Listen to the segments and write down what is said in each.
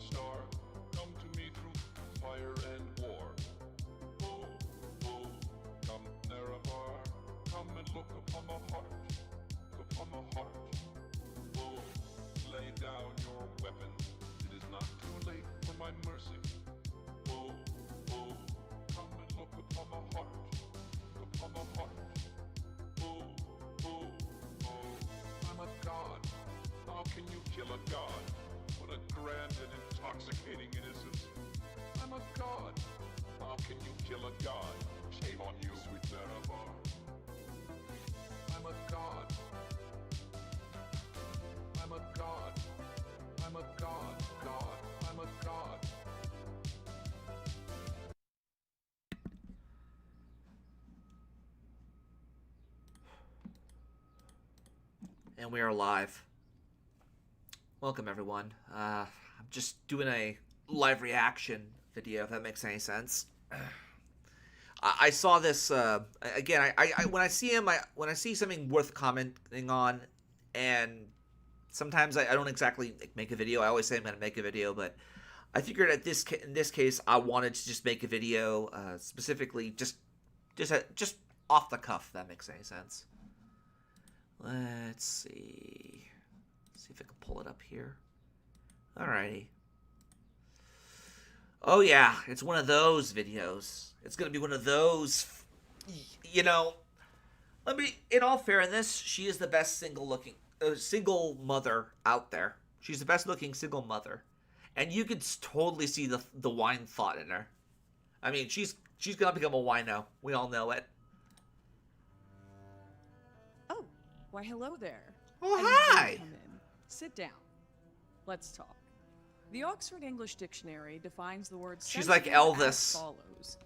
star, come to me through fire and war. Oh, oh, come Nerevar, come and look upon the heart, look upon the heart. Oh, lay down your weapons, it is not too late for my mercy. Oh, oh, come and look upon the heart, look upon the heart. Oh, oh, oh, I'm a god. How can you kill a god? What a grand and intoxicating innocence. I'm a god. How can you kill a god? Shame on you, sweet Nerevar. I'm a god. I'm a god. I'm a god. God. I'm a god. And we are live. Welcome, everyone. I'm just doing a live reaction video, if that makes any sense. I saw this again. I when I see him, when I see something worth commenting on, and sometimes I don't exactly make a video. I always say I'm going to make a video, but I figured in this case, I wanted to just make a video specifically just off the cuff. If that makes any sense. Let's see. See if I can pull it up here. Alrighty. Oh yeah, it's one of those videos. It's gonna be one of those. You know, in all fairness, she is the best single mother out there. She's the best looking single mother, and you could totally see the wine thought in her. I mean, she's gonna become a wino. We all know it. Oh, why hello there. Oh, I need you to hi. come in. Sit down. Let's talk. The Oxford English Dictionary defines the word She's like sensitive Elvis. as follows.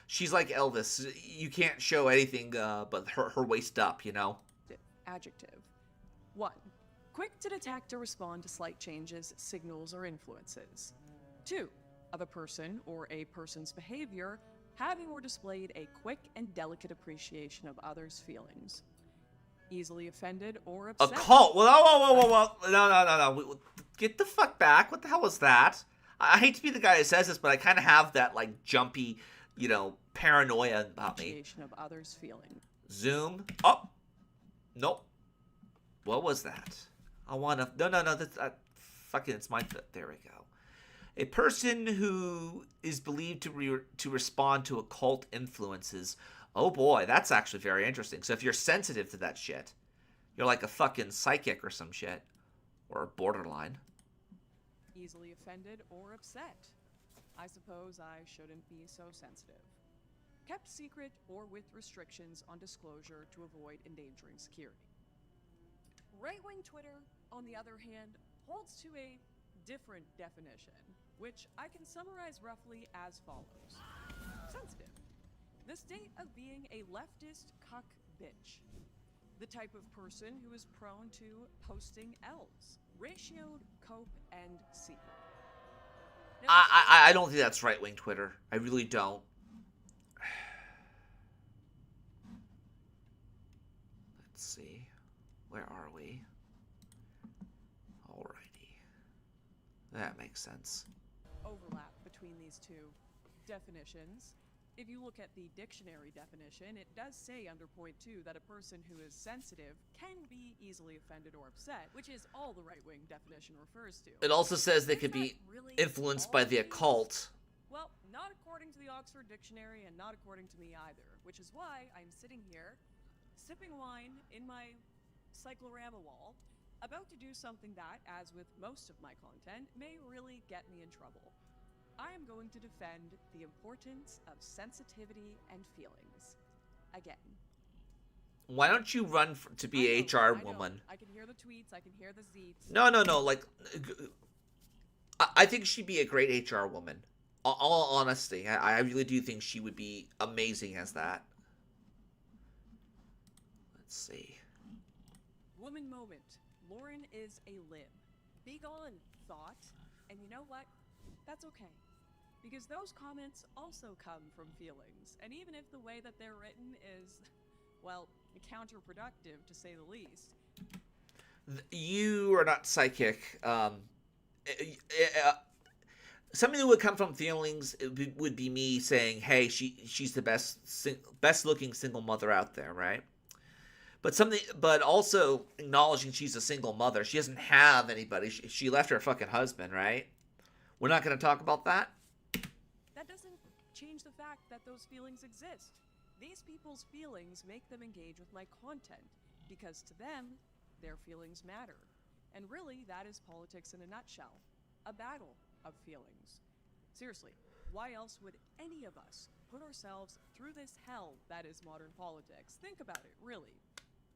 She's like Elvis. You can't show anything but her waist up, you know? Adjective. 1. Quick to detect or respond to slight changes, signals, or influences. 2. Of a person or a person's behavior, having or displayed a quick and delicate appreciation of others' feelings. Easily offended or A upset. cult? Well, whoa. No. Get the fuck back. What the hell was that? I hate to be the guy who says this, but I kind of have that, like, jumpy, paranoia about me. Appreciation of others' feelings. Zoom. Oh. Nope. What was that? I want to... No. That's... fucking, it's my... There we go. A person who is believed to respond to occult influences. Oh boy, that's actually very interesting. So if you're sensitive to that shit, you're like a fucking psychic or some shit. Or borderline. Easily offended or upset. I suppose I shouldn't be so sensitive. Kept secret or with restrictions on disclosure to avoid endangering security. Right-wing Twitter, on the other hand, holds to a different definition, which I can summarize roughly as follows. Sensitive. The state of being a leftist cuck bitch. The type of person who is prone to posting L's, ratioed, cope, and secret. Now, I don't think that's right-wing Twitter. I really don't. Let's see. Where are we? Alrighty. That makes sense. overlap between these two definitions. If you look at the dictionary definition, it does say under point 2 that a person who is sensitive can be easily offended or upset, which is all the right-wing definition refers to. It also says they could Is be that really influenced all by the it is? occult. Well, not according to the Oxford Dictionary and not according to me either, which is why I'm sitting here, sipping wine in my cyclorama wall, about to do something that, as with most of my content, may really get me in trouble. I am going to defend the importance of sensitivity and feelings. Again. Why don't you run to be a HR woman? I can hear the tweets, I can hear the zeets. No. Like, I think she'd be a great HR woman. All honesty, I really do think she would be amazing as that. Let's see. Woman moment. Lauren is a lib. Be gone, thought. And you know what? That's okay. Because those comments also come from feelings. And even if the way that they're written is, well, counterproductive to say the least. You are not psychic. something that would come from feelings would be me saying, "Hey, she's the best looking single mother out there, right?" But also acknowledging she's a single mother. She doesn't have anybody. She left her fucking husband, right? We're not going to talk about that. That doesn't change the fact that those feelings exist. These people's feelings make them engage with my content, because to them, their feelings matter. And really, that is politics in a nutshell. A battle of feelings. Seriously, why else would any of us put ourselves through this hell that is modern politics? Think about it, really.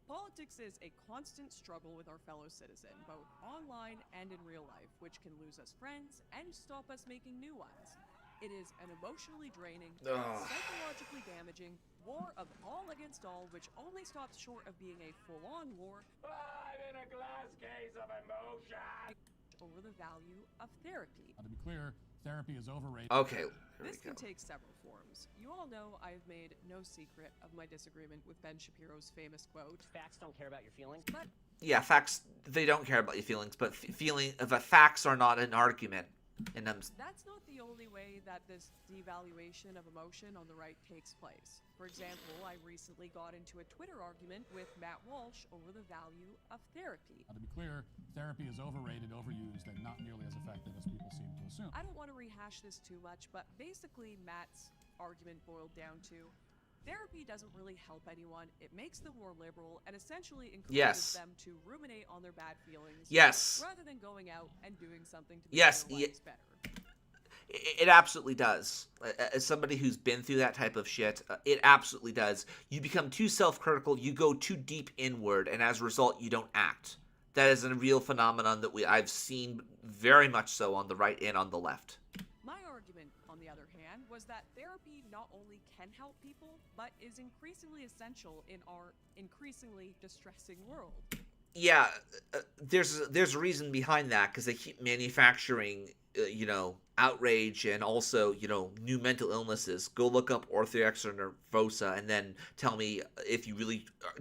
Politics is a constant struggle with our fellow citizen, both online and in real life, which can lose us friends and stop us making new ones. It is an emotionally draining, psychologically damaging war of all against all, which only stops short of being a full-on war. I'm in a glass case of emotion. Over the value of therapy. To be clear, therapy is overrated. Okay, This can take several forms. You all know I've made no secret of my disagreement with Ben Shapiro's famous quote. Facts don't care about your feelings. But Yeah, facts, they don't care about your feelings, but facts are not an argument. And that's not the only way that this devaluation of emotion on the right takes place. For example, I recently got into a Twitter argument with Matt Walsh over the value of therapy. To be clear, therapy is overrated, overused, and not nearly as effective as people seem to assume. I don't want to rehash this too much, but basically Matt's argument boiled down to therapy doesn't really help anyone. It makes them more liberal and essentially encourages them to ruminate on their bad feelings rather than going out and doing something to make their lives better. It absolutely does. As somebody who's been through that type of shit, it absolutely does. You become too self-critical, you go too deep inward, and as a result, you don't act. That is a real phenomenon that I've seen very much so on the right and on the left. My argument, on the other hand, was that therapy not only can help people, but is increasingly essential in our increasingly distressing world. Yeah, there's a reason behind that, because they keep manufacturing, outrage and also, new mental illnesses. Go look up orthorexia nervosa and then tell me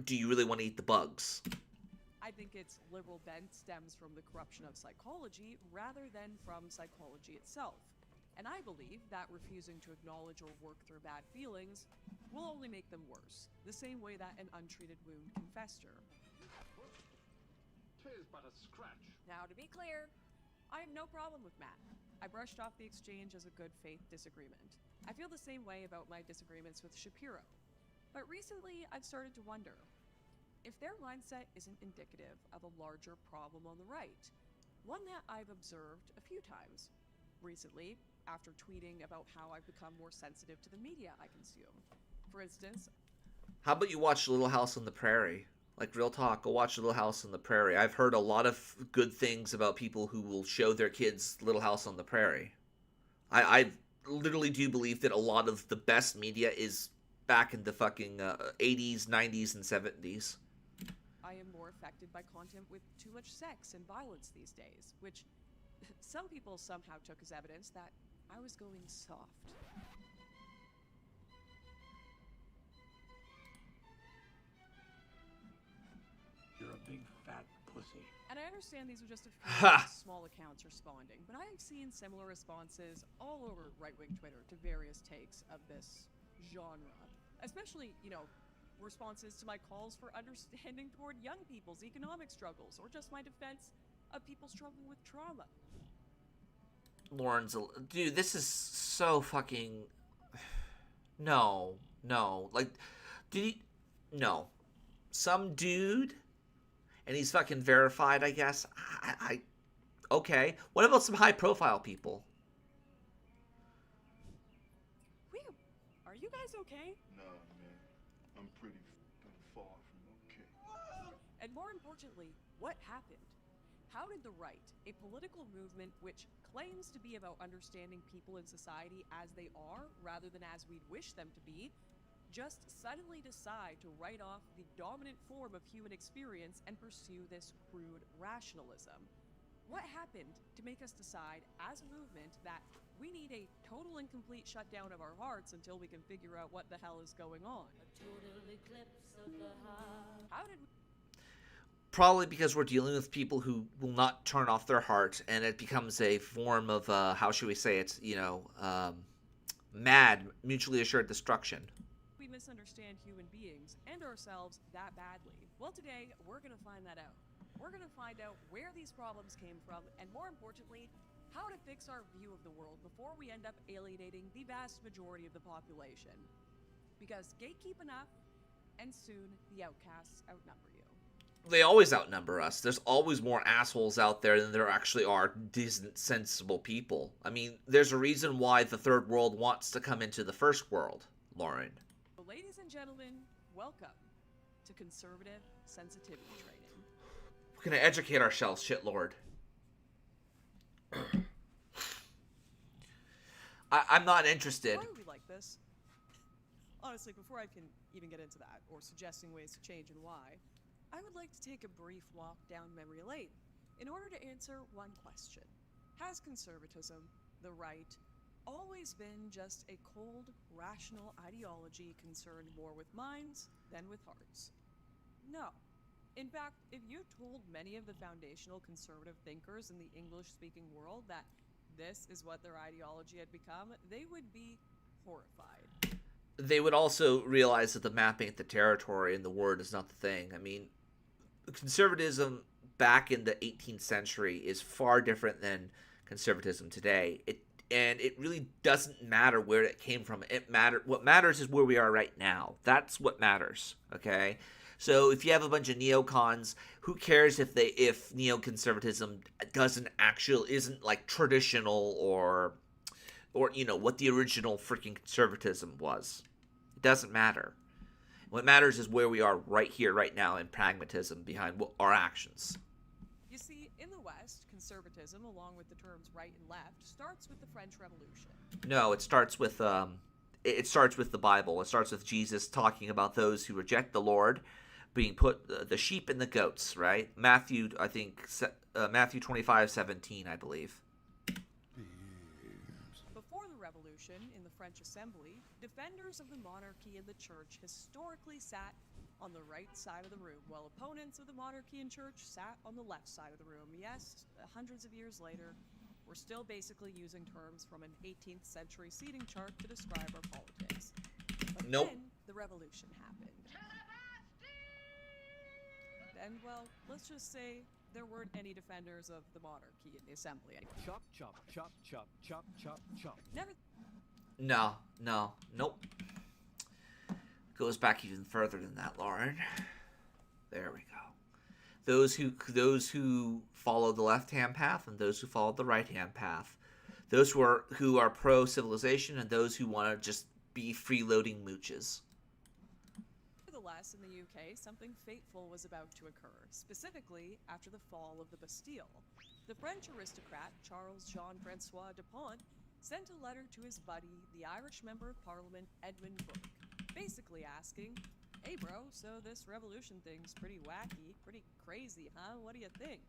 do you really want to eat the bugs? I think its liberal bent stems from the corruption of psychology rather than from psychology itself. And I believe that refusing to acknowledge or work through bad feelings will only make them worse, the same way that an untreated wound can fester. 'Tis but a scratch. Now, to be clear, I have no problem with Matt. I brushed off the exchange as a good faith disagreement. I feel the same way about my disagreements with Shapiro. But recently, I've started to wonder if their mindset isn't indicative of a larger problem on the right, one that I've observed a few times recently after tweeting about how I've become more sensitive to the media I consume. For instance, how about you watch Little House on the Prairie? Like, real talk, go watch Little House on the Prairie. I've heard a lot of good things about people who will show their kids Little House on the Prairie. I literally do believe that a lot of the best media is back in the fucking 80s, 90s, and 70s. I am more affected by content with too much sex and violence these days, which some people somehow took as evidence that I was going soft. You're a big fat pussy. And I understand these are just a few small accounts responding, but I have seen similar responses all over right-wing Twitter to various takes of this genre. Especially, responses to my calls for understanding toward young people's economic struggles, or just my defense of people struggling with trauma. Lauren's, dude, this is so fucking... No. Like, no. Some dude, and he's fucking verified, I guess. Okay. What about some high-profile people? Whew. Are you guys okay? Nah, man. I'm pretty far from okay. And more importantly, what happened? How did the right, a political movement which claims to be about understanding people in society as they are rather than as we'd wish them to be, just suddenly decide to write off the dominant form of human experience and pursue this crude rationalism? What happened to make us decide as a movement that we need a total and complete shutdown of our hearts until we can figure out what the hell is going on? A total eclipse of the heart. How did we... Probably because we're dealing with people who will not turn off their heart, and it becomes a form of, how should we say it, mad, mutually assured destruction. We misunderstand human beings and ourselves that badly. Well, today, we're going to find that out. We're going to find out where these problems came from, and more importantly, how to fix our view of the world before we end up alienating the vast majority of the population. Because gatekeep enough, and soon the outcasts outnumber you. They always outnumber us. There's always more assholes out there than there actually are decent, sensible people. I mean, there's a reason why the third world wants to come into the first world, Lauren. So ladies and gentlemen, welcome to Conservative Sensitivity Training. We're gonna educate ourselves, shitlord. I'm not interested. Why would we like this? Honestly, before I can even get into that, or suggesting ways to change and why, I would like to take a brief walk down memory lane in order to answer one question. Has conservatism, the right, always been just a cold, rational ideology concerned more with minds than with hearts? No. In fact, if you told many of the foundational conservative thinkers in the English-speaking world that this is what their ideology had become, they would be horrified. They would also realize that the map ain't the territory and the word is not the thing. I mean, conservatism back in the 18th century is far different than conservatism today. It really doesn't matter where it came from. What matters is where we are right now. That's what matters, okay? So if you have a bunch of neocons, who cares if neoconservatism isn't like traditional or what the original freaking conservatism was. It doesn't matter. What matters is where we are right here, right now, in pragmatism behind our actions. You see, in the West, conservatism, along with the terms right and left, starts with the French Revolution. No, it starts with the Bible. It starts with Jesus talking about those who reject the Lord being put, the sheep and the goats, right? Matthew 25:17, I believe. Before the Revolution, in the French Assembly, defenders of the monarchy and the church historically sat on the right side of the room, while opponents of the monarchy and church sat on the left side of the room. Yes, hundreds of years later, we're still basically using terms from an 18th century seating chart to describe our politics. But Nope. then the revolution happened. And, well, let's just say there weren't any defenders of the monarchy in the assembly anymore. Chop, chop, chop, chop, chop, chop, chop. Never. Nope. Goes back even further than that, Lauren. There we go. Those who follow the left-hand path and those who follow the right-hand path. Those who are pro-civilization and those who want to just be freeloading mooches. Nevertheless, in the UK, something fateful was about to occur, specifically after the fall of the Bastille. The French aristocrat Charles Jean-Francois Dupont sent a letter to his buddy, the Irish Member of Parliament Edmund Burke, basically asking, "Hey bro, so this revolution thing's pretty wacky, pretty crazy, huh? What do you think?"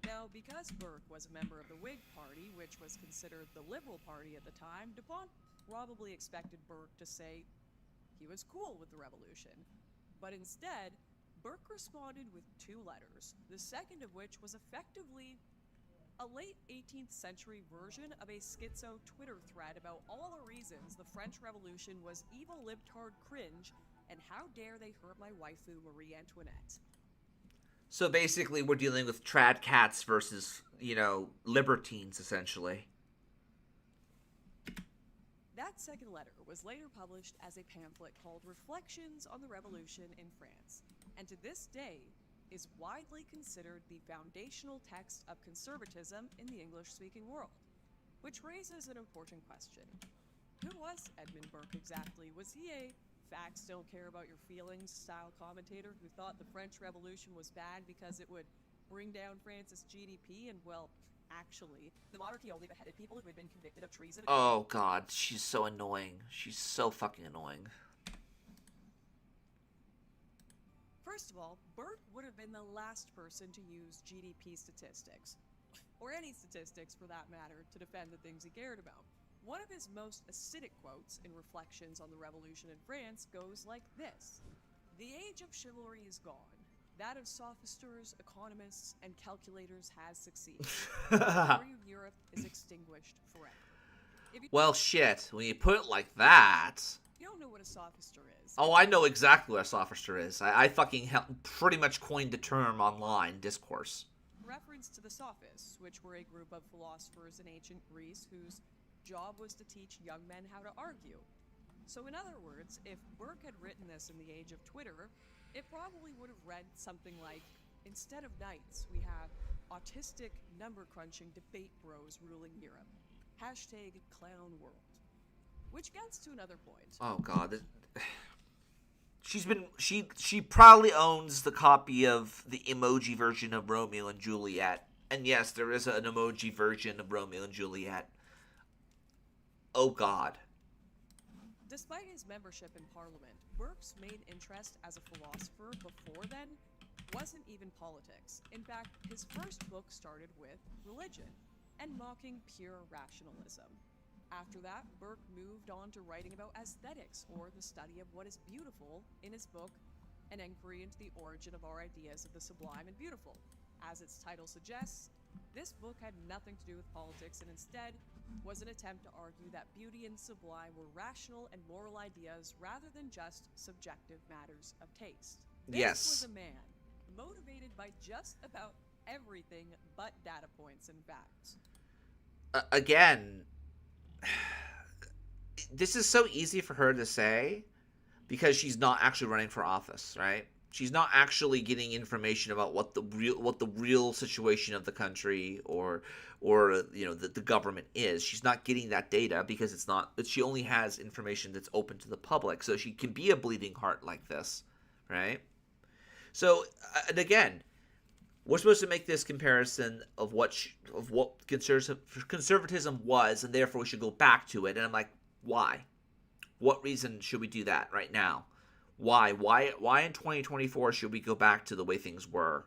Now, because Burke was a member of the Whig Party, which was considered the Liberal Party at the time, Dupont probably expected Burke to say he was cool with the revolution. But instead, Burke responded with two letters, the second of which was effectively a late 18th century version of a schizo Twitter thread about all the reasons the French Revolution was evil libtard cringe, and how dare they hurt my waifu Marie Antoinette. So basically, we're dealing with trad cats versus, libertines, essentially. That second letter was later published as a pamphlet called Reflections on the Revolution in France, and to this day is widely considered the foundational text of conservatism in the English-speaking world. Which raises an important question. Who was Edmund Burke exactly? Was he a facts don't care about your feelings style commentator who thought the French Revolution was bad because it would bring down France's GDP and, well, actually, the monarchy only beheaded people who had been convicted of treason? Oh god, she's so annoying. She's so fucking annoying. First of all, Burke would have been the last person to use GDP statistics, or any statistics for that matter, to defend the things he cared about. One of his most acidic quotes in Reflections on the Revolution in France goes like this: "The age of chivalry is gone. that of sophisters, economists, and calculators has succeeded. The glory of Europe is extinguished forever. If you Well, shit. When you put it like that... don't know what a sophister is, Oh, I know exactly what a sophister is. I fucking pretty much coined the term online, discourse. reference to the sophists, which were a group of philosophers in ancient Greece whose job was to teach young men how to argue. So in other words, if Burke had written this in the age of Twitter, it probably would have read something like, instead of knights, we have autistic, number-crunching debate bros ruling Europe. Hashtag clown world. Which gets to another point. Oh god. She probably owns the copy of the emoji version of Romeo and Juliet. And yes, there is an emoji version of Romeo and Juliet. Oh god. Despite his membership in Parliament, Burke's main interest as a philosopher before then wasn't even politics. In fact, his first book started with religion and mocking pure rationalism. After that, Burke moved on to writing about aesthetics, or the study of what is beautiful, in his book, An Enquiry into the Origin of Our Ideas of the Sublime and Beautiful. As its title suggests, this book had nothing to do with politics and instead was an attempt to argue that beauty and sublime were rational and moral ideas rather than just subjective matters of taste. This Yes. was a man motivated by just about everything but data points and facts. Again, this is so easy for her to say because she's not actually running for office, right? She's not actually getting information about what the real situation of the country or the government is. She's not getting that data because she only has information that's open to the public. So she can be a bleeding heart like this, right? So and again, we're supposed to make this comparison of what conservatism was, and therefore we should go back to it. And I'm like, why? What reason should we do that right now? Why in 2024 should we go back to the way things were?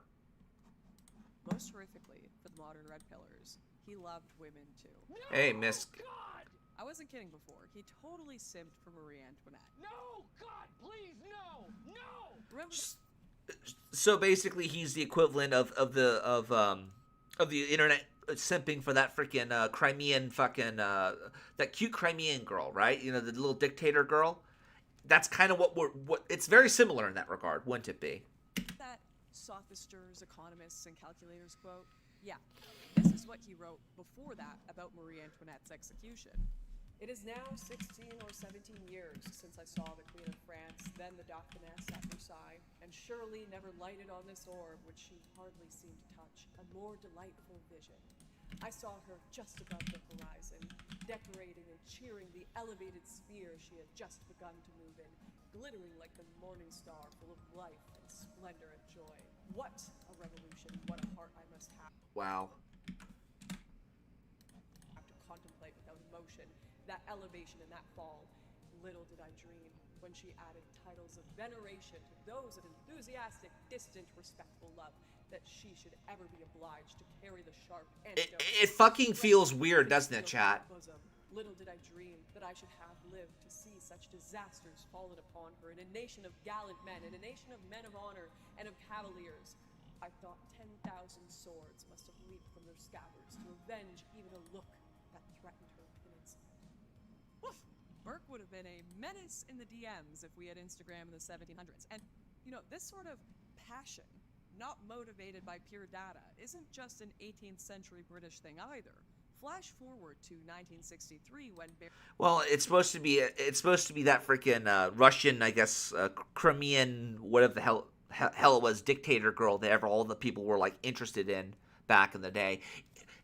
Most horrifically, for the modern Red Pillars, he loved women too. Hey, Miss. God! I wasn't kidding before. He totally simped for Marie Antoinette. No! God, please, no! No! Remember? So basically, he's the equivalent of the internet simping for that freaking Crimean fucking that cute Crimean girl, right? You know, the little dictator girl. That's kind of what it's very similar in that regard, wouldn't it be? That sophisters, economists, and calculators quote? Yeah, this is what he wrote before that about Marie Antoinette's execution. It is now 16 or 17 years since I saw the Queen of France, then the Dauphiness at Versailles, and surely never lighted on this orb which she hardly seemed to touch, a more delightful vision. I saw her just above the horizon, decorating and cheering the elevated sphere she had just begun to move in, glittering like the morning star, full of life and splendor and joy. What a revolution, what a heart I must have to contemplate without emotion, that elevation and that fall. Little did I dream, when she added titles of veneration to those of enthusiastic, distant, respectful love, that she should ever be obliged to carry the sharp antidote. It fucking feels weird, doesn't it, chat? Little did I dream that I should have lived to see such disasters fallen upon her in a nation of gallant men, in a nation of men of honor and of cavaliers. I thought 10,000 swords must have leaped from their scabbards to avenge even a look that threatened her penance. Woof! Burke would have been a menace in the DMs if we had Instagram in the 1700s. And, this sort of passion, not motivated by pure data, isn't just an 18th century British thing either. Flash forward to 1963 when Well, it's supposed to be that freaking Russian, I guess, Crimean, whatever the hell it was, dictator girl that all the people were like interested in back in the day.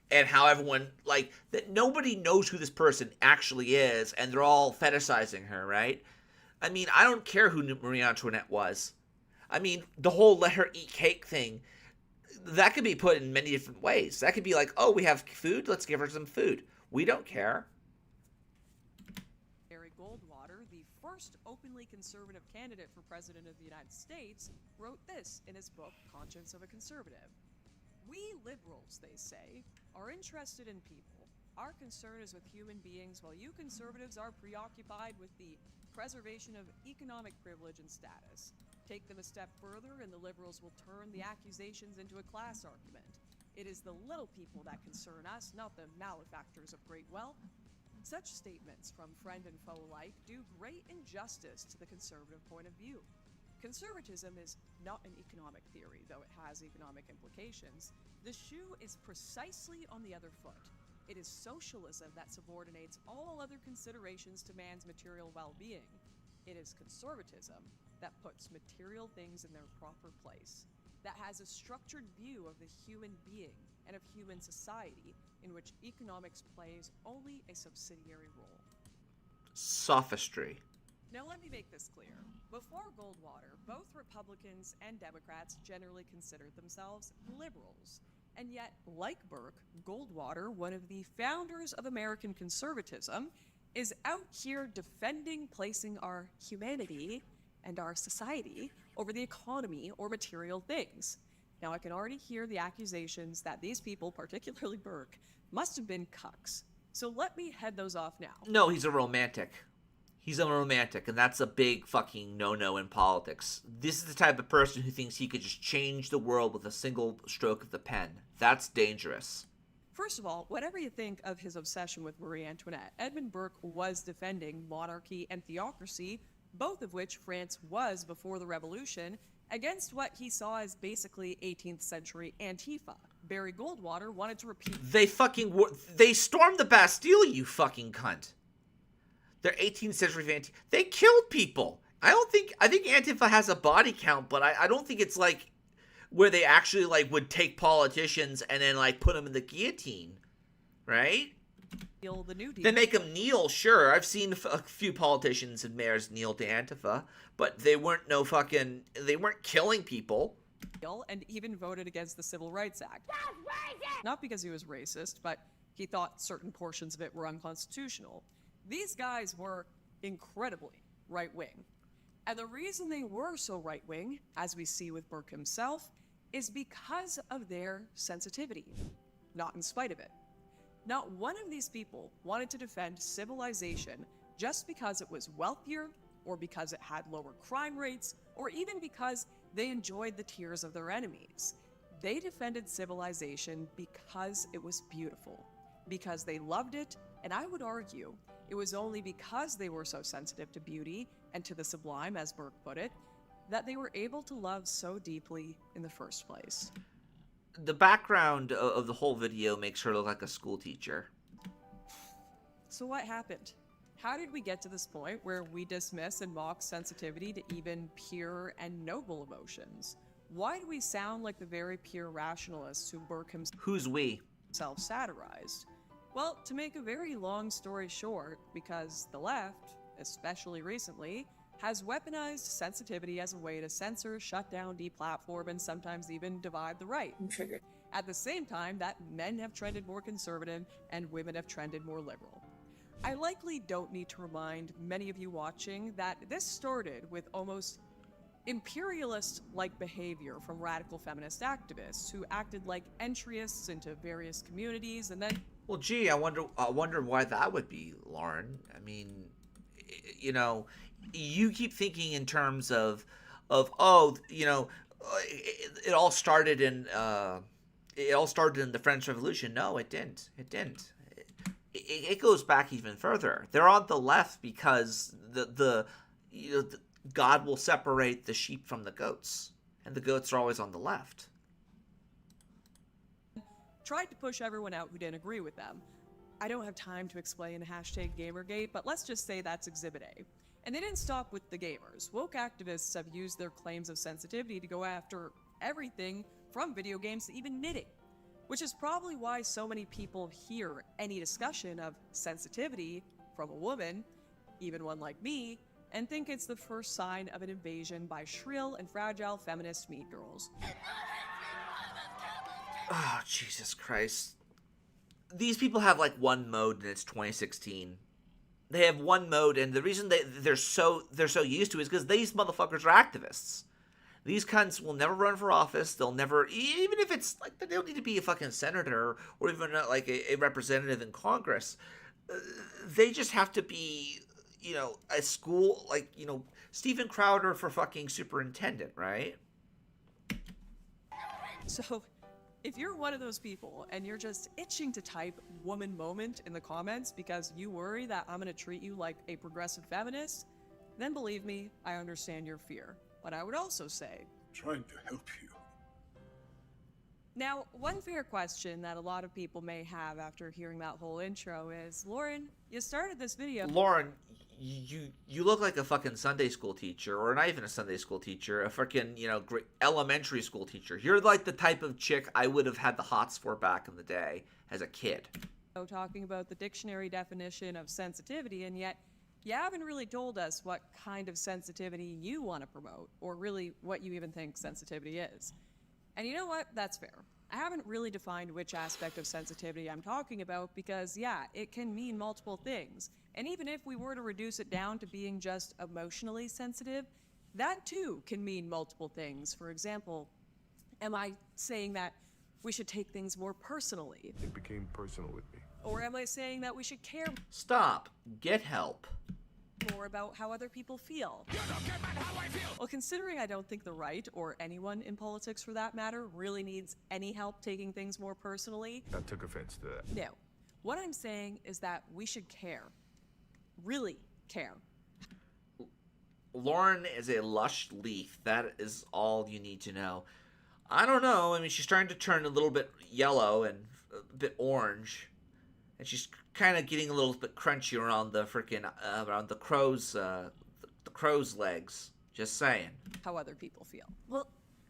And how everyone, like, that nobody knows who this person actually is, and they're all fetishizing her, right? I mean, I don't care who Marie Antoinette was. I mean, the whole let her eat cake thing, that could be put in many different ways. That could be like, oh, we have food, let's give her some food. We don't care. Barry Goldwater, the first openly conservative candidate for president of the United States, wrote this in his book, Conscience of a Conservative. We liberals, they say, are interested in people. Our concern is with human beings, while you conservatives are preoccupied with the preservation of economic privilege and status. Take them a step further, and the liberals will turn the accusations into a class argument. It is the little people that concern us, not the malefactors of great wealth. Such statements from friend and foe alike do great injustice to the conservative point of view. Conservatism is not an economic theory, though it has economic implications. The shoe is precisely on the other foot. It is socialism that subordinates all other considerations to man's material well-being. It is conservatism that puts material things in their proper place, that has a structured view of the human being and of human society, in which economics plays only a subsidiary role. Sophistry. Now let me make this clear. Before Goldwater, both Republicans and Democrats generally considered themselves liberals. And yet, like Burke, Goldwater, one of the founders of American conservatism, is out here defending placing our humanity and our society over the economy or material things. Now, I can already hear the accusations that these people, particularly Burke, must have been cucks. So let me head those off now. No, he's a romantic. He's a romantic, and that's a big fucking no-no in politics. This is the type of person who thinks he could just change the world with a single stroke of the pen. That's dangerous. First of all, whatever you think of his obsession with Marie Antoinette, Edmund Burke was defending monarchy and theocracy, both of which France was before the Revolution, against what he saw as basically 18th century Antifa. Barry Goldwater wanted to repeat... They stormed the Bastille, you fucking cunt. They're 18th century Antifa. They killed people. I think Antifa has a body count, but I don't think it's like where they actually like would take politicians and then like put them in the guillotine, right? The New Deal. They make them kneel, sure. I've seen a few politicians and mayors kneel to Antifa, but they weren't killing people. And even voted against the Civil Rights Act. Not because he was racist, but he thought certain portions of it were unconstitutional. These guys were incredibly right-wing. And the reason they were so right-wing, as we see with Burke himself, is because of their sensitivity, not in spite of it. Not one of these people wanted to defend civilization just because it was wealthier, or because it had lower crime rates, or even because they enjoyed the tears of their enemies. They defended civilization because it was beautiful, because they loved it, and I would argue it was only because they were so sensitive to beauty and to the sublime, as Burke put it, that they were able to love so deeply in the first place. The background of the whole video makes her look like a school teacher. So what happened? How did we get to this point where we dismiss and mock sensitivity to even pure and noble emotions? Why do we sound like the very pure rationalists who Burke Who's we? himself satirized? Well, to make a very long story short, because the left, especially recently, has weaponized sensitivity as a way to censor, shut down, deplatform, and sometimes even divide the right. I'm triggered. At the same time that men have trended more conservative and women have trended more liberal. I likely don't need to remind many of you watching that this started with almost imperialist-like behavior from radical feminist activists who acted like entryists into various communities and then... Well, gee, I wonder why that would be, Lauren. I mean, you know, you keep thinking in terms of oh, you know, it all started in the French Revolution. No, it didn't. It didn't. It goes back even further. They're on the left because God will separate the sheep from the goats, and the goats are always on the left. Tried to push everyone out who didn't agree with them. I don't have time to explain #Gamergate, but let's just say that's Exhibit A. And they didn't stop with the gamers. Woke activists have used their claims of sensitivity to go after everything from video games to even knitting, which is probably why so many people hear any discussion of sensitivity from a woman, even one like me, and think it's the first sign of an invasion by shrill and fragile feminist meat girls. Oh, Jesus Christ. These people have like one mode and it's 2016. They have one mode, and the reason they're so used to it is because these motherfuckers are activists. These cunts will never run for office. They'll never, even if it's like, they don't need to be a fucking senator or even like a representative in Congress. They just have to be, a school, like, Steven Crowder for fucking superintendent, right? So, if you're one of those people and you're just itching to type woman moment in the comments because you worry that I'm gonna treat you like a progressive feminist, then believe me, I understand your fear. But I would also say, Trying to help you. now, one fair question that a lot of people may have after hearing that whole intro is, Lauren, you started this video. Lauren, you look like a fucking Sunday school teacher, or not even a Sunday school teacher, a freaking, elementary school teacher. You're like the type of chick I would have had the hots for back in the day as a kid. Talking about the dictionary definition of sensitivity, and yet you haven't really told us what kind of sensitivity you want to promote, or really what you even think sensitivity is. And you know what? That's fair. I haven't really defined which aspect of sensitivity I'm talking about because, yeah, it can mean multiple things. And even if we were to reduce it down to being just emotionally sensitive, that too can mean multiple things. For example, am I saying that we should take things more personally? It became personal with me. Or am I saying that we should care Stop. Get help. more about how other people feel? Well, considering I don't think the right, or anyone in politics for that matter, really needs any help taking things more personally, I took offense to that. no. What I'm saying is that we should care. Really care. Lauren is a lush leaf. That is all you need to know. I don't know. I mean, she's starting to turn a little bit yellow and a bit orange. And she's kind of getting a little bit crunchy around the freaking, around the crow's legs. Just saying. How other people feel. Well,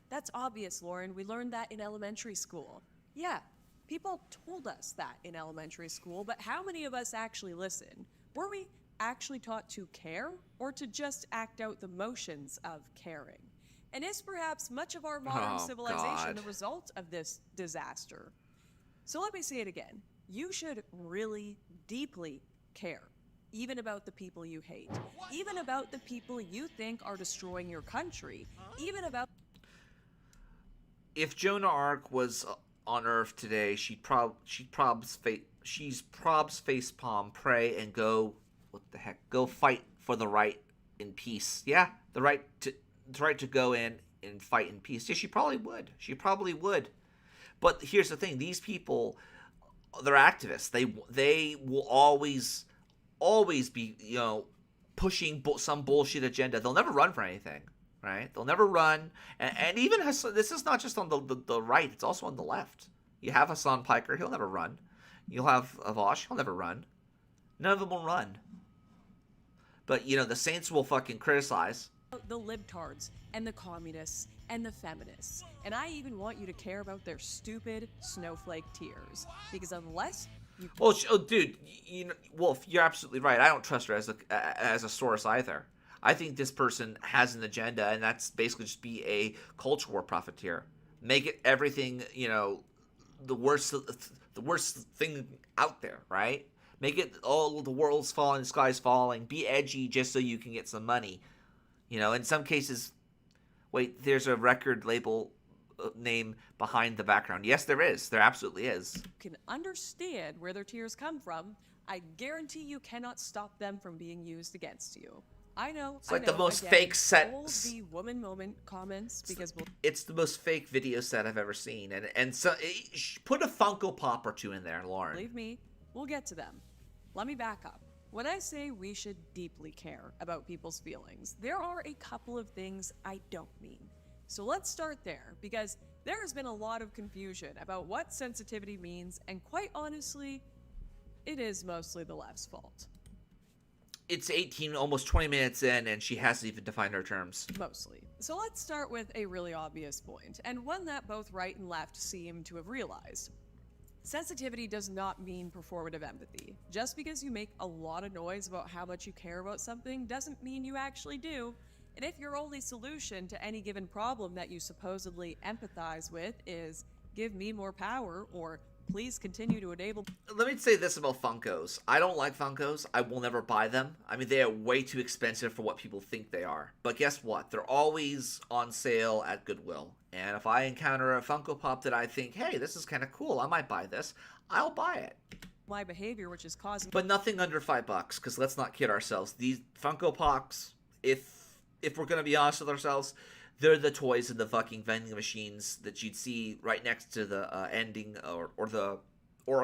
that's obvious, Lauren. We learned that in elementary school. Yeah, people told us that in elementary school, but how many of us actually listened? Were we actually taught to care, or to just act out the motions of caring? And is perhaps much of our modern Oh, civilization God. the result of this disaster? So let me say it again. You should really, deeply care. Even about the people you hate. Even about the people you think are destroying your country. Even about... If Joan of Arc was on Earth today, she'd probs face palm, pray, and go, go fight for the right in peace. Yeah, the right to go in and fight in peace. Yeah, she probably would. She probably would. But here's the thing: these people, they're activists. They will always be, pushing some bullshit agenda. They'll never run for anything. Right? They'll never run. And even this is not just on the right, it's also on the left. You have Hassan Piker, he'll never run. You'll have Avash, he'll never run. None of them will run. But, the Saints will fucking criticize. the libtards and the communists and the feminists. And I even want you to care about their stupid snowflake tears. Because unless you... Well, dude, Wolf, you're absolutely right. I don't trust her as a source either. I think this person has an agenda, and that's basically just be a culture war profiteer. Make it everything, the worst thing out there, right? Make it all the world's falling, the sky's falling. Be edgy just so you can get some money. In some cases, wait, there's a record label name behind the background. Yes, there is. There absolutely is. can understand where their tears come from, I guarantee you cannot stop them from being used against you. I know. It's like the most fake set. All the woman moment comments because It's the most fake video set I've ever seen, and so put a Funko Pop or two in there, Lauren. believe me, we'll get to them. Let me back up. When I say we should deeply care about people's feelings, there are a couple of things I don't mean. So let's start there, because there has been a lot of confusion about what sensitivity means, and quite honestly, it is mostly the left's fault. It's 18, almost 20 minutes in, and she hasn't even defined her terms. Mostly. So let's start with a really obvious point, and one that both right and left seem to have realized. Sensitivity does not mean performative empathy. Just because you make a lot of noise about how much you care about something doesn't mean you actually do. And if your only solution to any given problem that you supposedly empathize with is give me more power or please continue to enable... Let me say this about Funkos. I don't like Funkos. I will never buy them. I mean, they are way too expensive for what people think they are. But guess what? They're always on sale at Goodwill. And if I encounter a Funko Pop that I think, hey, this is kind of cool, I might buy this, I'll buy it. my behavior, which is causing But nothing under $5, because let's not kid ourselves. These Funko Pops, if we're gonna be honest with ourselves, they're the toys in the fucking vending machines that you'd see right next to the ending or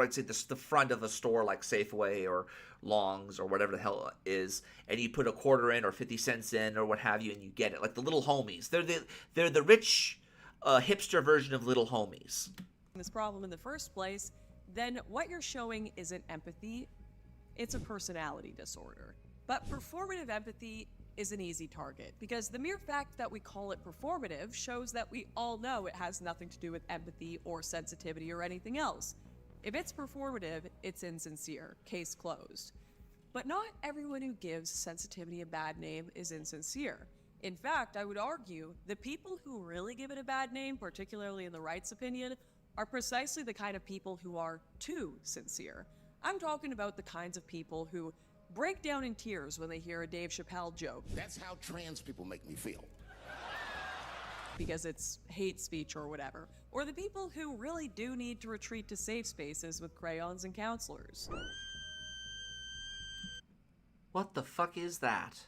I'd say the front of a store like Safeway or Long's or whatever the hell it is, and you put a quarter in or 50 cents in or what have you, and you get it. Like the little homies. They're the rich hipster version of little homies. this problem in the first place, then what you're showing isn't empathy, it's a personality disorder. But performative empathy is an easy target, because the mere fact that we call it performative shows that we all know it has nothing to do with empathy or sensitivity or anything else. If it's performative, it's insincere. Case closed. But not everyone who gives sensitivity a bad name is insincere. In fact, I would argue the people who really give it a bad name, particularly in the right's opinion, are precisely the kind of people who are too sincere. I'm talking about the kinds of people who break down in tears when they hear a Dave Chappelle joke That's how trans people make me feel. because it's hate speech or whatever. Or the people who really do need to retreat to safe spaces with crayons and counselors. What the fuck is that?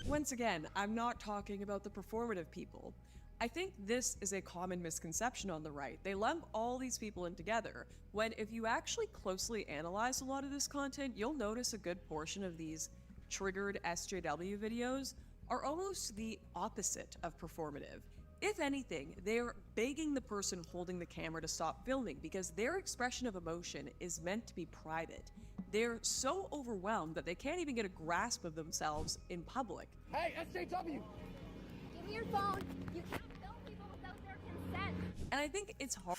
Once again, I'm not talking about the performative people. I think this is a common misconception on the right. They lump all these people in together, when if you actually closely analyze a lot of this content, you'll notice a good portion of these triggered SJW videos are almost the opposite of performative. If anything, they're begging the person holding the camera to stop filming because their expression of emotion is meant to be private. They're so overwhelmed that they can't even get a grasp of themselves in public. Hey, SJW! Give me your phone. You can't film people without their consent. And I think it's hard.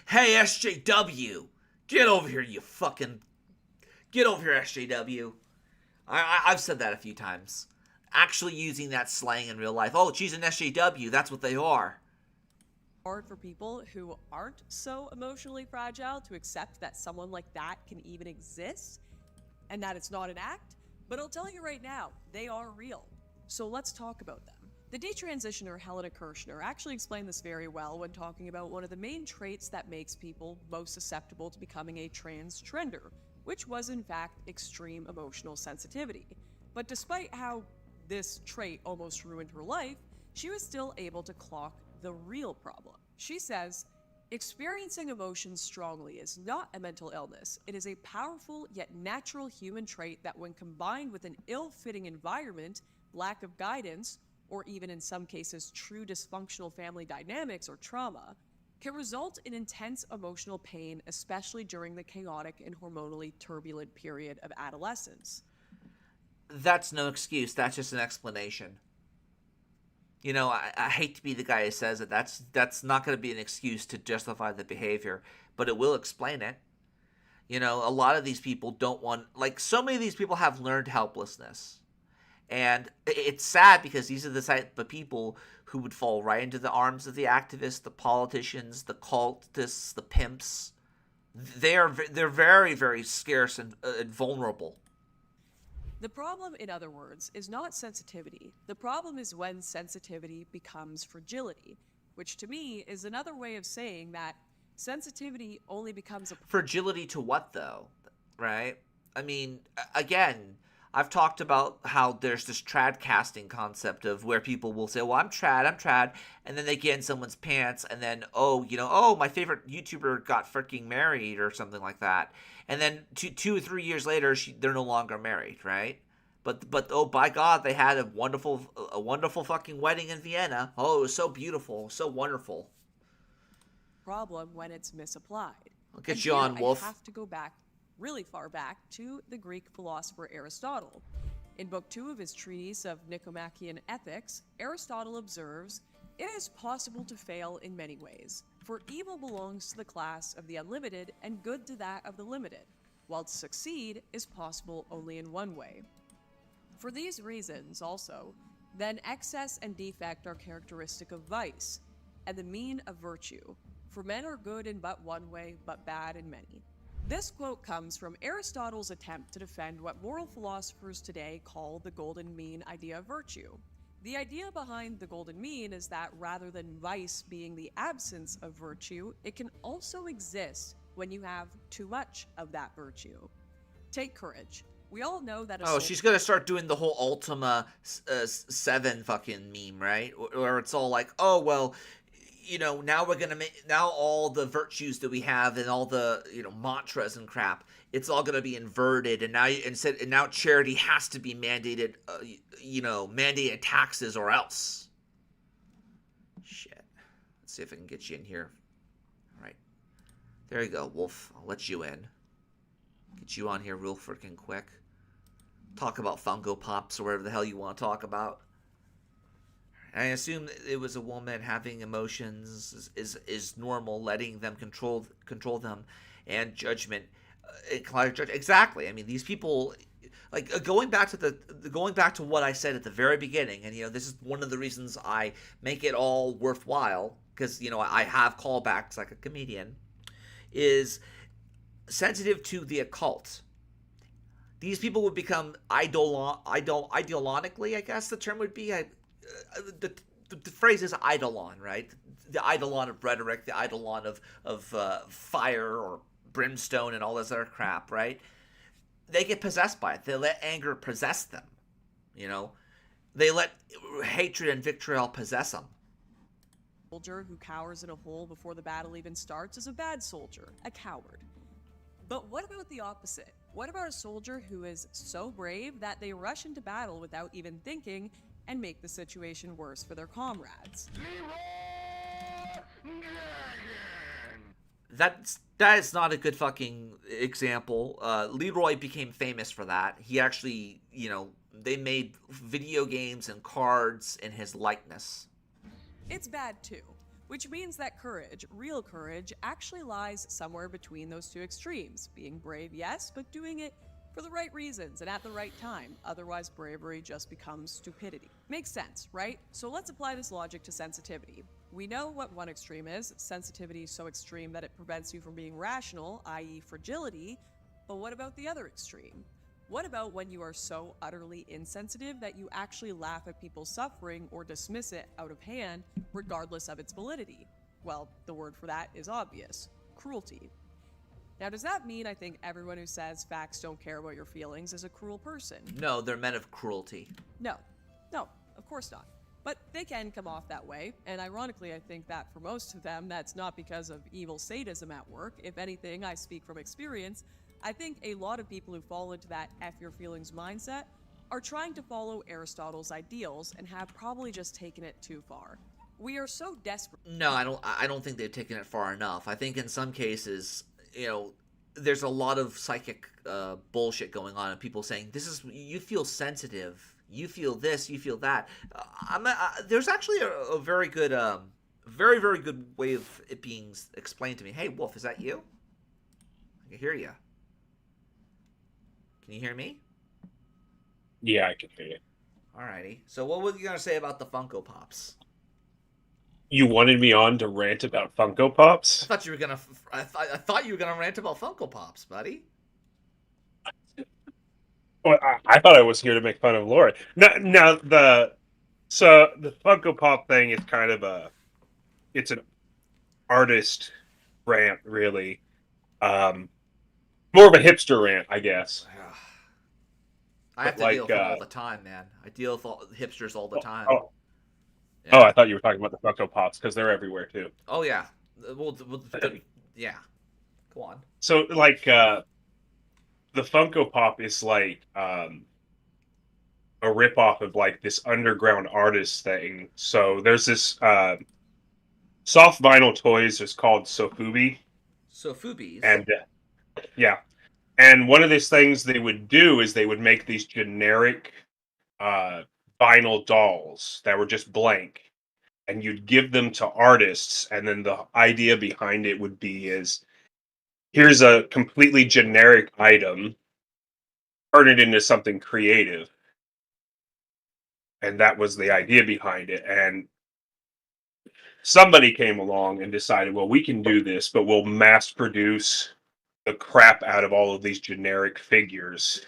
Hey, SJW! Get over here, you fucking... Get over here, SJW. I've said that a few times. Actually using that slang in real life. Oh, she's an SJW. That's what they are. Hard for people who aren't so emotionally fragile to accept that someone like that can even exist and that it's not an act. But I'll tell you right now, they are real. So let's talk about them. The detransitioner Helena Kirshner actually explained this very well when talking about one of the main traits that makes people most susceptible to becoming a trans trender, which was in fact extreme emotional sensitivity. But despite how this trait almost ruined her life, she was still able to clock the real problem. She says, experiencing emotions strongly is not a mental illness. It is a powerful yet natural human trait that when combined with an ill-fitting environment, lack of guidance, or even in some cases true dysfunctional family dynamics or trauma, can result in intense emotional pain, especially during the chaotic and hormonally turbulent period of adolescence. That's no excuse. That's just an explanation. You know, I hate to be the guy who says it. That's not going to be an excuse to justify the behavior, but it will explain it. You know, a lot of these people don't want... Like, so many of these people have learned helplessness. And it's sad because these are the type of people who would fall right into the arms of the activists, the politicians, the cultists, the pimps. They're very, very scarce and vulnerable. The problem, in other words, is not sensitivity. The problem is when sensitivity becomes fragility, which to me is another way of saying that sensitivity only becomes a... Fragility to what, though? Right? I mean, again... I've talked about how there's this trad casting concept of where people will say, well, I'm trad, and then they get in someone's pants, and then, my favorite YouTuber got freaking married or something like that. And then 2 or 3 years later, they're no longer married, right? But oh, by God, they had a wonderful fucking wedding in Vienna. Oh, it was so beautiful, so wonderful. Problem when it's misapplied. I'll get And you on, here Wolf. I have to go back really far back to the Greek philosopher Aristotle. In Book 2 of his treatise of Nicomachean Ethics, Aristotle observes, it is possible to fail in many ways, for evil belongs to the class of the unlimited and good to that of the limited, while to succeed is possible only in one way. For these reasons, also, then excess and defect are characteristic of vice, and the mean of virtue, for men are good in but one way, but bad in many. This quote comes from Aristotle's attempt to defend what moral philosophers today call the golden mean idea of virtue. The idea behind the golden mean is that rather than vice being the absence of virtue, it can also exist when you have too much of that virtue. Take courage. We all know that Oh, she's gonna start doing the whole Ultima 7 fucking meme, right? Where it's all like, oh well, now we're gonna make now all the virtues that we have and all the mantras and crap, it's all gonna be inverted, and now charity has to be mandated, mandated taxes or else. Shit. Let's see if I can get you in here. All right, there you go, Wolf. I'll let you in. Get you on here real freaking quick. Talk about Funko Pops or whatever the hell you want to talk about. I assume it was a woman having emotions is normal, letting them control them, and judgment. Exactly. I mean, these people, like going back to what I said at the very beginning, and this is one of the reasons I make it all worthwhile, because I have callbacks like a comedian, is sensitive to the occult. These people would become ideolonically, I guess the term would be. The phrase is eidolon, right? The eidolon of rhetoric, the eidolon of fire or brimstone and all this other crap, right? They get possessed by it. They let anger possess them. They let hatred and vitriol possess them. A soldier who cowers in a hole before the battle even starts is a bad soldier, a coward. But what about the opposite? What about a soldier who is so brave that they rush into battle without even thinking and make the situation worse for their comrades? That is not a good fucking example. Leroy became famous for that. He actually, they made video games and cards in his likeness. It's bad too, which means that courage, real courage, actually lies somewhere between those two extremes. Being brave, yes, but doing it for the right reasons and at the right time. Otherwise, bravery just becomes stupidity. Makes sense, right? So let's apply this logic to sensitivity. We know what one extreme is. Sensitivity is so extreme that it prevents you from being rational, i.e. fragility. But what about the other extreme? What about when you are so utterly insensitive that you actually laugh at people's suffering or dismiss it out of hand, regardless of its validity? Well, the word for that is obvious: cruelty. Now, does that mean I think everyone who says facts don't care about your feelings is a cruel person? No, they're men of cruelty. No, of course not. But they can come off that way, and ironically, I think that for most of them, that's not because of evil sadism at work. If anything, I speak from experience. I think a lot of people who fall into that F your feelings mindset are trying to follow Aristotle's ideals and have probably just taken it too far. We are so desperate. No, I don't think they've taken it far enough. I think in some cases, there's a lot of psychic bullshit going on, and people saying, you feel sensitive, you feel this, you feel that. There's actually a very good, very, very good way of it being explained to me. Hey, Wolf, is that you? I can hear you. Can you hear me? Yeah, I can hear you. Alrighty. So what were you going to say about the Funko Pops? You wanted me on to rant about Funko Pops? I thought you were gonna rant about Funko Pops, buddy. Well, I thought I was here to make fun of Laura. Now the Funko Pop thing is kind of it's an artist rant, really. More of a hipster rant, I guess. I have to deal with them all the time, man. I deal with hipsters all the time. Oh, I thought you were talking about the Funko Pops, because they're everywhere, too. Oh, yeah. Yeah. Go on. So, the Funko Pop is, a ripoff of, this underground artist thing. So, there's this, soft vinyl toys is called Sofubi. Sofubies? And, yeah. And one of these things they would do is they would make these generic, vinyl dolls that were just blank, and you'd give them to artists, and then the idea behind it would be here's a completely generic item, turn it into something creative. And that was the idea behind it. And somebody came along and decided, well, we can do this, but we'll mass produce the crap out of all of these generic figures.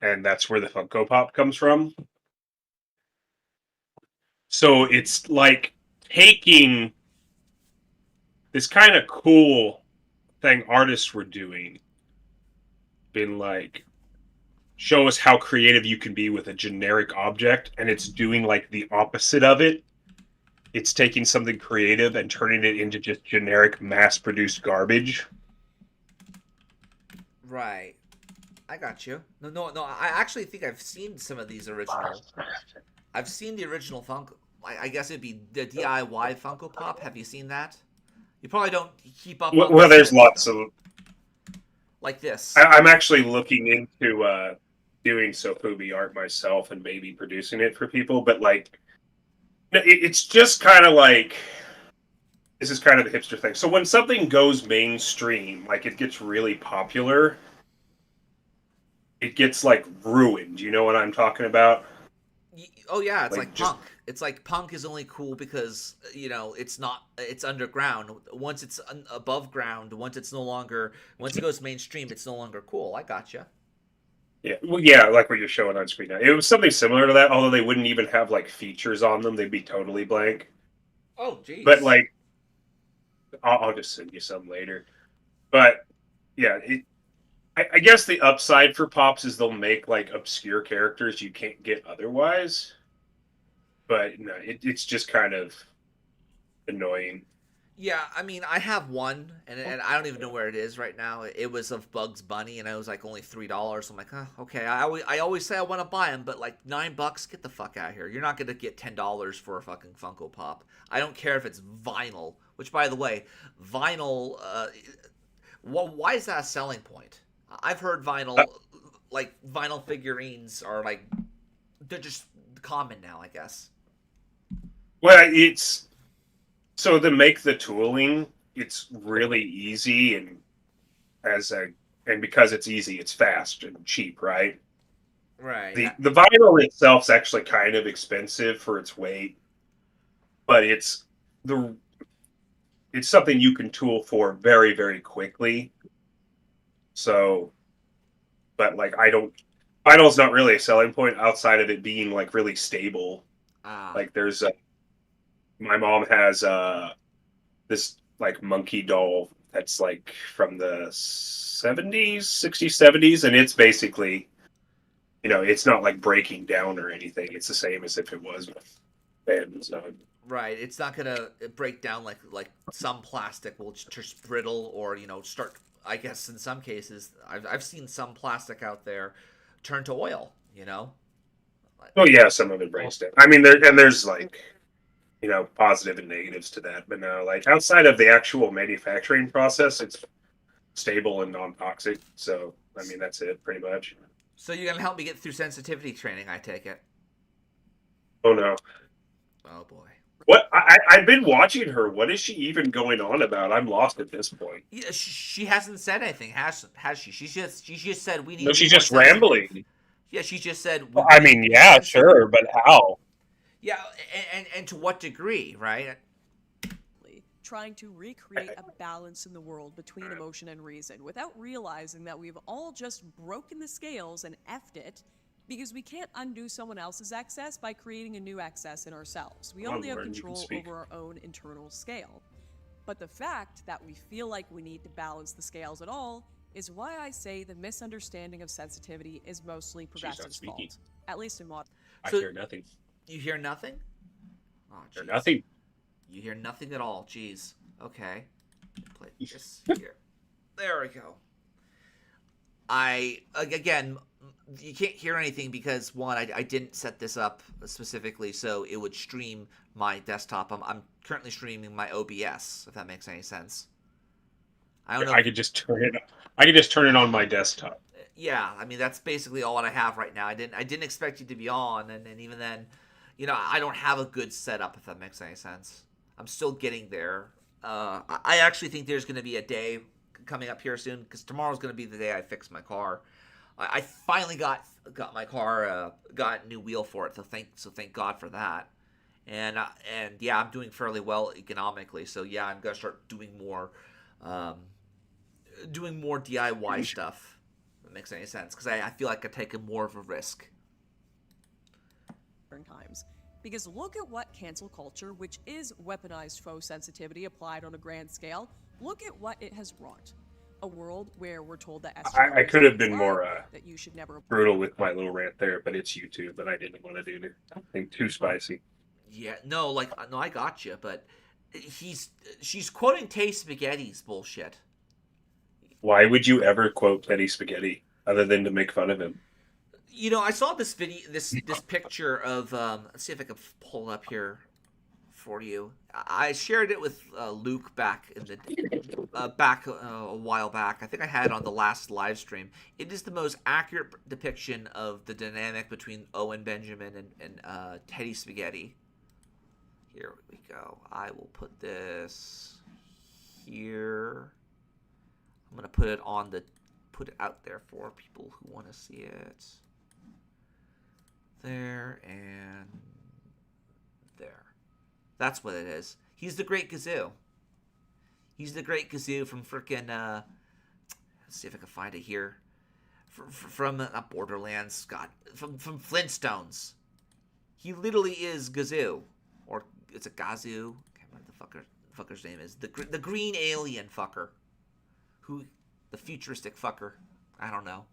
And that's where the Funko Pop comes from. So it's like taking this kind of cool thing artists were doing, been like, show us how creative you can be with a generic object, and it's doing like the opposite of it. It's taking something creative and turning it into just generic mass-produced garbage. Right. I got you. No. I actually think I've seen some of these original. I've seen the original Funko. I guess it'd be the DIY Funko Pop. Have you seen that? You probably don't keep up. Well, there's lots of like this. I'm actually looking into doing Sofubi art myself and maybe producing it for people, but like, it's just kind of like, this is kind of the hipster thing. So when something goes mainstream, like it gets really popular, it gets like ruined. You know what I'm talking about? Oh yeah, it's like just, punk. It's like punk is only cool because it's underground. Once it's above ground, once it goes mainstream, it's no longer cool. I gotcha. Yeah, well, yeah, like what you're showing on screen now. It was something similar to that, although they wouldn't even have like features on them; they'd be totally blank. Oh, geez. But like, I'll just send you some later. But yeah, I guess the upside for Pops is they'll make like obscure characters you can't get otherwise. But no, it's just kind of annoying. Yeah, I mean, I have one, and I don't even know where it is right now. It was of Bugs Bunny, and it was like only $3. I'm like, oh, okay. I always say I want to buy them, but like $9, get the fuck out of here. You're not gonna get $10 for a fucking Funko Pop. I don't care if it's vinyl. Which, by the way, vinyl. Why is that a selling point? I've heard vinyl, like vinyl figurines are like they're just common now, I guess. Well, it's so to make the tooling, it's really easy, and because it's easy, it's fast and cheap, right? Right. The vinyl itself is actually kind of expensive for its weight, but it's something you can tool for very, very quickly. So, but like vinyl's not really a selling point outside of it being like really stable. Like there's my mom has this like monkey doll that's like from the 70s, 60s, 70s, and it's basically, it's not like breaking down or anything. It's the same as if it was bands on. Right, it's not gonna break down like some plastic will just brittle or start. I guess in some cases, I've seen some plastic out there turn to oil. Oh yeah, some of it breaks down. I mean, there's like positive and negatives to that, but no, like outside of the actual manufacturing process, it's stable and non-toxic. So I mean, that's it pretty much. So you're gonna help me get through sensitivity training, I take it. Oh no. Oh boy. What I've been watching her. What is she even going on about? I'm lost at this point. Yeah, she hasn't said anything, has she? She just said we need. No, she's just rambling. Yeah, she just said. Well, I mean, yeah, sure, but how? Yeah, and to what degree, right? Trying to recreate a balance in the world between emotion and reason without realizing that we've all just broken the scales and effed it. Because we can't undo someone else's excess by creating a new excess in ourselves. We only have control over our own internal scale. But the fact that we feel like we need to balance the scales at all is why I say the misunderstanding of sensitivity is mostly Progressive's fault. At least in modern. I hear nothing. You hear nothing? Oh, hear nothing. You hear nothing at all. Jeez. Okay. Play this here. There we go. Again, you can't hear anything because one, I didn't set this up specifically so it would stream my desktop. I'm currently streaming my OBS, if that makes any sense. I don't know. I could just turn it. I could just turn it on my desktop. Yeah, I mean that's basically all that I have right now. I didn't expect you to be on, and even then, I don't have a good setup, if that makes any sense. I'm still getting there. I actually think there's going to be a day coming up here soon because tomorrow's going to be the day I fix my car. I finally got my car, got a new wheel for it, so thank God for that. And yeah, I'm doing fairly well economically, so yeah, I'm gonna start doing more DIY stuff. If that makes any sense because I feel like I'm taking more of a risk. Times. Because look at what cancel culture, which is weaponized faux sensitivity applied on a grand scale, look at what it has wrought. A world where we're told that I could have been lie, more that you should never brutal with my little rant there, but it's YouTube, and I didn't want to do anything too spicy. Yeah, no, I got you, but she's quoting Tay Spaghetti's bullshit. Why would you ever quote Teddy Spaghetti other than to make fun of him? You know, I saw this video, this picture of. Let's see if I can pull it up here for you. I shared it with Luke back in the a while back. I think I had it on the last live stream. It is the most accurate depiction of the dynamic between Owen Benjamin and Teddy Spaghetti. Here we go. I will put this here. I'm gonna put it out there for people who want to see it. There and there. That's what it is. He's the Great Gazoo. He's the Great Gazoo from frickin' let's see if I can find it here. From not Borderlands, God. From Flintstones. He literally is Gazoo. Or it's a Gazoo. I can't remember the fucker's name is. The green alien fucker. Who, the futuristic fucker. I don't know.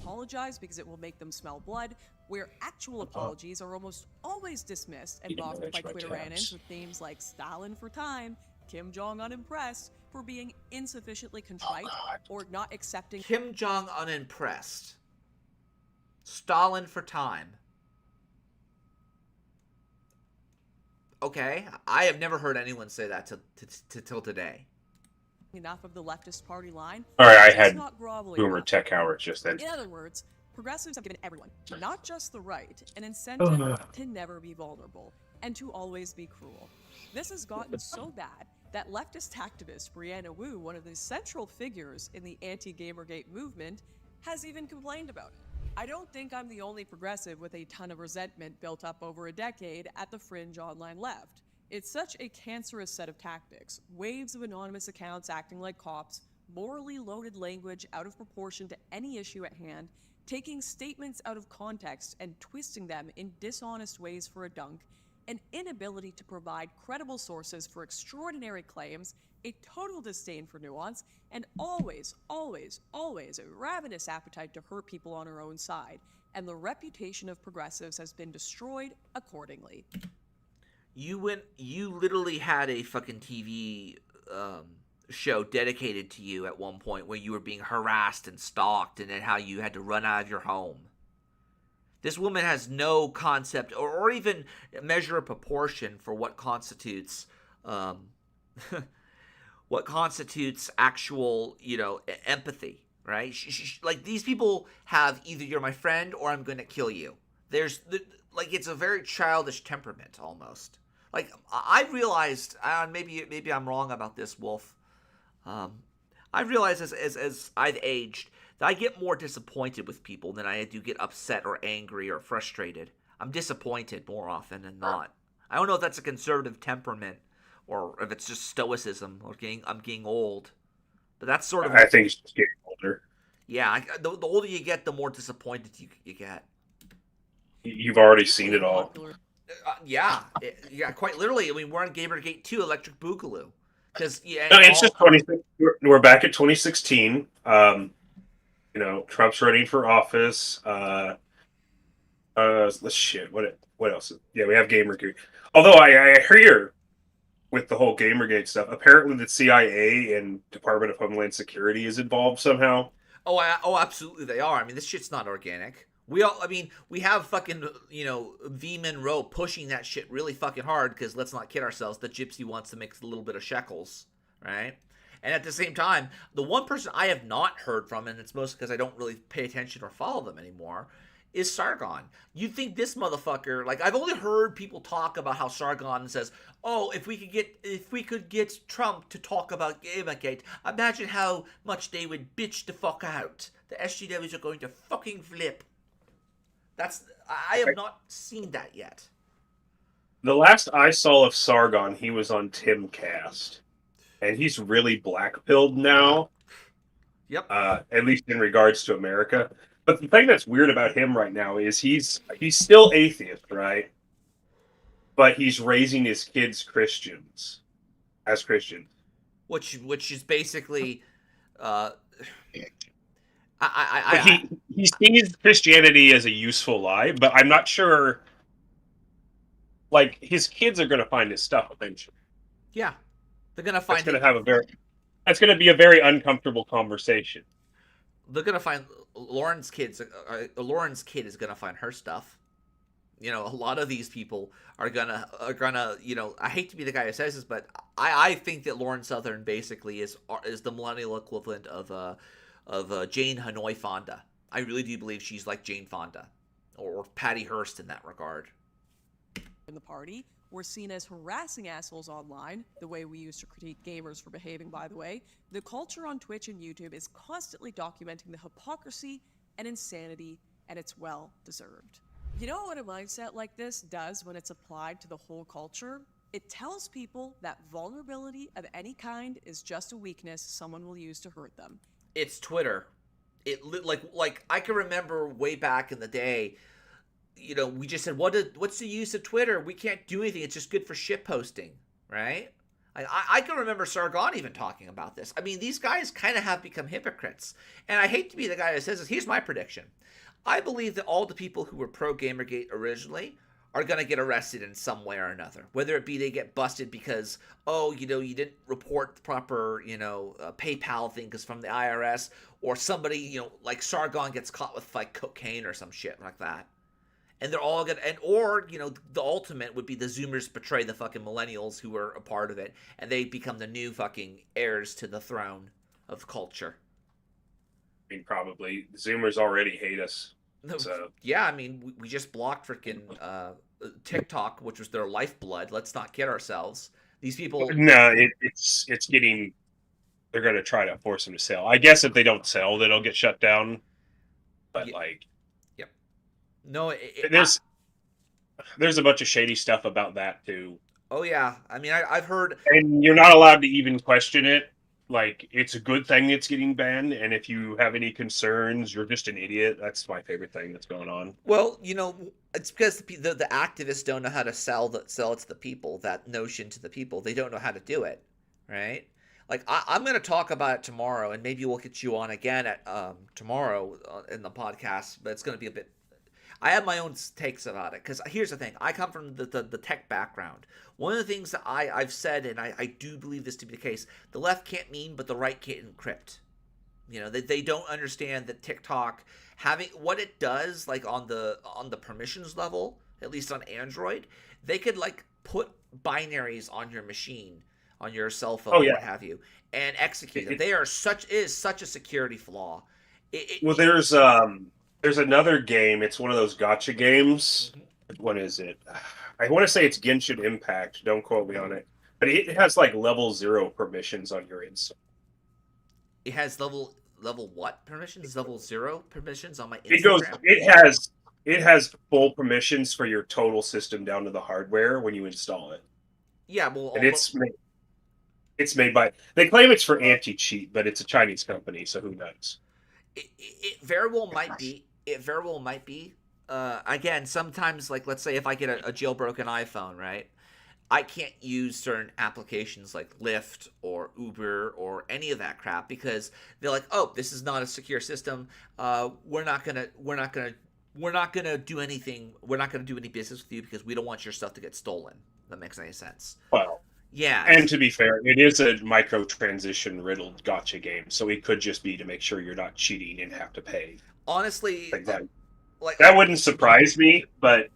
Apologize because it will make them smell blood, where actual apologies are almost always dismissed and mocked by Twitter annons with themes like Stalin for time, Kim Jong unimpressed for being insufficiently contrite or not accepting Kim Jong unimpressed. Stalin for time. Okay, I have never heard anyone say that till today. enough of the leftist party line. All right, I It's had not groveling Boomer enough. Tech Howard just then. In other words, progressives have given everyone, not just the right, an incentive to never be vulnerable and to always be cruel. This has gotten so bad that leftist activist Brianna Wu, one of the central figures in the anti-Gamergate movement, has even complained about it. I don't think I'm the only progressive with a ton of resentment built up over a decade at the fringe online left. It's such a cancerous set of tactics, waves of anonymous accounts acting like cops, morally loaded language out of proportion to any issue at hand, taking statements out of context and twisting them in dishonest ways for a dunk, an inability to provide credible sources for extraordinary claims, a total disdain for nuance, and always, always, always a ravenous appetite to hurt people on our own side. And the reputation of progressives has been destroyed accordingly. You literally had a fucking TV show dedicated to you at one point where you were being harassed and stalked and then how you had to run out of your home. This woman has no concept or even measure of proportion for what constitutes what constitutes actual, empathy, right? Like, these people have either you're my friend or I'm going to kill you. It's a very childish temperament almost. Like, I realized, maybe I'm wrong about this, Wolf. I realized as I've aged that I get more disappointed with people than I do get upset or angry or frustrated. I'm disappointed more often than not. I don't know if that's a conservative temperament or if it's just stoicism or I'm getting old. But that's sort of... I think it's just getting older. Yeah, the older you get, the more disappointed you get. You've already seen it all. Yeah, quite literally. I mean, we're on Gamergate 2, Electric Boogaloo. Because It's just 26. We're back at 2016. Trump's running for office. Let's shit. What else? Yeah, we have Gamergate. Although I hear with the whole Gamergate stuff, apparently the CIA and Department of Homeland Security is involved somehow. Oh, absolutely they are. I mean, this shit's not organic. We have fucking, V. Monroe pushing that shit really fucking hard because let's not kid ourselves, the gypsy wants to make a little bit of shekels, right? And at the same time, the one person I have not heard from, and it's mostly because I don't really pay attention or follow them anymore, is Sargon. You think this motherfucker, I've only heard people talk about how Sargon says, oh, if we could get Trump to talk about Gamergate, imagine how much they would bitch the fuck out. The SGWs are going to fucking flip. I have not seen that yet. The last I saw of Sargon, he was on Timcast. And he's really black-pilled now. Yep. At least in regards to America. But the thing that's weird about him right now is he's still atheist, right? But he's raising his kids Christians, as Christians. Which is basically, uh, But he sees Christianity as a useful lie, but I'm not sure. Like, his kids are going to find his stuff eventually. yeah, they're gonna find. That's going to be a very uncomfortable conversation. They're gonna find Lauren's kids. Lauren's kid is gonna find her stuff. You know, a lot of these people are gonna. You know, I hate to be the guy who says this, but I think that Lauren Southern basically is the millennial equivalent of Jane Hanoi Fonda. I really do believe she's like Jane Fonda or Patty Hearst in that regard. In the party, we're seen as harassing assholes online, the way we used to critique gamers for behaving, by the way. The culture on Twitch and YouTube is constantly documenting the hypocrisy and insanity, and it's well deserved. You know what a mindset like this does when it's applied to the whole culture? It tells people that vulnerability of any kind is just a weakness someone will use to hurt them. It's Twitter. Like I can remember way back in the day, you know, we just said, what's the use of Twitter? We can't do anything. It's just good for shit posting, right? I can remember Sargon even talking about this. I mean, these guys kind of have become hypocrites. And I hate to be the guy who says this. Here's my prediction. I believe that all the people who were pro-Gamergate originally are going to get arrested in some way or another. Whether it be they get busted because, oh, you know, you didn't report the proper, you know, PayPal thing because from the IRS, or somebody, you know, like Sargon gets caught with like cocaine or some shit like that. And they're all gonna, or, you know, the ultimate would be the Zoomers betray the fucking millennials who were a part of it, and they become the new fucking heirs to the throne of culture. I mean, probably. Zoomers already hate us. So. Yeah, I mean, we just blocked freaking TikTok, which was their lifeblood. Let's not kid ourselves. These people. No, it's getting. They're going to try to force them to sell. I guess if they don't sell, then it'll get shut down. But yeah. like. Yep. No, there's a bunch of shady stuff about that too. Oh yeah, I mean, I've heard. And you're not allowed to even question it. Like, it's a good thing it's getting banned, and if you have any concerns, you're just an idiot. That's my favorite thing that's going on. Well, you know, it's because the activists don't know how to sell it to the people, that notion to the people. They don't know how to do it, right? Like, I'm going to talk about it tomorrow, and maybe we'll get you on again at tomorrow in the podcast, but it's going to be a bit... I have my own takes about it, because here's the thing. I come from the tech background. One of the things that I've said, and I do believe this to be the case, the left can't meme, but the right can't encrypt. You know, they don't understand that TikTok, having what it does, like on the permissions level, at least on Android, they could like put binaries on your machine, on your cell phone, what have you, and execute them. They are such a security flaw. There's another game. It's one of those gotcha games. Mm-hmm. What is it? I want to say it's Genshin Impact. Don't quote me on it. But it has like level 0 permissions on your install. It has level what permissions? Level 0 permissions on my Instagram? It has full permissions for your total system down to the hardware when you install it. Yeah, well, and it's made by, they claim it's for anti-cheat, but it's a Chinese company, so who knows? It very well might be. It very well might be. Again, sometimes, like, let's say if I get a jailbroken iPhone, right? I can't use certain applications like Lyft or Uber or any of that crap because they're like, oh, this is not a secure system. We're not gonna do anything. We're not gonna do any business with you because we don't want your stuff to get stolen. That makes any sense. Well, yeah. And to be fair, it is a microtransaction riddled gotcha game, so it could just be to make sure you're not cheating and have to pay. Honestly, like that. That wouldn't surprise me, but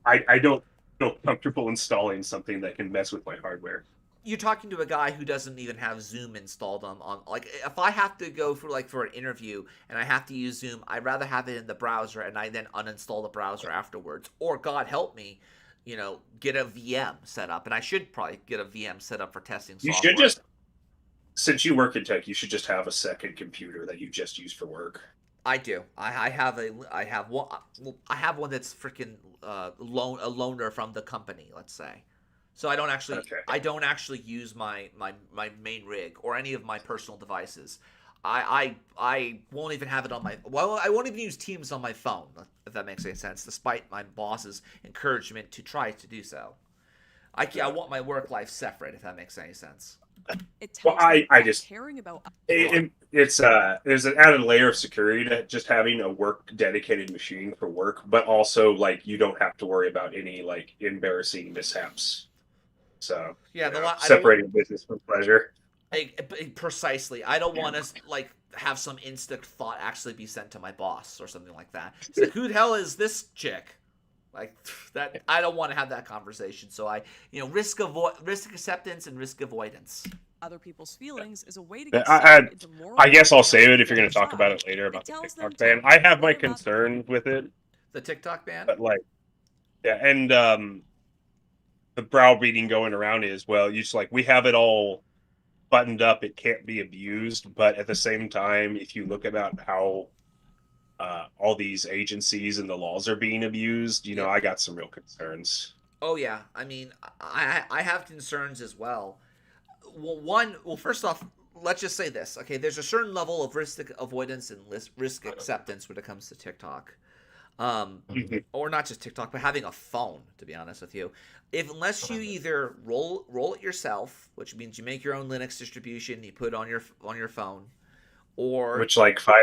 I don't feel comfortable installing something that can mess with my hardware. You're talking to a guy who doesn't even have Zoom installed on like, if I have to go for an interview and I have to use Zoom, I'd rather have it in the browser and I then uninstall the browser afterwards. Or God help me, you know, get a VM set up. And I should probably get a VM set up for testing software. You should just, since you work in tech, you should just have a second computer that you just use for work. I do. I have one that's freaking a loaner from the company, let's say. So I don't actually use my main rig or any of my personal devices. I won't even have it on my. Well, I won't even use Teams on my phone, if that makes any sense, despite my boss's encouragement to try to do so. I want my work life separate, if that makes any sense. It tells Well, I them that just caring about it's there's an added layer of security to just having a work dedicated machine for work, but also like you don't have to worry about any like embarrassing mishaps. So Yeah, separating business from pleasure. Precisely. I don't want to like have some instant thought actually be sent to my boss or something like that. It's like, who the hell is this chick? Like that. I don't want to have that conversation. So risk acceptance and risk avoidance. other people's feelings is a way to Yeah, get into moral I guess I'll conflict save it if you're going to talk outside. about it later It about the tells them TikTok to ban. I have my worry about concerns with it, The TikTok ban. but like, yeah, and the browbeating going around is, well, you just like, we have it all buttoned up, it can't be abused, but at the same time, if you look about how all these agencies and the laws are being abused, Yeah. I got some real concerns. Oh yeah, I mean, I have concerns as well. Well, first off, let's just say this. Okay, there's a certain level of risk avoidance and risk acceptance when it comes to TikTok, or not just TikTok, but having a phone. To be honest with you, unless you either roll it yourself, which means you make your own Linux distribution, you put it on your phone, or Which like 5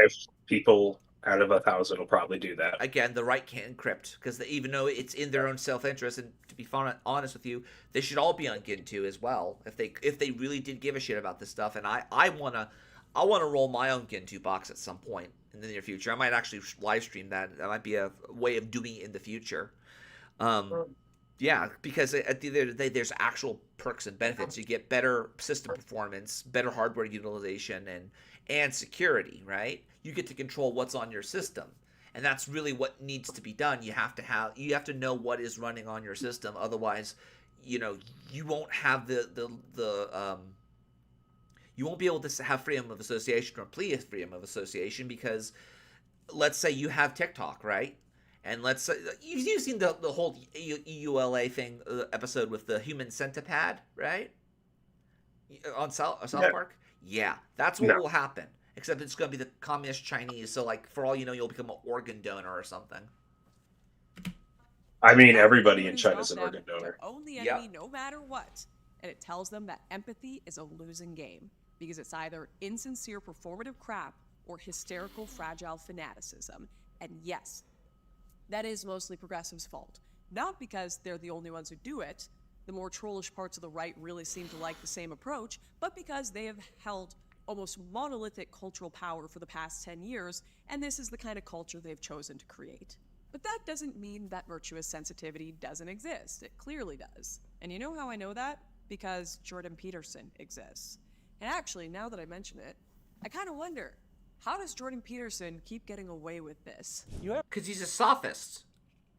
people out of 1,000 will probably do that. again, the right can't encrypt, because even though it's in their own self-interest, and to be honest with you, they should all be on Gentoo as well if they really did give a shit about this stuff. And I wanna roll my own Gentoo box at some point in the near future. I might actually live stream that. That might be a way of doing it in the future. Yeah, because at the end of the day, there's actual perks and benefits. You get better system performance, better hardware utilization, and security, right? You get to control what's on your system, and that's really what needs to be done. You have to know what is running on your system. Otherwise, you won't have you won't be able to have freedom of association or plea freedom of association, because let's say you have TikTok, right? And let's say you've seen the whole EULA thing episode with the human centipede, right? On South Park? Yeah, that's what will happen. Except it's going to be the communist Chinese, so like for all you know, you'll become an organ donor or something. I mean, everybody in China is an organ donor. Own the enemy no matter what. And it tells them that empathy is a losing game, because it's either insincere performative crap or hysterical fragile fanaticism. And yes, that is mostly progressives' fault. Not because they're the only ones who do it. The more trollish parts of the right really seem to like the same approach, but because they have held almost monolithic cultural power for the past 10 years, and this is the kind of culture they've chosen to create. But that doesn't mean that virtuous sensitivity doesn't exist. It clearly does. And you know how I know that? Because Jordan Peterson exists. And actually, now that I mention it, I kind of wonder, how does Jordan Peterson keep getting away with this? Because he's a sophist.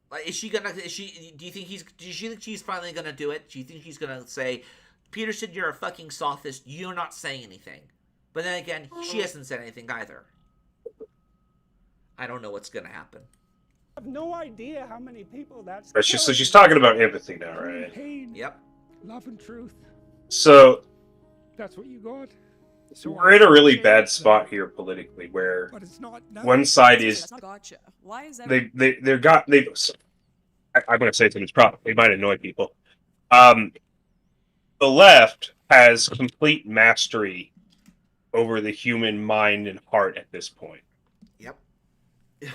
Like, do you think she's finally gonna do it? Do you think she's gonna say, Peterson, you're a fucking sophist, you're not saying anything? But then again, she hasn't said anything either. I don't know what's gonna happen. I have no idea how many people that's. So she's talking about empathy now, right? Pain, Yep. love and truth. So That's what you got. So we're in a really bad spot here politically, where But it's not. one side is Gotcha. Why is that? I'm going to say something. It's probably it might annoy people. The left has complete mastery over the human mind and heart at this point. Yep.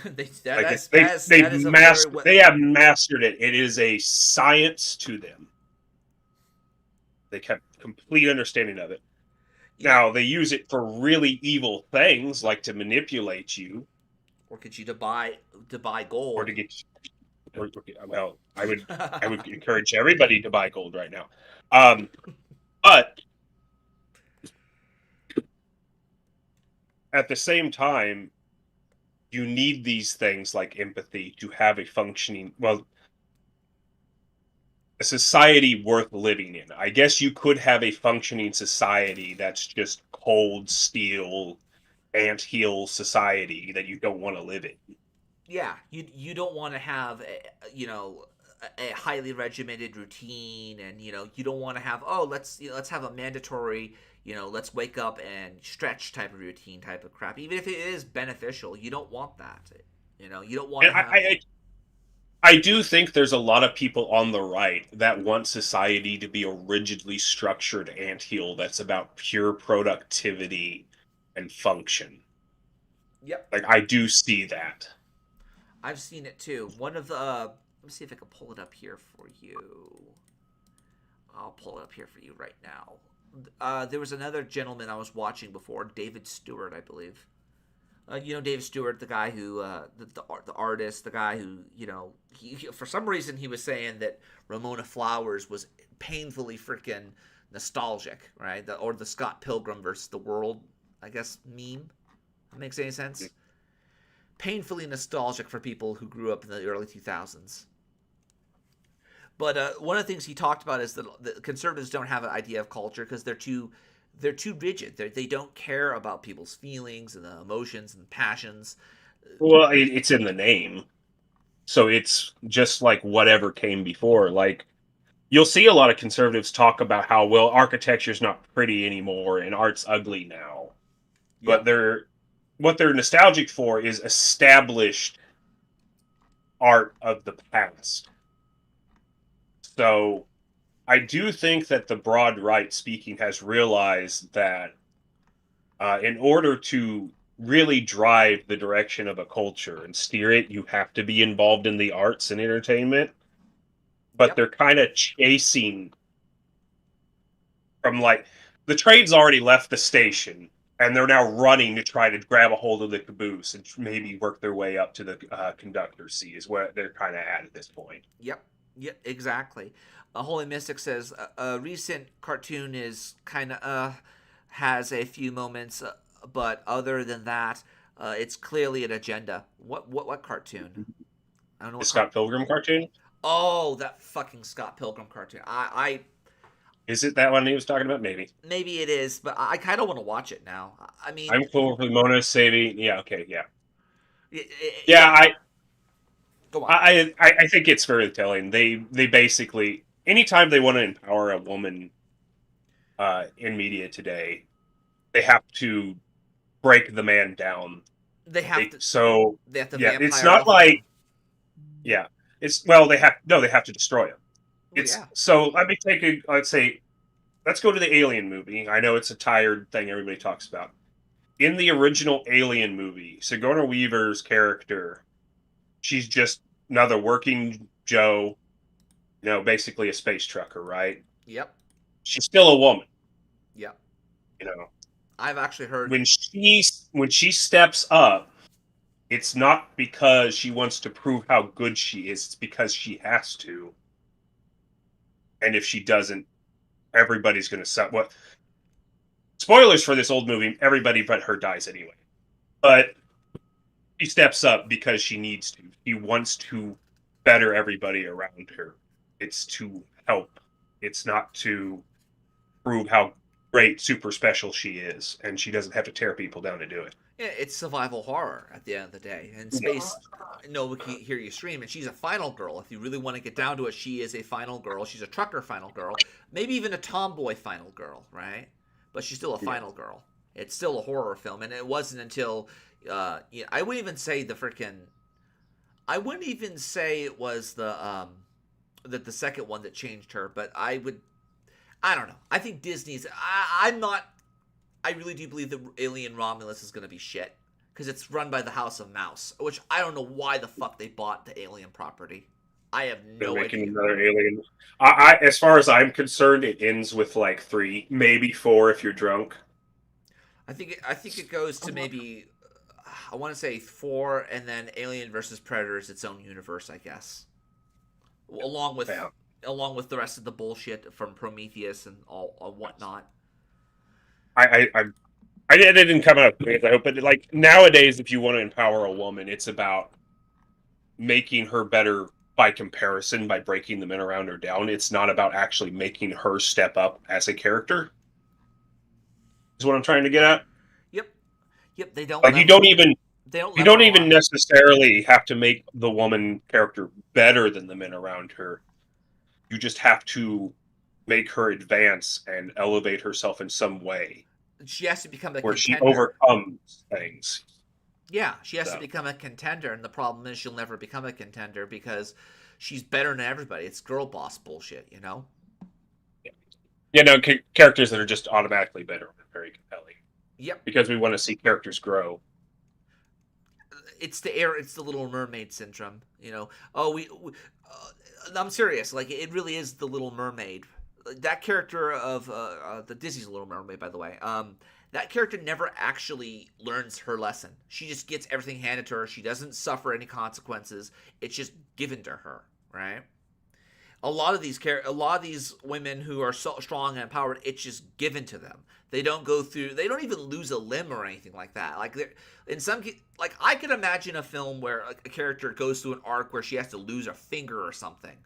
They have mastered it. It is a science to them. They have complete understanding of it. Now they use it for really evil things, like to manipulate you, or get you to buy gold, or to get. Well, I would encourage everybody to buy gold right now, but at the same time, you need these things like empathy to have a functioning, a society worth living in. I guess you could have a functioning society that's just cold steel, anthill society that you don't want to live in. Yeah, you don't want to have a highly regimented routine, and you don't want to have let's have a mandatory let's wake up and stretch type of routine type of crap. Even if it is beneficial, you don't want that. You don't want And to have. I do think there's a lot of people on the right that want society to be a rigidly structured anthill that's about pure productivity and function. Yep. Like, I do see that. I've seen it too. One of the let me see if I can pull it up here for you. I'll pull it up here for you right now. There was another gentleman I was watching before, David Stewart, I believe. David Stewart, the guy who, the artist, the guy who, he for some reason he was saying that Ramona Flowers was painfully freaking nostalgic, right? Or the Scott Pilgrim versus the World, I guess, meme. That makes any sense? Painfully nostalgic for people who grew up in the early 2000s. But one of the things he talked about is that the conservatives don't have an idea of culture because they're too rigid. They don't care about people's feelings and the emotions and passions. Well, it's in the name. So it's just like whatever came before. Like, you'll see a lot of conservatives talk about how, well, architecture's not pretty anymore and art's ugly now. But what they're nostalgic for is established art of the past. So I do think that the broad right speaking has realized that in order to really drive the direction of a culture and steer it, you have to be involved in the arts and entertainment. But they're kind of chasing from, like, the train's already left the station, and they're now running to try to grab a hold of the caboose and maybe work their way up to the conductor's seat is where they're kind of at this point. Yep, exactly. Holy Mystic says a recent cartoon is kind of has a few moments, but other than that, it's clearly an agenda. What cartoon? I don't know. The Scott Pilgrim cartoon? Oh, that fucking Scott Pilgrim cartoon. Is it that one he was talking about? Maybe. Maybe it is, but I kind of want to watch it now. I mean, I'm cool with Mona saving. Yeah. Okay. Yeah. Yeah. Go on. I think it's very telling. They basically, anytime they want to empower a woman in media today, they have to break the man down. They have to. So they have to. Yeah, it's not like. Yeah, it's they have to destroy him. So let me take let's go to the Alien movie. I know it's a tired thing everybody talks about. In the original Alien movie, Sigourney Weaver's character, she's just another working Joe, basically a space trucker, right? Yep. She's still a woman. Yep. I've actually heard when she steps up, it's not because she wants to prove how good she is, it's because she has to. And if she doesn't, everybody's going to suffer. Well, spoilers for this old movie, everybody but her dies anyway. But she steps up because she needs to. She wants to better everybody around her. It's to help. It's not to prove how great, super special she is. And she doesn't have to tear people down to do it. Yeah, it's survival horror at the end of the day. And space, we can hear you scream. And she's a final girl. If you really want to get down to it, she is a final girl. She's a trucker final girl. Maybe even a tomboy final girl, right? But she's still a final girl. It's still a horror film. And it wasn't until, I wouldn't even say I wouldn't even say it was the second one that changed her. But I don't know. I think Disney's, I really do believe that Alien Romulus is going to be shit. Because it's run by the House of Mouse. Which I don't know why the fuck they bought the Alien property. I have no idea. They're making another Alien. As far as I'm concerned, it ends with like 3, maybe 4 if you're drunk. I think it goes to maybe, I want to say 4, and then Alien versus Predator is its own universe, I guess. Along with the rest of the bullshit from Prometheus and all whatnot. I didn't come up with it, but like nowadays, if you want to empower a woman, it's about making her better by comparison, by breaking the men around her down. It's not about actually making her step up as a character. Is what I'm trying to get at. Yep. They don't. Like you don't even necessarily have to make the woman character better than the men around her. You just have to make her advance and elevate herself in some way, She has to become a where she contender. overcomes things. Yeah, she has to So. become a contender, and the problem is she'll never become a contender because she's better than everybody. It's girl boss bullshit, you know? You know, characters that are just automatically better are very compelling. Yep. Because we want to see characters grow. It's the Little Mermaid syndrome, you know? Oh, I'm serious. Like, it really is the Little Mermaid. That character of the Disney's Little Mermaid, by the way. That character never actually learns her lesson. She just gets everything handed to her. She doesn't suffer any consequences. It's just given to her, right? A lot of these women who are so strong and empowered, it's just given to them. They don't go through. They don't even lose a limb or anything like that. Like like I could imagine a film where a character goes through an arc where she has to lose a finger or something.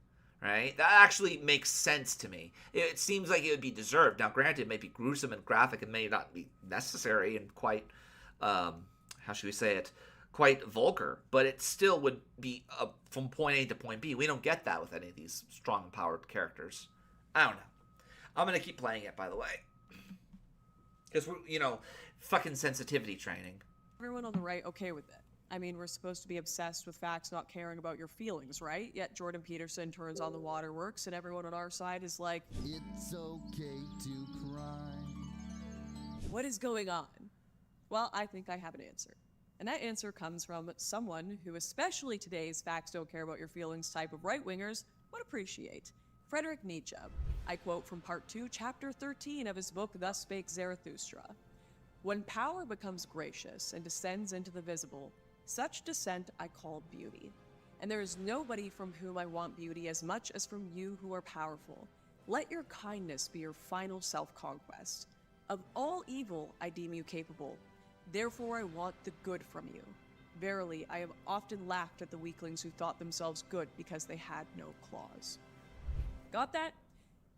Right? That actually makes sense to me. It seems like it would be deserved. Now, granted, it may be gruesome and graphic and may not be necessary and quite, how should we say it, quite vulgar, but it still would be from point A to point B. We don't get that with any of these strong, empowered characters. I don't know. I'm going to keep playing it, by the way. Because, fucking sensitivity training. Everyone on the right okay with it. I mean, we're supposed to be obsessed with facts, not caring about your feelings, right? Yet Jordan Peterson turns on the waterworks, and everyone on our side is like, it's okay to cry. What is going on? Well, I think I have an answer. And that answer comes from someone who, especially today's facts don't care about your feelings type of right-wingers, would appreciate. Friedrich Nietzsche. I quote from Part 2, Chapter 13 of his book, Thus Spake Zarathustra. When power becomes gracious and descends into the visible, such descent I call beauty. And there is nobody from whom I want beauty as much as from you who are powerful. Let your kindness be your final self-conquest. Of all evil I deem you capable. Therefore I want the good from you. Verily, I have often laughed at the weaklings who thought themselves good because they had no claws. Got that?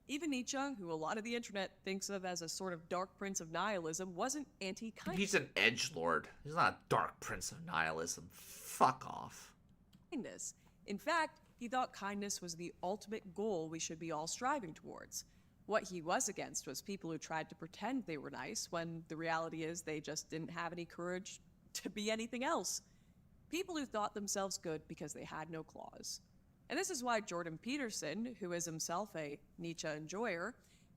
Even Nietzsche, who a lot of the internet thinks of as a sort of dark prince of nihilism, wasn't anti-kindness. He's an edgelord. He's not a dark prince of nihilism. Fuck off. In fact, he thought kindness was the ultimate goal we should be all striving towards. What he was against was people who tried to pretend they were nice when the reality is they just didn't have any courage to be anything else. People who thought themselves good because they had no claws. And this is why Jordan Peterson, who is himself a Nietzsche enjoyer,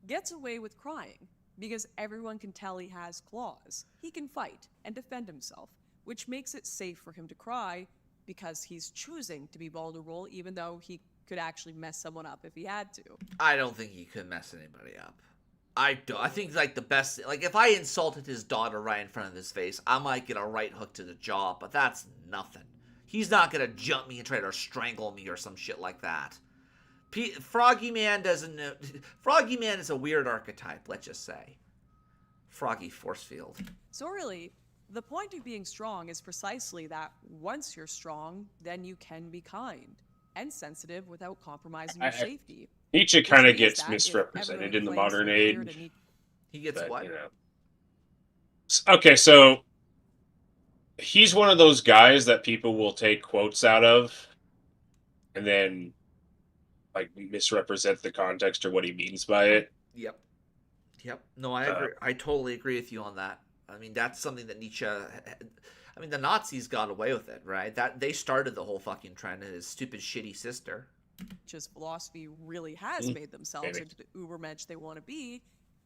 gets away with crying, because everyone can tell he has claws. He can fight and defend himself, which makes it safe for him to cry, because he's choosing to be vulnerable, even though he could actually mess someone up if he had to. I don't think he could mess anybody up. I think like the best, like if I insulted his daughter right in front of his face, I might get a right hook to the jaw, but that's nothing. He's not gonna jump me and try to strangle me or some shit like that. Froggy Man doesn't know. Froggy Man is a weird archetype, let's just say. Froggy force field. So really, the point of being strong is precisely that once you're strong, then you can be kind and sensitive without compromising your safety. Nietzsche kind of gets misrepresented in the modern age. He gets what? Okay, so he's one of those guys that people will take quotes out of and then like misrepresent the context or what he means by it. Yep. No, I agree. I totally agree with you on that. I mean, that's something that Nietzsche. I mean, the Nazis got away with it, right? That they started the whole fucking trend. His stupid, shitty sister. Nietzsche's philosophy really has made themselves into the ubermensch they want to be.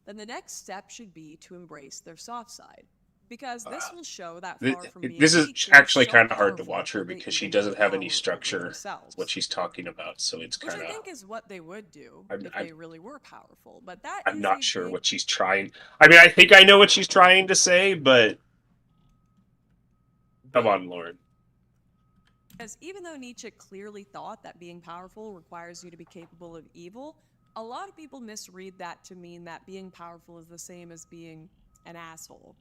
Then the next step should be to embrace their soft side. Because this will show that far from being this is weak, actually so kind of hard to powerful watch her that they because she even doesn't have any power over structure themselves. what she's talking about, so it's kind Which I of. think is what they would do if they really were powerful. But that I'm is not a sure big what she's trying. I mean, I think I know what she's trying to say, but come on, Lauren. Because even though Nietzsche clearly thought that being powerful requires you to be capable of evil, a lot of people misread that to mean that being powerful is the same as being an asshole.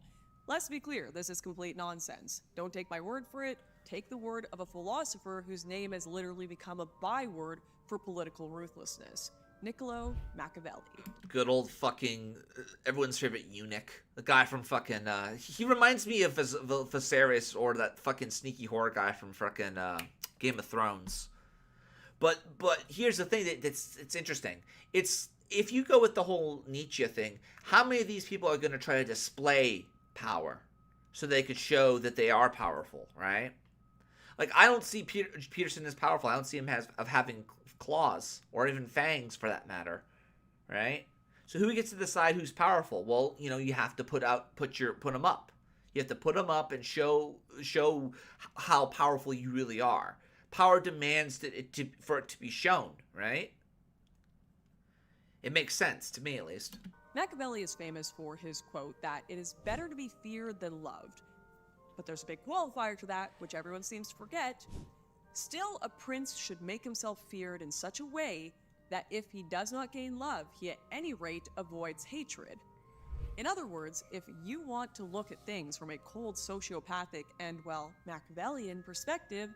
Let's be clear, this is complete nonsense. Don't take my word for it. Take the word of a philosopher whose name has literally become a byword for political ruthlessness. Niccolo Machiavelli. Good old fucking everyone's favorite eunuch. The guy from fucking he reminds me of Viserys or that fucking sneaky horror guy from fucking Game of Thrones. But here's the thing it's interesting. It's if you go with the whole Nietzsche thing, how many of these people are going to try to display power so they could show that they are powerful, right? Like, I don't see Peterson as powerful. I don't see him as of having claws or even fangs, for that matter, right? So who gets to decide who's powerful? Well, you know, you have to put them up. You have to put them up and show how powerful you really are. Power demands for it to be shown, right? It makes sense to me, at least. Machiavelli is famous for his quote that it is better to be feared than loved. But there's a big qualifier to that, which everyone seems to forget. Still, a prince should make himself feared in such a way that if he does not gain love, he at any rate avoids hatred. In other words, if you want to look at things from a cold, sociopathic, and, well, Machiavellian perspective,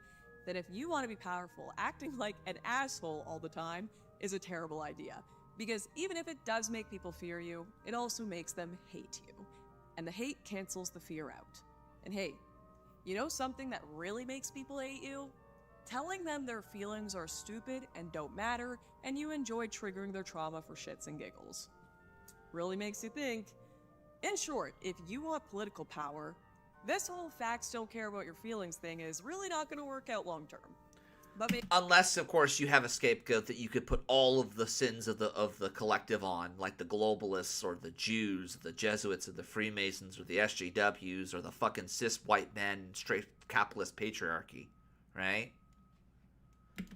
then if you want to be powerful, acting like an asshole all the time is a terrible idea. Because even if it does make people fear you, it also makes them hate you. And the hate cancels the fear out. And hey, you know something that really makes people hate you? Telling them their feelings are stupid and don't matter, and you enjoy triggering their trauma for shits and giggles. Really makes you think. In short, if you want political power, this whole facts don't care about your feelings thing is really not going to work out long term. But unless, of course, you have a scapegoat that you could put all of the sins of the collective on, like the globalists or the Jews, or the Jesuits, or the Freemasons, or the SJWs, or the fucking cis white men, straight capitalist patriarchy, right?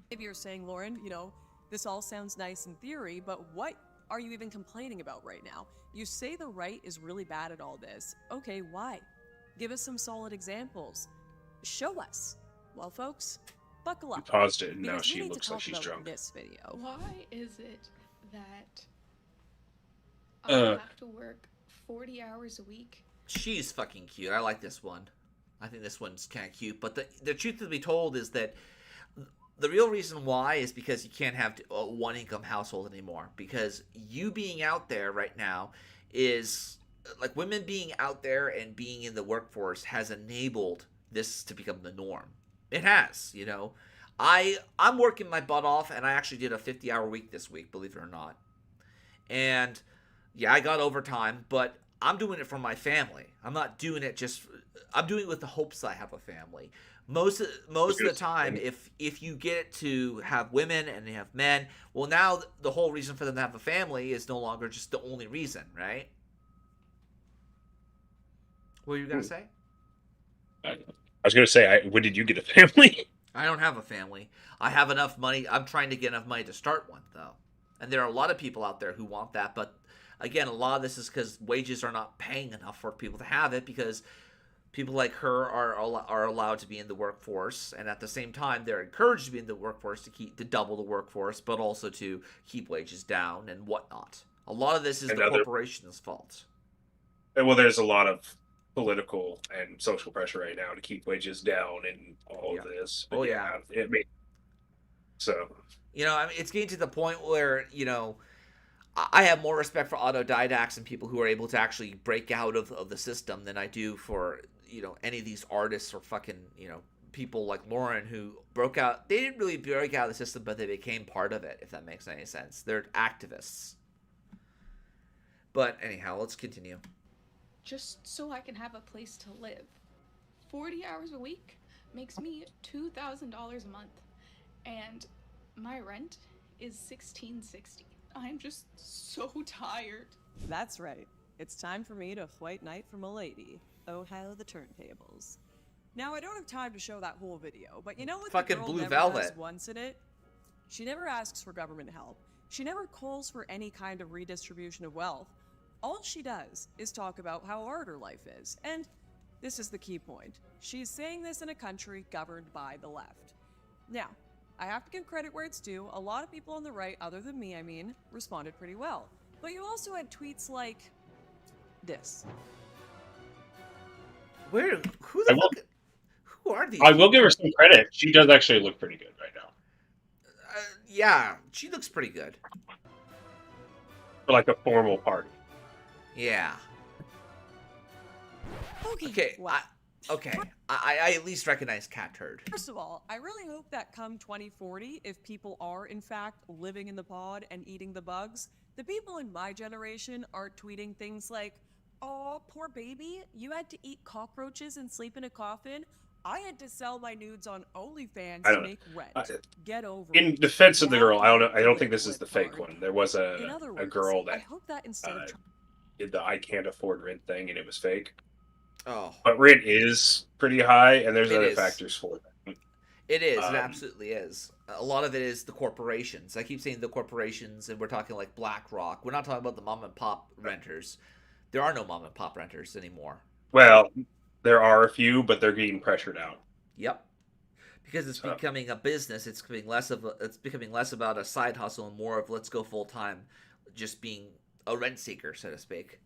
Maybe you're saying, Lauren, you know, this all sounds nice in theory, but what are you even complaining about right now? You say the right is really bad at all this. Okay, why? Give us some solid examples. Show us. Well, folks, buckle up. You paused it, and now because we she need to looks like talk she's about drunk. This video. Why is it that I have to work 40 hours a week? She's fucking cute. I like this one. I think this one's kind of cute. But the truth to be told is that the real reason why is because you can't have a one-income household anymore. Because you being out there right now is... like, women being out there and being in the workforce has enabled this to become the norm. It has, you know. I'm working my butt off, and I actually did a 50-hour week this week, believe it or not. And, yeah, I got overtime, but I'm doing it for my family. I'm not doing it I'm doing it with the hopes I have a family. Most of the time, if you get to have women and you have men, well, now the whole reason for them to have a family is no longer just the only reason, right? What were you going to say? I was going to say, when did you get a family? I don't have a family. I have enough money. I'm trying to get enough money to start one, though. And there are a lot of people out there who want that. But, again, a lot of this is because wages are not paying enough for people to have it, because people like her are allowed to be in the workforce. And at the same time, they're encouraged to be in the workforce to double the workforce, but also to keep wages down and whatnot. A lot of this is the corporation's fault. Well, there's a lot of political and social pressure right now to keep wages down and all of this. But it may. So, you know, I mean, it's getting to the point where, you know, I have more respect for autodidacts and people who are able to actually break out of the system than I do for, you know, any of these artists or fucking, you know, people like Lauren who broke out. They didn't really break out of the system, but they became part of it, if that makes any sense. They're activists. But anyhow, let's continue. Just so I can have a place to live. 40 hours a week makes me $2,000 a month, and my rent is $1,660. I'm just so tired. That's right. It's time for me to white knight for m'lady. Oh, how the turntables. Now, I don't have time to show that whole video, but you know what fucking the girl Blue never Velvet does once in it? She never asks for government help. She never calls for any kind of redistribution of wealth. All she does is talk about how hard her life is, and this is the key point. She's saying this in a country governed by the left. Now, I have to give credit where it's due. A lot of people on the right, other than me, responded pretty well. But you also had tweets like this. Who are these? I will give her some credit. She does actually look pretty good right now. Yeah, she looks pretty good. For like a formal party. Yeah. Okay. Well, I at least recognize Cat Turd. First of all, I really hope that come 2040, if people are in fact living in the pod and eating the bugs, The people in my generation aren't tweeting things like, "Oh, poor baby, you had to eat cockroaches and sleep in a coffin. I had to sell my nudes on OnlyFans I to don't know. make rent. Get over In it." defense of the Now girl, I don't know. I the don't think way this is flip the fake card. one. There was In a other words, girl I that hope that instead of did the "I can't afford rent" thing, and it was fake. Oh, But rent is pretty high, and there's It other is. factors for it. it is. It Um, absolutely is. A lot of it is the corporations. I keep saying the corporations, and we're talking like BlackRock. We're not talking about the mom and pop renters. There are no mom and pop renters anymore. Well, there are a few, but they're getting pressured out. Yep. Because it's So- becoming a business, it's becoming less about a side hustle and more of let's go full time, just being a rent seeker, so to speak.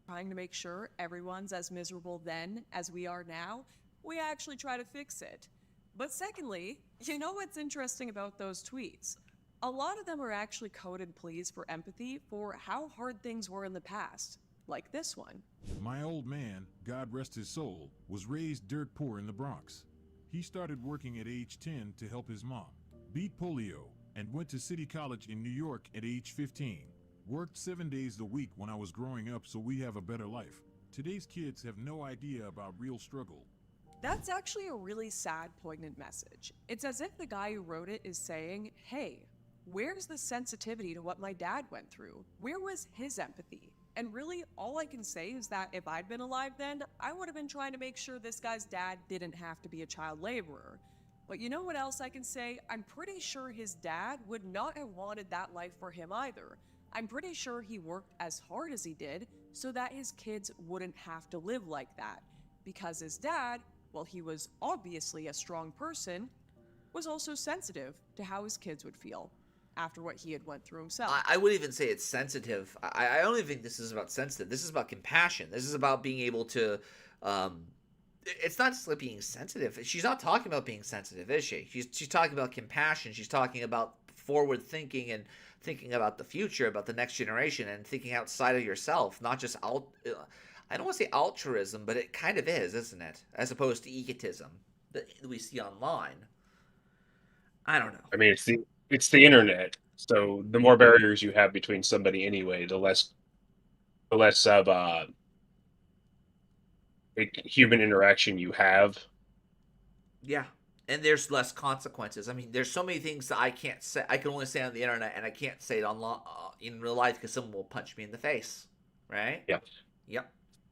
trying to make sure everyone's as miserable then as we are now, we actually try to fix it. But secondly, you know what's interesting about those tweets? A lot of them are actually coded pleas for empathy for how hard things were in the past, like this one. My old man, God rest his soul, was raised dirt poor in the Bronx. He started working at age 10 to help his mom, beat polio, and went to City College in New York at age 15. Worked 7 days a week when I was growing up so we have a better life. Today's kids have no idea about real struggle. That's actually a really sad, poignant message. It's as if the guy who wrote it is saying, hey, where's the sensitivity to what my dad went through? Where was his empathy? And really, all I can say is that if I'd been alive then, I would have been trying to make sure this guy's dad didn't have to be a child laborer. But you know what else I can say? I'm pretty sure his dad would not have wanted that life for him either. I'm pretty sure he worked as hard as he did so that his kids wouldn't have to live like that. Because his dad, while he was obviously a strong person, was also sensitive to how his kids would feel after what he had went through himself. I would even say it's sensitive. I don't even think this is about sensitive. This is about compassion. This is about being able to. It's not just like being sensitive. She's not talking about being sensitive, is she? She's talking about compassion. She's talking about forward thinking and thinking about the future, about the next generation, and thinking outside of yourself, not just I don't want to say altruism, but it kind of is, isn't it? As opposed to egotism that we see online. I don't know. I mean, it's the internet, so the more barriers you have between somebody anyway, the less of human interaction you have. Yeah, and there's less consequences. I mean, there's so many things that I can't say. I can only say on the internet, and I can't say it in real life because someone will punch me in the face, right? Yep. Yep.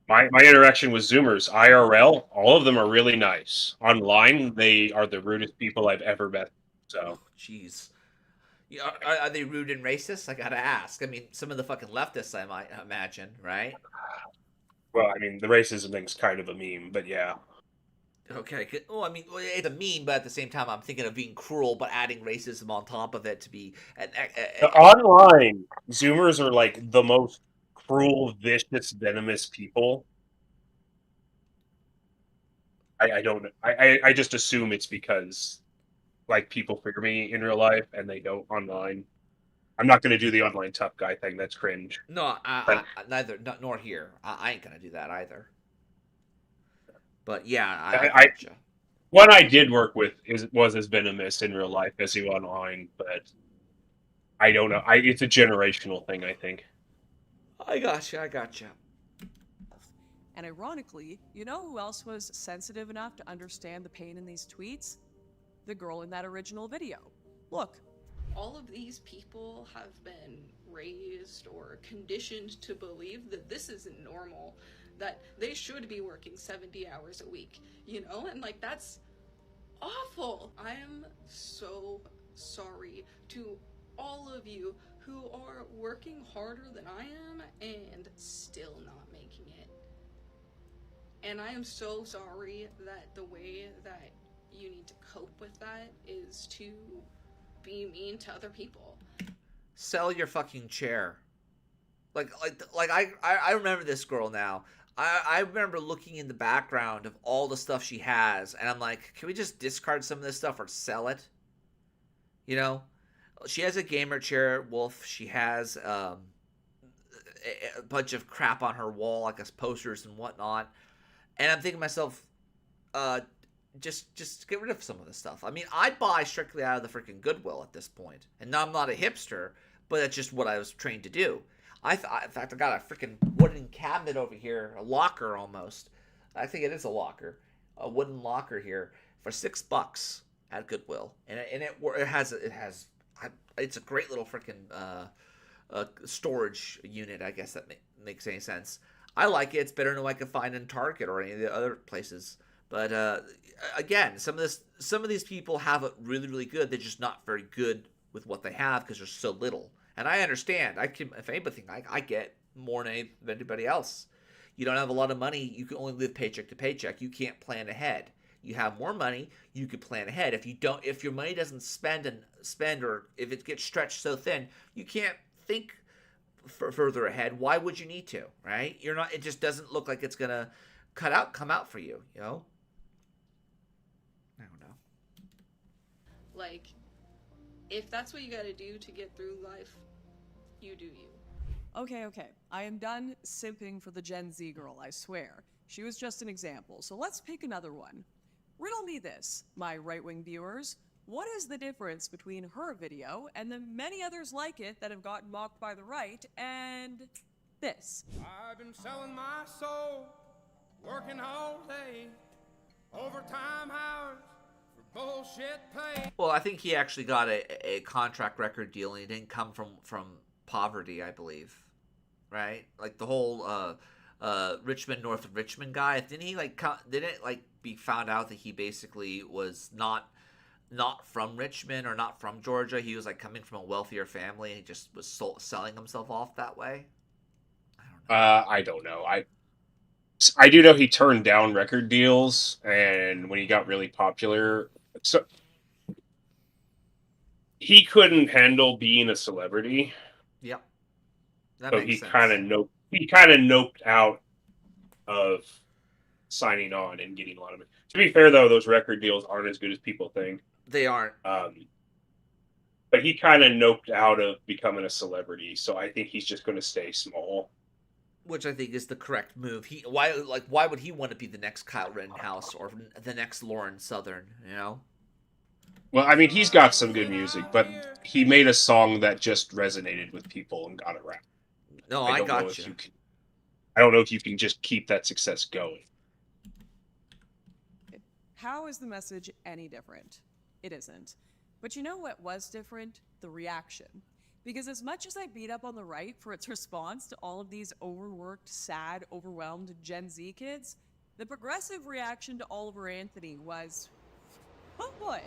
My interaction with Zoomers, IRL, all of them are really nice. Online, they are the rudest people I've ever met. So, jeez. Yeah, are they rude and racist? I gotta ask. I mean, some of the fucking leftists, I might imagine, right? Well, I mean, the racism thing's kind of a meme, but yeah. Okay. Well, I mean, it's a meme, but at the same time, I'm thinking of being cruel, but adding racism on top of it to be. The online Zoomers are like the most cruel, vicious, venomous people. I don't know. I just assume it's because like people fear me in real life and they don't online. I'm not going to do the online tough guy thing. That's cringe. No, neither, nor here. I ain't gonna do that either. But yeah, I one I did work with was as venomous in real life as he online, but I don't know. It's a generational thing, I think. I gotcha. And ironically, you know who else was sensitive enough to understand the pain in these tweets? The girl in that original video. Look. All of these people have been raised or conditioned to believe that this isn't normal, that they should be working 70 hours a week, you know? And like, that's awful. I am so sorry to all of you who are working harder than I am and still not making it. And I am so sorry that the way that you need to cope with that is to be mean to other people. Sell your fucking chair. Like I remember this girl now. I remember looking in the background of all the stuff she has, and I'm like, can we just discard some of this stuff or sell it? You know? She has a gamer chair, Wolf. She has a bunch of crap on her wall, like as posters and whatnot. And I'm thinking to myself, just get rid of some of this stuff. I mean, I'd buy strictly out of the freaking Goodwill at this point. And now I'm not a hipster, but that's just what I was trained to do. In fact, I got a freaking wooden cabinet over here, a locker almost. I think it is a locker, a wooden locker here for $6 at Goodwill, and it has it's a great little freaking storage unit. I guess that makes any sense. I like it. It's better than what I can find in Target or any of the other places. But again, some of these people have it really, really good. They're just not very good with what they have because there's so little. And I understand. If anything, I get more than anybody else. You don't have a lot of money. You can only live paycheck to paycheck. You can't plan ahead. You have more money. You can plan ahead. If your money doesn't spend, or if it gets stretched so thin, you can't think further ahead. Why would you need to? Right? You're not. It just doesn't look like it's gonna come out for you. You know. I don't know. Like, if that's what you gotta do to get through life, you do you. Okay. I am done simping for the Gen Z girl, I swear. She was just an example, so let's pick another one. Riddle me this, my right-wing viewers. What is the difference between her video and the many others like it that have gotten mocked by the right and this? I've been selling my soul, working all day, overtime hours for bullshit pay. Well, I think he actually got a contract record deal, and he didn't come from poverty, I believe. Right? Like the whole Richmond, north of Richmond guy. Didn't he be found out that he basically was not from Richmond or not from Georgia? He was like coming from a wealthier family, and he just was selling himself off that way. I don't know. I do know he turned down record deals, and when he got really popular, so he couldn't handle being a celebrity. Yep. So he kind of noped out of signing on and getting a lot of it. To be fair, though, those record deals aren't as good as people think. They aren't. But he kind of noped out of becoming a celebrity, so I think he's just going to stay small. Which I think is the correct move. Why would he want to be the next Kyle Rittenhouse or the next Lauren Southern? You know. Well, I mean, he's got some good music, but he made a song that just resonated with people and got it right. No, I got you. I don't know if you can just keep that success going. How is the message any different? It isn't. But you know what was different? The reaction. Because as much as I beat up on the right for its response to all of these overworked, sad, overwhelmed Gen Z kids, the progressive reaction to Oliver Anthony was, oh boy.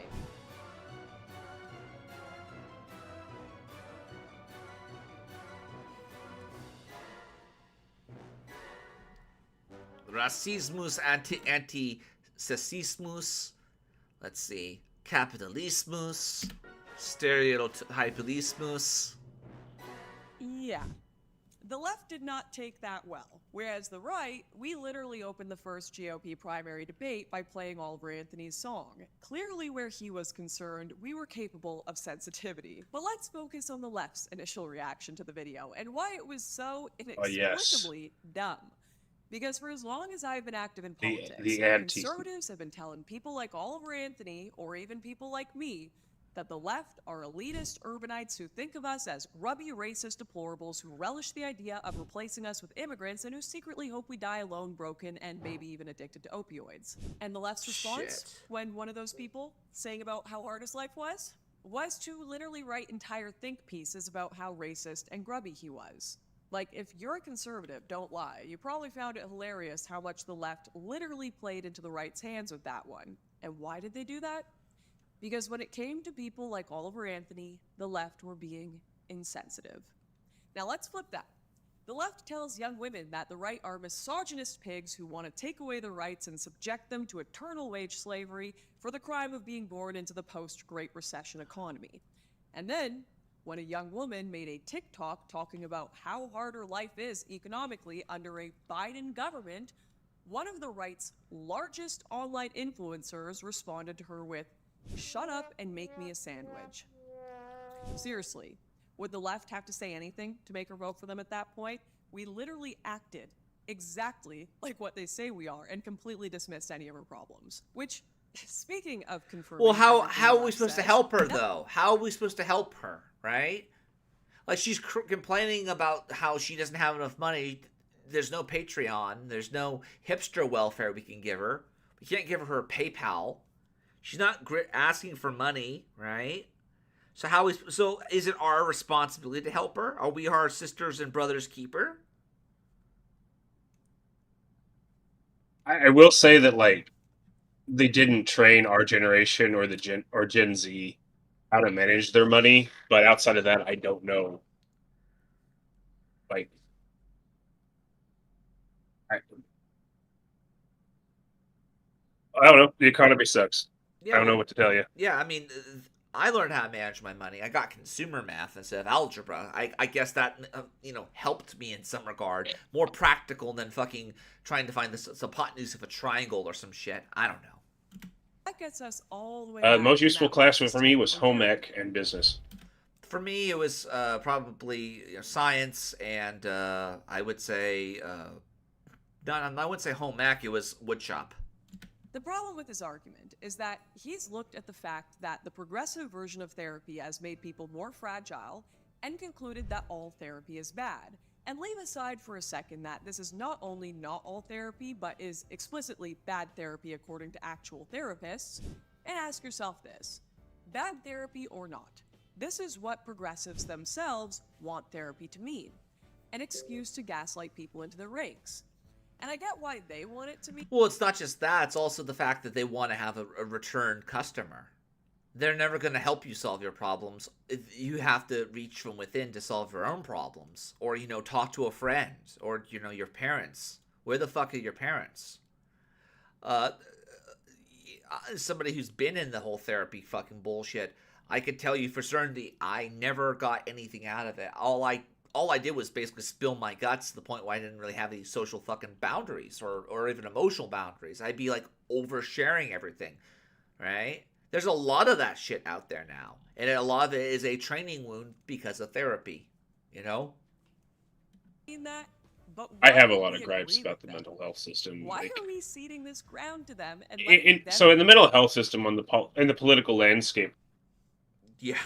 Racismus, anti-sexismus, let's see, capitalismus, stereotypalismus. Yeah. The left did not take that well, whereas the right, we literally opened the first GOP primary debate by playing Oliver Anthony's song. Clearly where he was concerned, we were capable of sensitivity. But let's focus on the left's initial reaction to the video and why it was so inexplicably dumb. Because for as long as I've been active in politics, conservatives have been telling people like Oliver Anthony, or even people like me, that the left are elitist urbanites who think of us as grubby racist deplorables who relish the idea of replacing us with immigrants and who secretly hope we die alone, broken, and maybe even addicted to opioids. And the left's response, when one of those people, saying about how hard his life was to literally write entire think pieces about how racist and grubby he was. Like, if you're a conservative, don't lie. You probably found it hilarious how much the left literally played into the right's hands with that one. And why did they do that? Because when it came to people like Oliver Anthony, the left were being insensitive. Now let's flip that. The left tells young women that the right are misogynist pigs who want to take away their rights and subject them to eternal wage slavery for the crime of being born into the post-Great Recession economy. And then, when a young woman made a TikTok talking about how hard her life is economically under a Biden government, one of the right's largest online influencers responded to her with, "Shut up and make me a sandwich." Seriously, would the left have to say anything to make her vote for them at that point? We literally acted exactly like what they say we are and completely dismissed any of her problems. Which, speaking of confirming... Well, how are we supposed to help her, though? How are we supposed to help her, right? Like, she's complaining about how she doesn't have enough money. There's no Patreon. There's no hipster welfare we can give her. We can't give her PayPal. She's not asking for money, right? So is it our responsibility to help her? Are we our sisters and brothers' keeper? I will say that, like, they didn't train our generation or Gen Z how to manage their money, but outside of that, I don't know. Like, I don't know. The economy sucks. Yeah, I don't know what to tell you. Yeah, I mean, I learned how to manage my money. I got consumer math instead of algebra. I guess that, helped me in some regard. More practical than fucking trying to find the hypotenuse of a triangle or some shit. I don't know. That gets us all the way. The most useful class for me was home ec and business. For me, it was probably science and I would say I wouldn't say home ec. It was woodshop. The problem with his argument is that he's looked at the fact that the progressive version of therapy has made people more fragile and concluded that all therapy is bad. And leave aside for a second that this is not only not all therapy, but is explicitly bad therapy according to actual therapists, and ask yourself this: bad therapy or not, this is what progressives themselves want therapy to mean. An excuse to gaslight people into their rakes. And I get why they want it to be. Well, it's not just that. It's also the fact that they want to have a return customer. They're never going to help you solve your problems. You have to reach from within to solve your own problems. Or, talk to a friend. Or, your parents. Where the fuck are your parents? Somebody who's been in the whole therapy fucking bullshit, I could tell you for certainty, I never got anything out of it. All I did was basically spill my guts to the point where I didn't really have any social fucking boundaries or even emotional boundaries. I'd be like oversharing everything, right? There's a lot of that shit out there now. And a lot of it is a training wound because of therapy, That, but I have a lot of gripes about the mental health system. Why are we ceding this ground to them? And so in the mental health system, in the political landscape, yeah,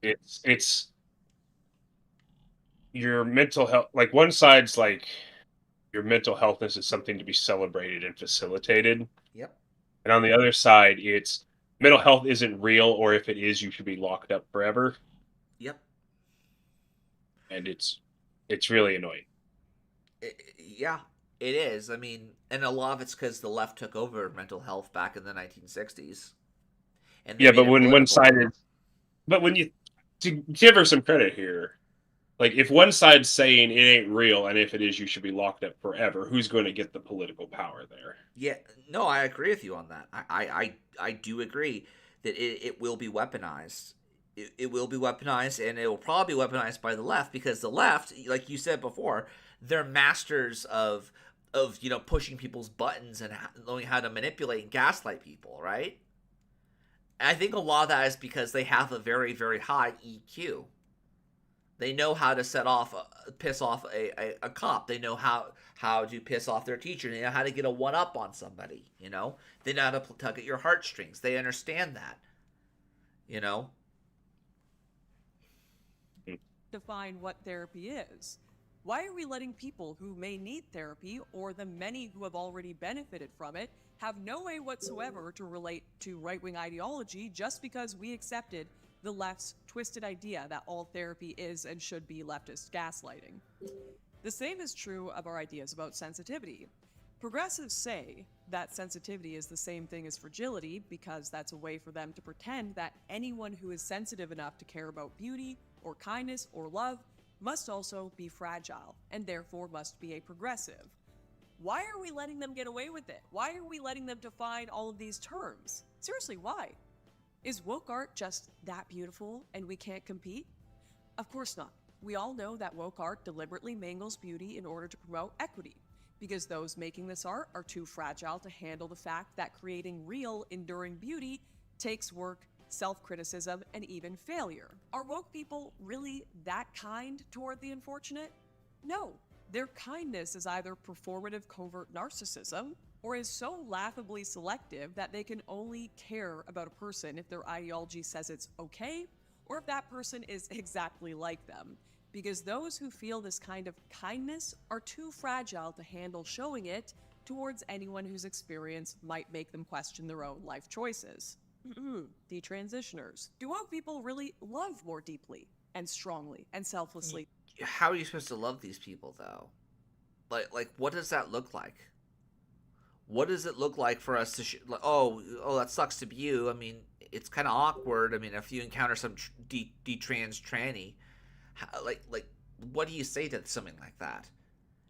it's your mental health. Like, one side's like your mental healthness is something to be celebrated and facilitated. Yep. And on the other side, it's mental health isn't real, or if it is, you should be locked up forever. Yep. And it's really annoying. Yeah, it is. I mean, and a lot of it's because the left took over mental health back in the 1960s. And yeah, but when one side is, but when you to give her some credit here, like, if one side's saying it ain't real, and if it is, you should be locked up forever, who's going to get the political power there? Yeah, no, I agree with you on that. I do agree that it will be weaponized. It will be weaponized, and it will probably be weaponized by the left, because the left, like you said before, they're masters of pushing people's buttons and knowing how to manipulate and gaslight people, right? And I think a lot of that is because they have a very, very high EQ. They know how to piss off a cop. They know how to piss off their teacher. They know how to get a one-up on somebody, They know how to tug at your heartstrings. They understand that, Define what therapy is. Why are we letting people who may need therapy, or the many who have already benefited from it, have no way whatsoever to relate to right-wing ideology just because we accepted the left's twisted idea that all therapy is and should be leftist gaslighting? The same is true of our ideas about sensitivity. Progressives say that sensitivity is the same thing as fragility because that's a way for them to pretend that anyone who is sensitive enough to care about beauty or kindness or love must also be fragile and therefore must be a progressive. Why are we letting them get away with it? Why are we letting them define all of these terms? Seriously, why? Is woke art just that beautiful and we can't compete? Of course not. We all know that woke art deliberately mangles beauty in order to promote equity, because those making this art are too fragile to handle the fact that creating real, enduring beauty takes work, self-criticism, and even failure. Are woke people really that kind toward the unfortunate? No. Their kindness is either performative covert narcissism, or is so laughably selective that they can only care about a person if their ideology says it's okay, or if that person is exactly like them, because those who feel this kind of kindness are too fragile to handle showing it towards anyone whose experience might make them question their own life choices. Detransitioners. Do woke people really love more deeply and strongly and selflessly? How are you supposed to love these people, though? Like, what does that look like? What does it look like for us to oh, that sucks to be you? I mean, it's kind of awkward. I mean, if you encounter some detrans tranny, like, what do you say to something like that?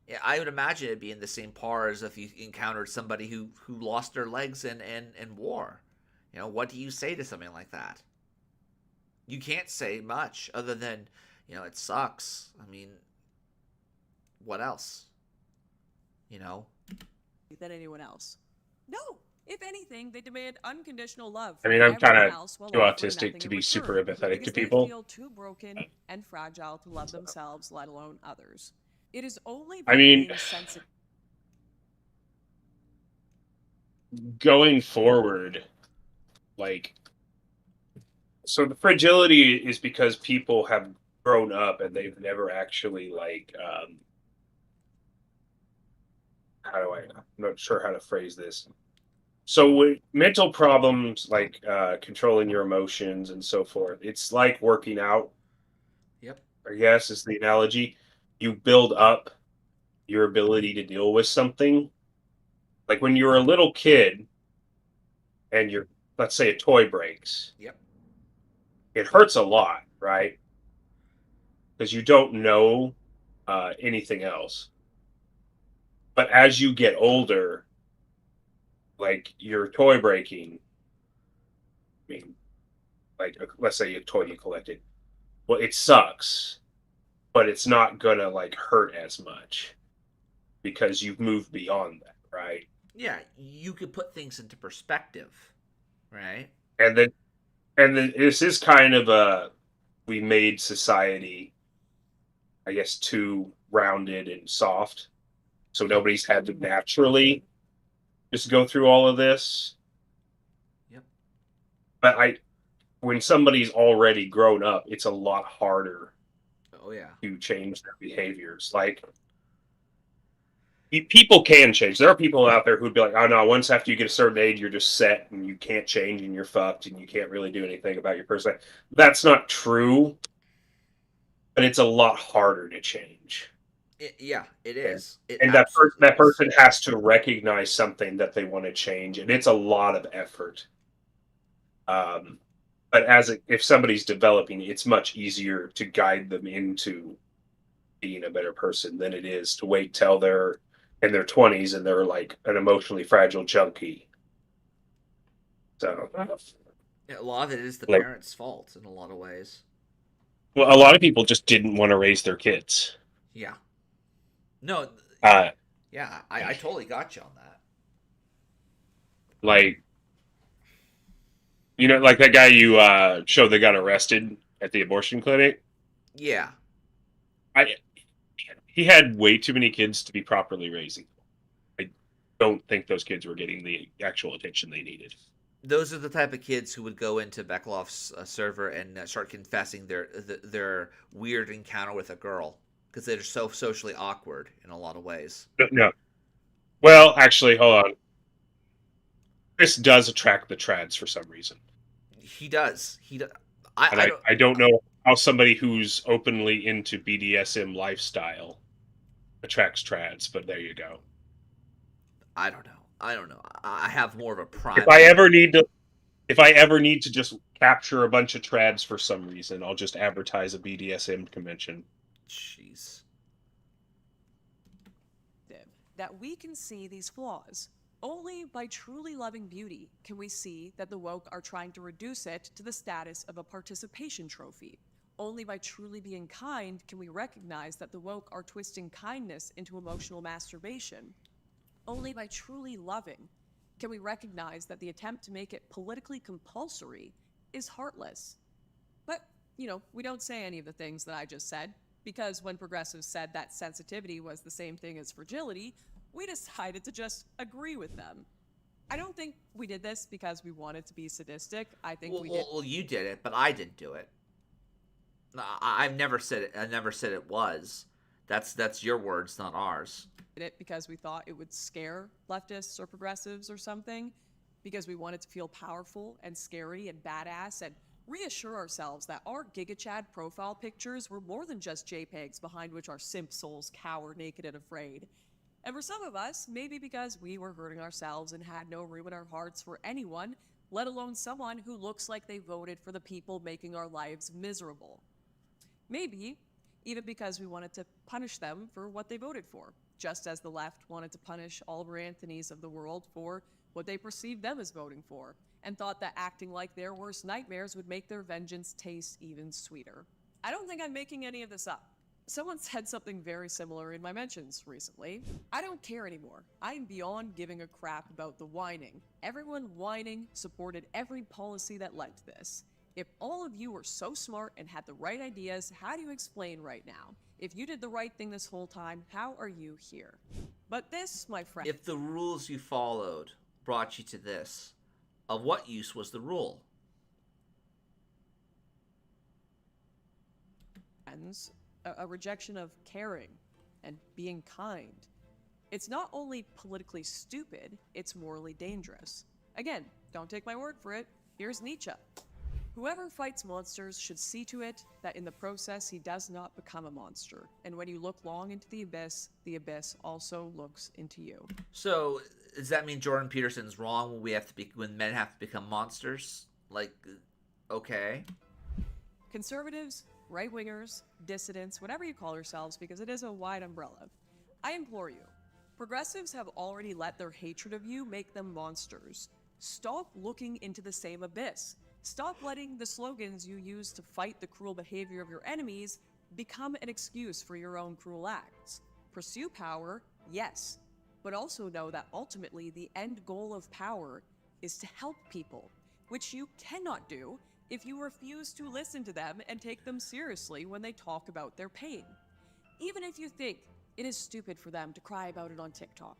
Yeah, I would imagine it'd be in the same par as if you encountered somebody who lost their legs in war. You know, what do you say to something like that? You can't say much other than, you know, it sucks. I mean, what else? You know? Than anyone else. No! If anything, they demand unconditional love. I mean, I'm kind of too autistic to be super empathetic to people. They feel too broken and fragile to love themselves, let alone others. It is only I mean, going forward, like, so the fragility is because people have grown up and they've never actually, like, I'm not sure how to phrase this. So with mental problems, like controlling your emotions and so forth, it's like working out. Yep. I guess is the analogy. You build up your ability to deal with something. Like when you're a little kid and let's say a toy breaks. Yep. It hurts a lot, right? Because you don't know anything else. But as you get older, like your toy breaking, I mean, like let's say a toy you collected, well, it sucks, but it's not gonna like hurt as much because you've moved beyond that, right? Yeah, you could put things into perspective, right? And then this is kind of we made society, I guess, too rounded and soft. So nobody's had to naturally just go through all of this. Yep. But when somebody's already grown up, it's a lot harder. Oh yeah. To change their behaviors. Like people can change. There are people out there who'd be like, "Oh no, once after you get a certain age, you're just set and you can't change and you're fucked and you can't really do anything about your personality." That's not true. But it's a lot harder to change. It is. And that person has to recognize something that they want to change, and it's a lot of effort. But if somebody's developing, it's much easier to guide them into being a better person than it is to wait till they're in their 20s and they're like an emotionally fragile junkie. So a lot of it is the parents' fault in a lot of ways. Well, a lot of people just didn't want to raise their kids. Yeah. No. Yeah, I totally got you on that. Like, you know, like that guy you showed that got arrested at the abortion clinic? Yeah. He had way too many kids to be properly raising. I don't think those kids were getting the actual attention they needed. Those are the type of kids who would go into Beckloff's server and start confessing their weird encounter with a girl. Because they're so socially awkward in a lot of ways. No. Well, actually, hold on. Chris does attract the trads for some reason. He does. I don't know how somebody who's openly into BDSM lifestyle attracts trads, but there you go. I don't know. I have more of a prime. If I ever need to just capture a bunch of trads for some reason, I'll just advertise a BDSM convention. Jeez. That we can see these flaws. Only by truly loving beauty can we see that the woke are trying to reduce it to the status of a participation trophy. Only by truly being kind can we recognize that the woke are twisting kindness into emotional masturbation. Only by truly loving can we recognize that the attempt to make it politically compulsory is heartless. But, you know, we don't say any of the things that I just said. Because when progressives said that sensitivity was the same thing as fragility, we decided to just agree with them. I don't think we did this because we wanted to be sadistic. I think we did. Well, you did it, but I didn't do it. I've never said it. I never said it was. That's your words, not ours. It because we thought it would scare leftists or progressives or something, because we wanted to feel powerful and scary and badass and reassure ourselves that our GigaChad profile pictures were more than just JPEGs behind which our simp souls cower naked and afraid. And for some of us, maybe because we were hurting ourselves and had no room in our hearts for anyone, let alone someone who looks like they voted for the people making our lives miserable. Maybe even because we wanted to punish them for what they voted for, just as the left wanted to punish Oliver Anthonys of the world for what they perceived them as voting for, and thought that acting like their worst nightmares would make their vengeance taste even sweeter. I don't think I'm making any of this up. Someone said something very similar in my mentions recently. I don't care anymore. I am beyond giving a crap about the whining. Everyone whining supported every policy that led to this. If all of you were so smart and had the right ideas, how do you explain right now? If you did the right thing this whole time, how are you here? But this, my friend... If the rules you followed brought you to this, of what use was the rule? A rejection of caring and being kind. It's not only politically stupid, it's morally dangerous. Again, don't take my word for it. Here's Nietzsche. Whoever fights monsters should see to it that in the process he does not become a monster. And when you look long into the abyss also looks into you. So, does that mean Jordan Peterson's wrong when men have to become monsters? Like, okay. Conservatives, right-wingers, dissidents, whatever you call yourselves, because it is a wide umbrella. I implore you, progressives have already let their hatred of you make them monsters. Stop looking into the same abyss. Stop letting the slogans you use to fight the cruel behavior of your enemies become an excuse for your own cruel acts. Pursue power, yes, but also know that ultimately the end goal of power is to help people, which you cannot do if you refuse to listen to them and take them seriously when they talk about their pain. Even if you think it is stupid for them to cry about it on TikTok.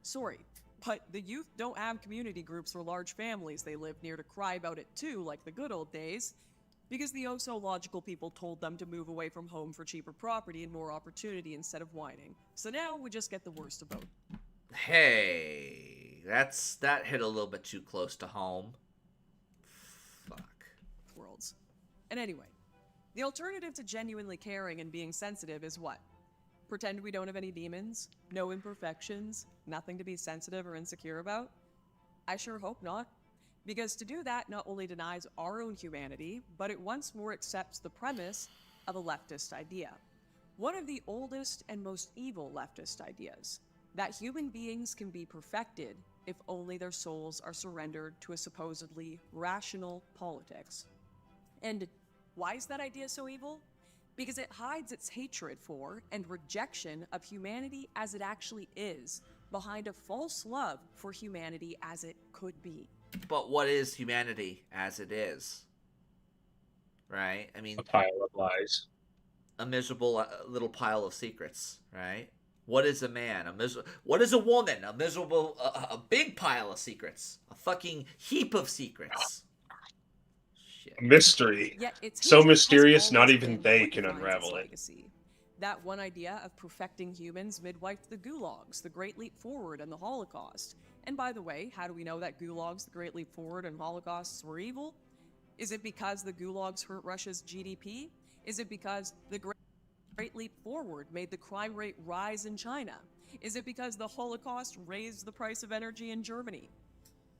Sorry, but the youth don't have community groups or large families they live near to cry about it too, like the good old days, because the oh-so-logical people told them to move away from home for cheaper property and more opportunity instead of whining. So now we just get the worst of both. Hey, that hit a little bit too close to home. Fuck. Worlds. And anyway, the alternative to genuinely caring and being sensitive is what? Pretend we don't have any demons, no imperfections, nothing to be sensitive or insecure about? I sure hope not. Because to do that not only denies our own humanity, but it once more accepts the premise of a leftist idea. One of the oldest and most evil leftist ideas, that human beings can be perfected if only their souls are surrendered to a supposedly rational politics. And why is that idea so evil? Because it hides its hatred for and rejection of humanity as it actually is, behind a false love for humanity as it could be. But what is humanity as it is? Right? I mean, a pile of lies. A miserable little pile of secrets, right? What is a man? What is a woman? A miserable, a big pile of secrets. A fucking heap of secrets. Shit. Mystery. It's so mysterious, not even they can unravel it. Legacy. That one idea of perfecting humans midwifed the gulags, the Great Leap Forward, and the Holocaust. And by the way, how do we know that gulags, the Great Leap Forward, and Holocausts were evil? Is it because the gulags hurt Russia's GDP? Is it because the Great Leap Forward made the crime rate rise in China? Is it because the Holocaust raised the price of energy in Germany?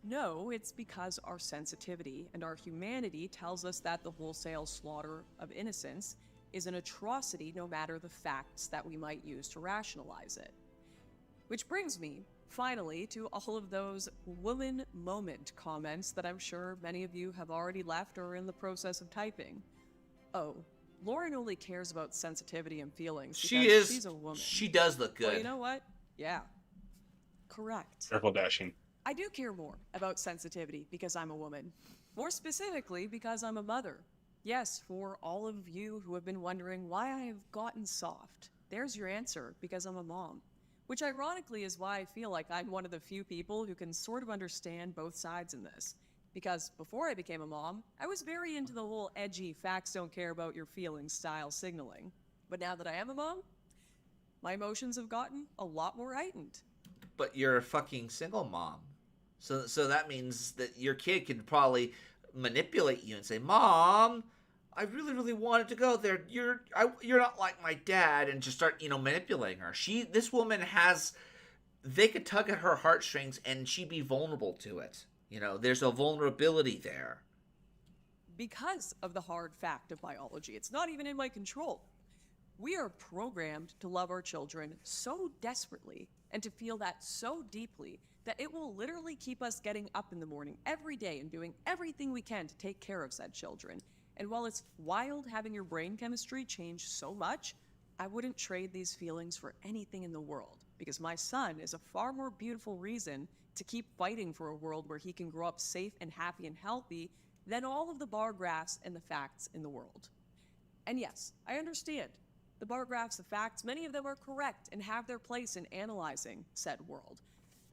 No, it's because our sensitivity and our humanity tells us that the wholesale slaughter of innocents is an atrocity no matter the facts that we might use to rationalize it. Which brings me, finally, to all of those woman moment comments that I'm sure many of you have already left or are in the process of typing. Oh, Lauren only cares about sensitivity and feelings because she's a woman. She does look good. Well, you know what? Yeah. Correct. Careful dashing. I do care more about sensitivity because I'm a woman. More specifically, because I'm a mother. Yes, for all of you who have been wondering why I have gotten soft, there's your answer, because I'm a mom. Which ironically is why I feel like I'm one of the few people who can sort of understand both sides in this. Because before I became a mom, I was very into the whole edgy facts don't care about your feelings style signaling. But now that I am a mom, my emotions have gotten a lot more heightened. But you're a fucking single mom. So that means that your kid can probably manipulate you and say, Mom, I really, really wanted to go there. You're not like my dad, and just start, manipulating her. This woman they could tug at her heartstrings and she'd be vulnerable to it. There's a vulnerability there. Because of the hard fact of biology, it's not even in my control. We are programmed to love our children so desperately and to feel that so deeply that it will literally keep us getting up in the morning every day and doing everything we can to take care of said children. And while it's wild having your brain chemistry change so much, I wouldn't trade these feelings for anything in the world, because my son is a far more beautiful reason to keep fighting for a world where he can grow up safe and happy and healthy than all of the bar graphs and the facts in the world. And yes, I understand. The bar graphs, the facts, many of them are correct and have their place in analyzing said world.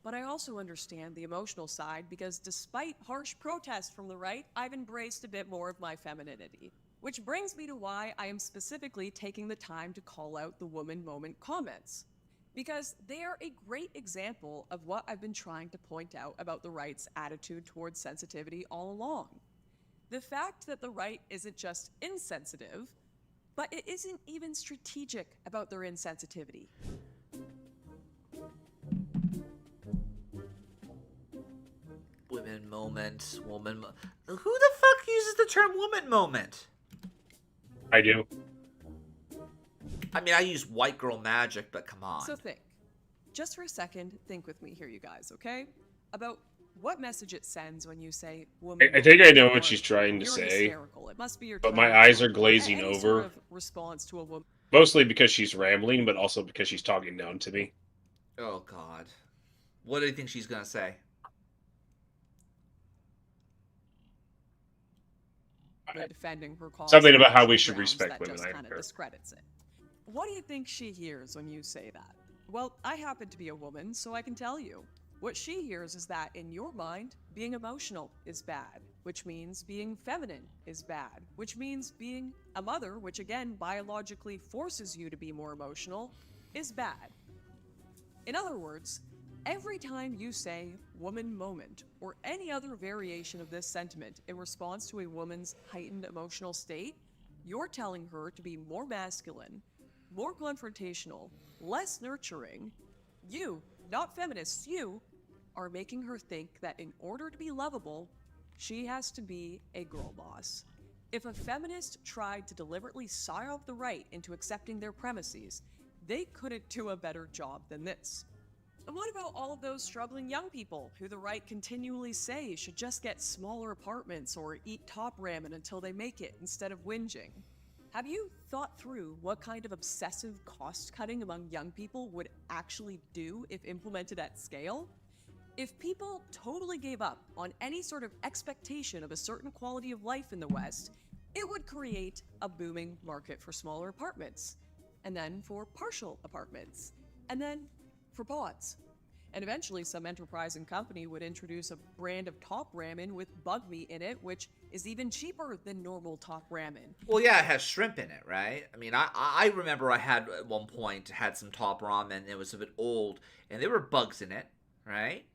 But I also understand the emotional side, because despite harsh protest from the right, I've embraced a bit more of my femininity. Which brings me to why I am specifically taking the time to call out the woman moment comments. Because they are a great example of what I've been trying to point out about the right's attitude towards sensitivity all along. The fact that the right isn't just insensitive, but it isn't even strategic about their insensitivity. Women moment, Who the fuck uses the term woman moment? I do. I mean, I use white girl magic, but come on. So think. Just for a second, think with me here, you guys, okay? About what message it sends when you say woman. I think I know what she's trying to you're say. hysterical. It must be your But my tone. eyes are glazing Any over. Sort of response to a woman. Mostly because she's rambling, but also because she's talking down to me. Oh, God. What do you think she's gonna say? Defending her cause. Something about how we should grounds respect that women. just I kind of heard. discredits it. What do you think she hears when you say that? Well, I happen to be a woman, so I can tell you. What she hears is that in your mind, being emotional is bad, which means being feminine is bad, which means being a mother, which again biologically forces you to be more emotional, is bad. In other words, every time you say woman moment or any other variation of this sentiment in response to a woman's heightened emotional state, you're telling her to be more masculine, more confrontational, less nurturing. You, not feminists, you, are making her think that in order to be lovable, she has to be a girl boss. If a feminist tried to deliberately sigh off the right into accepting their premises, they couldn't do a better job than this. And what about all of those struggling young people who the right continually say should just get smaller apartments or eat top ramen until they make it instead of whinging? Have you thought through what kind of obsessive cost cutting among young people would actually do if implemented at scale? If people totally gave up on any sort of expectation of a certain quality of life in the West, it would create a booming market for smaller apartments, and then for partial apartments, and then for pods. And eventually some enterprising company would introduce a brand of top ramen with bug meat in it, which is even cheaper than normal top ramen. Well, yeah, it has shrimp in it, right? I mean, I remember I had at one point had some top ramen. It was a bit old, and there were bugs in it, right?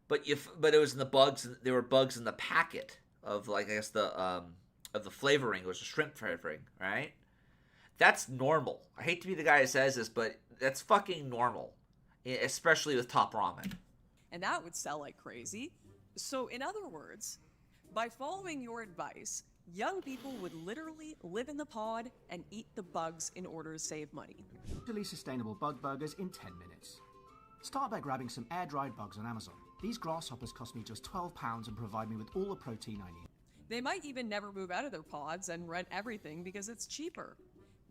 But it was in the bugs. There were bugs in the packet of, like, I guess of the flavoring. It was a shrimp flavoring, right? That's normal. I hate to be the guy who says this, but that's fucking normal, especially with top ramen. And that would sell like crazy. So in other words, by following your advice, young people would literally live in the pod and eat the bugs in order to save money. Totally sustainable bug burgers in 10 minutes. Start by grabbing some air-dried bugs on Amazon. These grasshoppers cost me just £12 and provide me with all the protein I need. They might even never move out of their pods and rent everything because it's cheaper.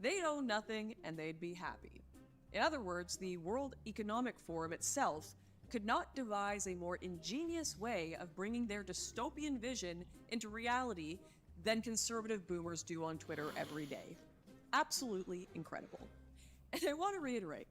They'd own nothing and they'd be happy. In other words, the World Economic Forum itself could not devise a more ingenious way of bringing their dystopian vision into reality than conservative boomers do on Twitter every day. Absolutely incredible. And I want to reiterate,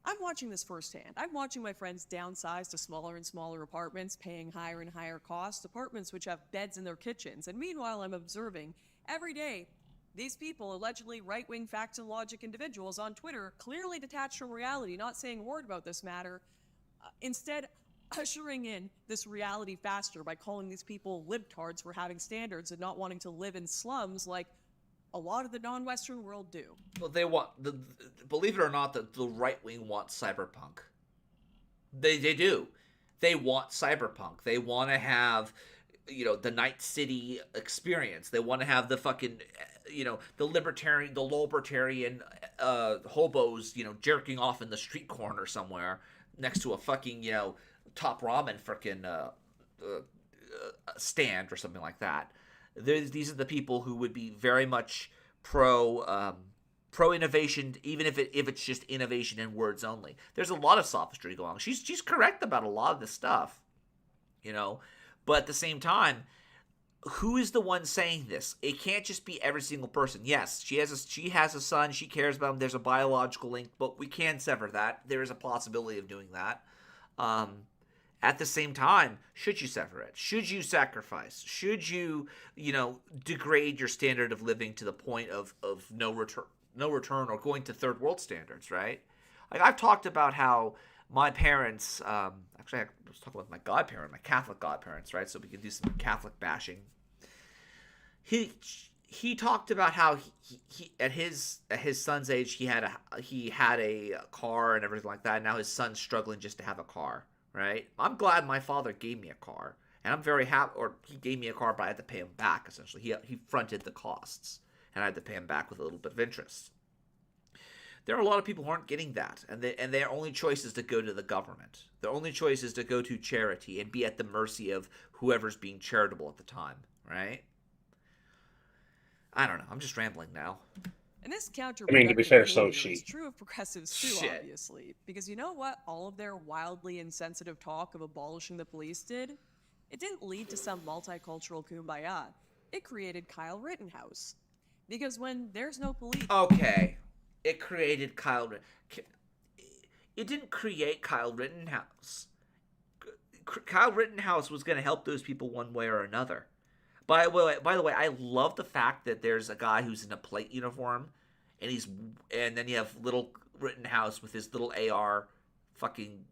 I'm watching this firsthand. I'm watching my friends downsize to smaller and smaller apartments, paying higher and higher costs, apartments which have beds in their kitchens. And meanwhile, I'm observing every day these people, allegedly right-wing facts and logic individuals on Twitter, clearly detached from reality, not saying a word about this matter, instead ushering in this reality faster by calling these people libtards for having standards and not wanting to live in slums like a lot of the non-Western world do. Well, they want believe it or not, the right wing wants cyberpunk. They do. They want cyberpunk. They want to have, the Night City experience. They want to have the fucking, the libertarian hobos, jerking off in the street corner somewhere next to a fucking, Top Ramen freaking stand or something like that. These are the people who would be very much pro innovation, even if it's just innovation in words only. There's a lot of sophistry going on. She's correct about a lot of this stuff, but at the same time, who is the one saying this? It can't just be every single person. Yes, she has a son. She cares about him. There's a biological link, but we can sever that. There is a possibility of doing that. At the same time, should you sever it? Should you sacrifice? Should you, degrade your standard of living to the point of no return or going to third world standards, right? Like, I've talked about how my parents, actually I was talking with my godparent, my Catholic godparents, right? So we can do some Catholic bashing. He talked about how he at his son's age, he had a car and everything like that. And now his son's struggling just to have a car. Right? I'm glad my father gave me a car, and I'm very happy. Or he gave me a car, but I had to pay him back. Essentially, he fronted the costs, and I had to pay him back with a little bit of interest. There are a lot of people who aren't getting that, and their only choice is to go to the government. Their only choice is to go to charity and be at the mercy of whoever's being charitable at the time. Right? I don't know. I'm just rambling now. And this to be fair, so is she. Is true of progressives too, obviously. Because you know what all of their wildly insensitive talk of abolishing the police did? It didn't lead to some multicultural kumbaya. It created Kyle Rittenhouse. Because when there's no police... Okay. It created Kyle... It didn't create Kyle Rittenhouse. Kyle Rittenhouse was going to help those people one way or another. By the way, I love the fact that there's a guy who's in a plate uniform, and then you have little Rittenhouse with his little AR, fucking,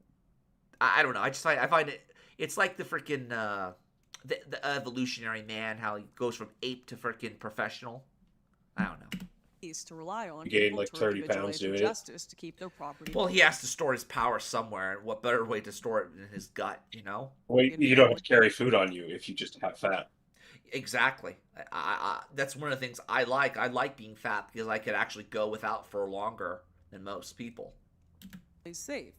I don't know. I find it's like the freaking the evolutionary man, how he goes from ape to freaking professional. I don't know. To rely on gained like 30 pounds doing justice to keep their property. Well, he has to store his power somewhere. What better way to store it in his gut? Well, you don't have to carry food on you if you just have fat. Exactly. That's one of the things I like. I like being fat because I could actually go without for longer than most people. Safe,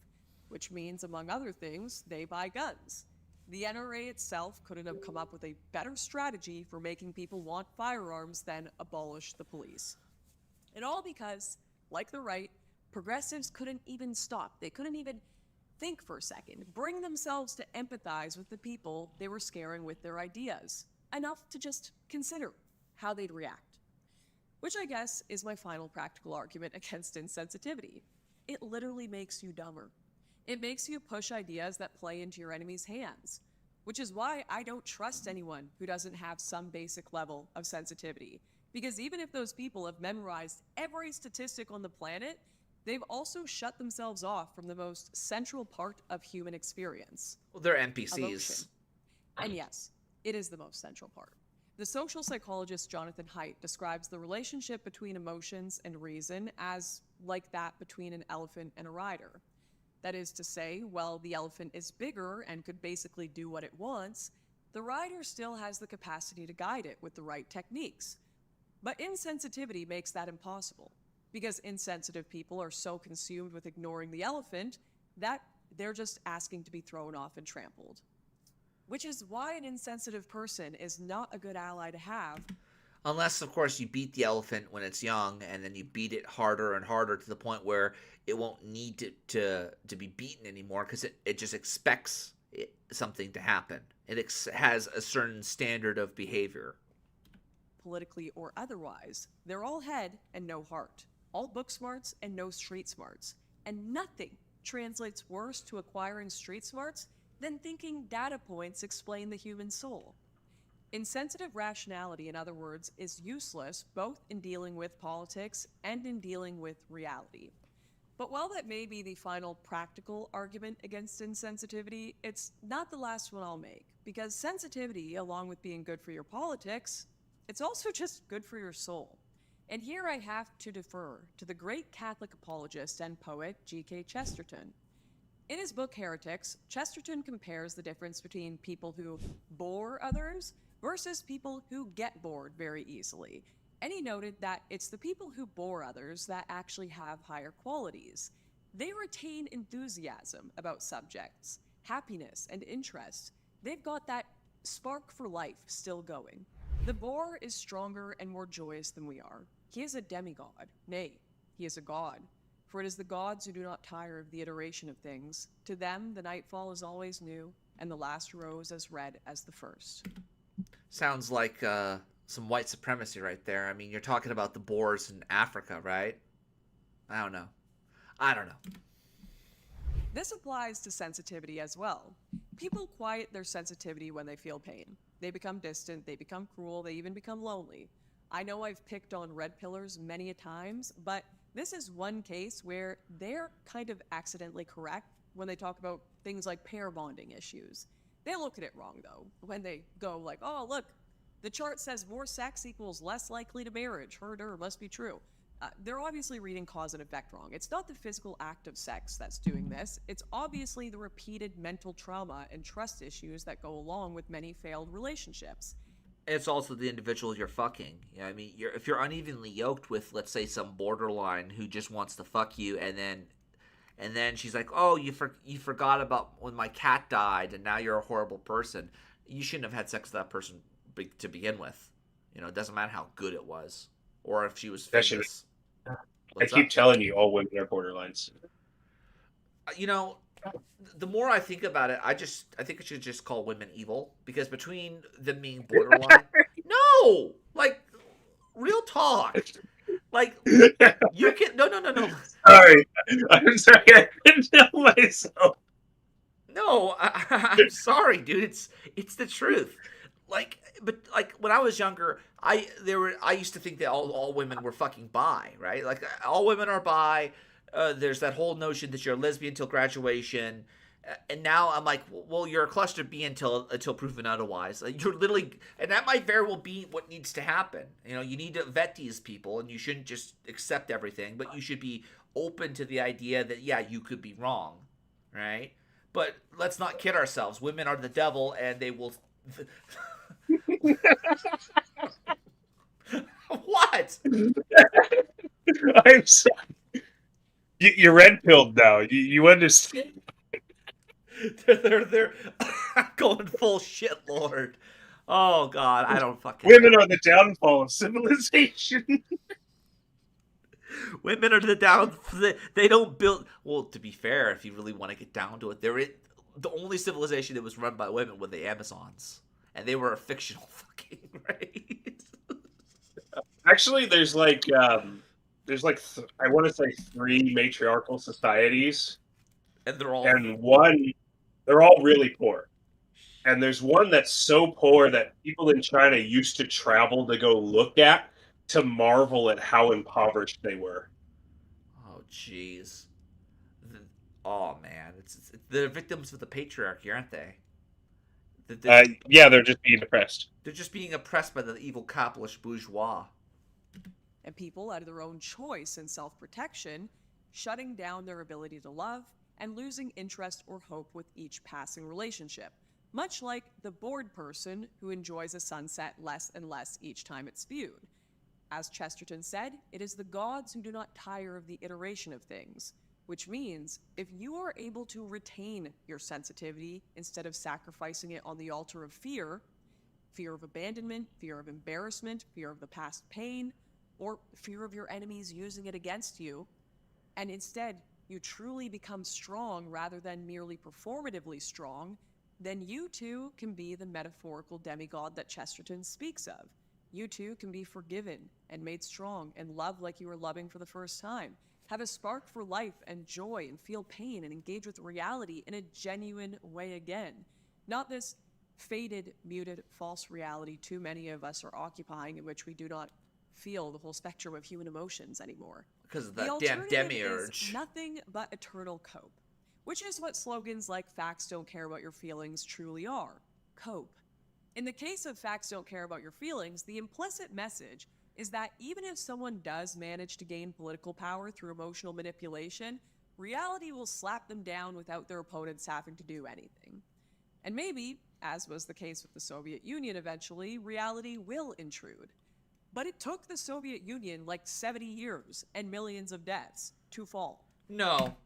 which means, among other things, they buy guns. The NRA itself couldn't have come up with a better strategy for making people want firearms than abolish the police. And all because, like the right, progressives couldn't even stop. They couldn't even think for a second, bring themselves to empathize with the people they were scaring with their ideas. Enough to just consider how they'd react. Which I guess is my final practical argument against insensitivity. It literally makes you dumber. It makes you push ideas that play into your enemy's hands. Which is why I don't trust anyone who doesn't have some basic level of sensitivity. Because even if those people have memorized every statistic on the planet, they've also shut themselves off from the most central part of human experience. Well, they're NPCs. Emotion. And yes, it is the most central part. The social psychologist Jonathan Haidt describes the relationship between emotions and reason as like that between an elephant and a rider. That is to say, while the elephant is bigger and could basically do what it wants, the rider still has the capacity to guide it with the right techniques. But insensitivity makes that impossible, because insensitive people are so consumed with ignoring the elephant that they're just asking to be thrown off and trampled. Which is why an insensitive person is not a good ally to have. Unless, of course, you beat the elephant when it's young, and then you beat it harder and harder to the point where it won't need to be beaten anymore, because it just expects something to happen. It has a certain standard of behavior. Politically or otherwise, they're all head and no heart. All book smarts and no street smarts. And nothing translates worse to acquiring street smarts than thinking data points explain the human soul. Insensitive rationality, in other words, is useless both in dealing with politics and in dealing with reality. But while that may be the final practical argument against insensitivity, it's not the last one I'll make, because sensitivity, along with being good for your politics, it's also just good for your soul. And here I have to defer to the great Catholic apologist and poet G.K. Chesterton. In his book Heretics, Chesterton compares the difference between people who bore others versus people who get bored very easily. And he noted that it's the people who bore others that actually have higher qualities. They retain enthusiasm about subjects, happiness, and interest. They've got that spark for life still going. The bore is stronger and more joyous than we are. He is a demigod. Nay, he is a god. For it is the gods who do not tire of the iteration of things. To them, the nightfall is always new, and the last rose as red as the first. Sounds like some white supremacy right there. I mean, you're talking about the Boers in Africa, right? I don't know. This applies to sensitivity as well. People quiet their sensitivity when they feel pain. They become distant, they become cruel, they even become lonely. I know I've picked on red pillars many a times, but this is one case where they're kind of accidentally correct when they talk about things like pair bonding issues. They look at it wrong, though, when they go like, oh, look, the chart says more sex equals less likely to marriage. Must be true. They're obviously reading cause and effect wrong. It's not the physical act of sex that's doing this. It's obviously the repeated mental trauma and trust issues that go along with many failed relationships. It's also the individual you're fucking. You know, I mean, if you're unevenly yoked with, let's say, some borderline who just wants to fuck you, and then she's like, "Oh, you forgot about when my cat died, and now you're a horrible person." You shouldn't have had sex with that person to begin with. You know, it doesn't matter how good it was, or if she was famous. I keep telling you, all women are borderlines. You know, the more I think about it, I think I should just call women evil, because between them being borderline, no, like, real talk, like, you can no. Sorry, I'm sorry, I couldn't help myself. No, I'm sorry, dude. It's the truth. But when I was younger, I used to think that all women were fucking bi, right? Like, all women are bi. There's that whole notion that you're a lesbian until graduation, and now I'm like, well, you're a cluster B until proven otherwise. You're literally, and that might very well be what needs to happen. You know, you need to vet these people, and you shouldn't just accept everything, but you should be open to the idea that, yeah, you could be wrong, right? But let's not kid ourselves. Women are the devil, and they will. What? I'm sorry. You're red pilled now. You understand? They're going full shit, Lord. Oh God, I don't fucking. Women are the downfall of civilization. Women are they don't build. Well, to be fair, if you really want to get down to it, the only civilization that was run by women were the Amazons, and they were a fictional fucking, right? Actually, there's I want to say 3 matriarchal societies, and they're all they're all really poor, and there's one that's so poor that people in China used to travel to go look at to marvel at how impoverished they were. Oh jeez. Oh man, they're victims of the patriarchy, aren't they? Yeah, they're just being oppressed. They're just being oppressed by the evil capitalist bourgeois. And people, out of their own choice and self-protection, shutting down their ability to love and losing interest or hope with each passing relationship, much like the bored person who enjoys a sunset less and less each time it's viewed. As Chesterton said, it is the gods who do not tire of the iteration of things, which means if you are able to retain your sensitivity instead of sacrificing it on the altar of fear of abandonment, fear of embarrassment, fear of the past pain, or fear of your enemies using it against you, and instead you truly become strong rather than merely performatively strong, then you too can be the metaphorical demigod that Chesterton speaks of. You too can be forgiven and made strong and loved like you were loving for the first time. have a spark for life and joy and feel pain and engage with reality in a genuine way again. Not this faded, muted, false reality too many of us are occupying, in which we do not feel the whole spectrum of human emotions anymore. Because of The that damn alternative demiurge. is nothing but eternal cope, which is what slogans like "Facts don't care about your feelings" truly are. Cope. In the case of "Facts don't care about your feelings," the implicit message is that even if someone does manage to gain political power through emotional manipulation, reality will slap them down without their opponents having to do anything. And maybe, as was the case with the Soviet Union eventually, reality will intrude. But it took the Soviet Union like 70 years and millions of deaths to fall. No,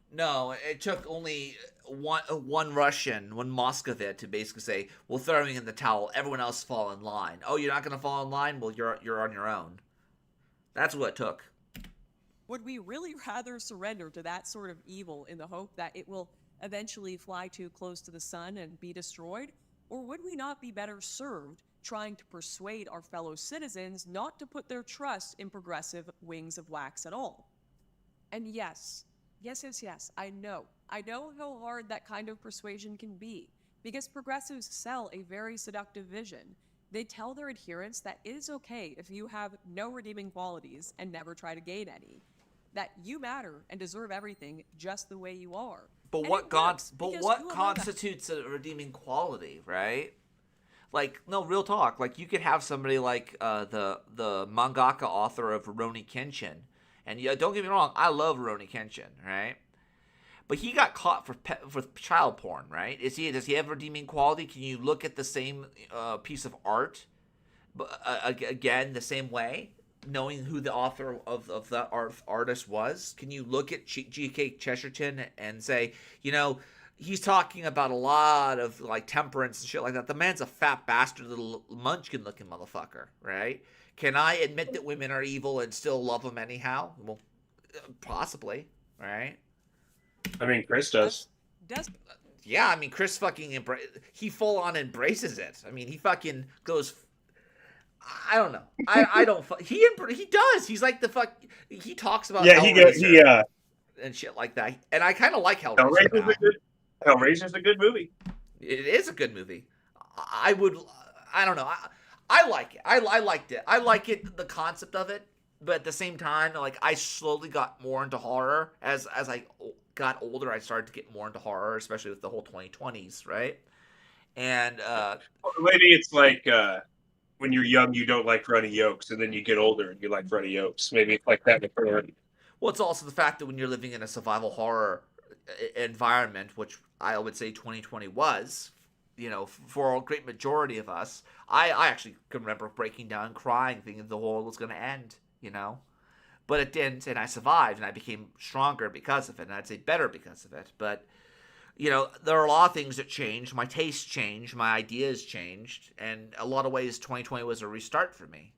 it took only one Russian, one Moscovite, to basically say, "We're throwing in the towel. Everyone else fall in line." Oh, you're not going to fall in line? Well, you're on your own. That's what it took. Would we really rather surrender to that sort of evil in the hope that it will eventually fly too close to the sun and be destroyed? Or would we not be better served trying to persuade our fellow citizens not to put their trust in progressive wings of wax at all? And yes, I know how hard that kind of persuasion can be, because progressives sell a very seductive vision. They tell their adherents that it is okay if you have no redeeming qualities and never try to gain any, that you matter and deserve everything just the way you are. But And what it works, because what you allow that- constitutes a redeeming quality, right? Like, no, real talk. Like, you could have somebody like the mangaka author of Rurouni Kenshin, and don't get me wrong, I love Rurouni Kenshin, right? But he got caught for child porn, right? Does he have redeeming quality? Can you look at the same piece of art, again, the same way, knowing who the author of that artist was? Can you look at G.K. Chesterton and say, he's talking about a lot of like temperance and shit like that. The man's a fat bastard, little munchkin looking motherfucker, right? Can I admit that women are evil and still love them anyhow? Well, possibly, right? I mean, Chris does. Yeah, I mean, Chris fucking he full on embraces it. I mean, he fucking goes. I don't know. I don't. He does. He's like he talks about Hellraiser and shit like that. And I kind of like Hellraiser. Hellraiser's a good movie. It is a good movie. I don't know. I like it. I liked it. I like it, the concept of it, but at the same time, like, I slowly got more into horror as I got older. I started to get more into horror, especially with the whole 2020s, right? And maybe it's like when you're young, you don't like Runny Yolks, and then you get older and you like Runny Yolks. Maybe it's like that. Well, it's also the fact that when you're living in a survival horror environment, which I would say 2020 was, for a great majority of us, I actually can remember breaking down, crying, thinking the world was going to end, but it didn't, and I survived, and I became stronger because of it, and I'd say better because of it. But there are a lot of things that changed. My tastes changed, my ideas changed, and a lot of ways 2020 was a restart for me.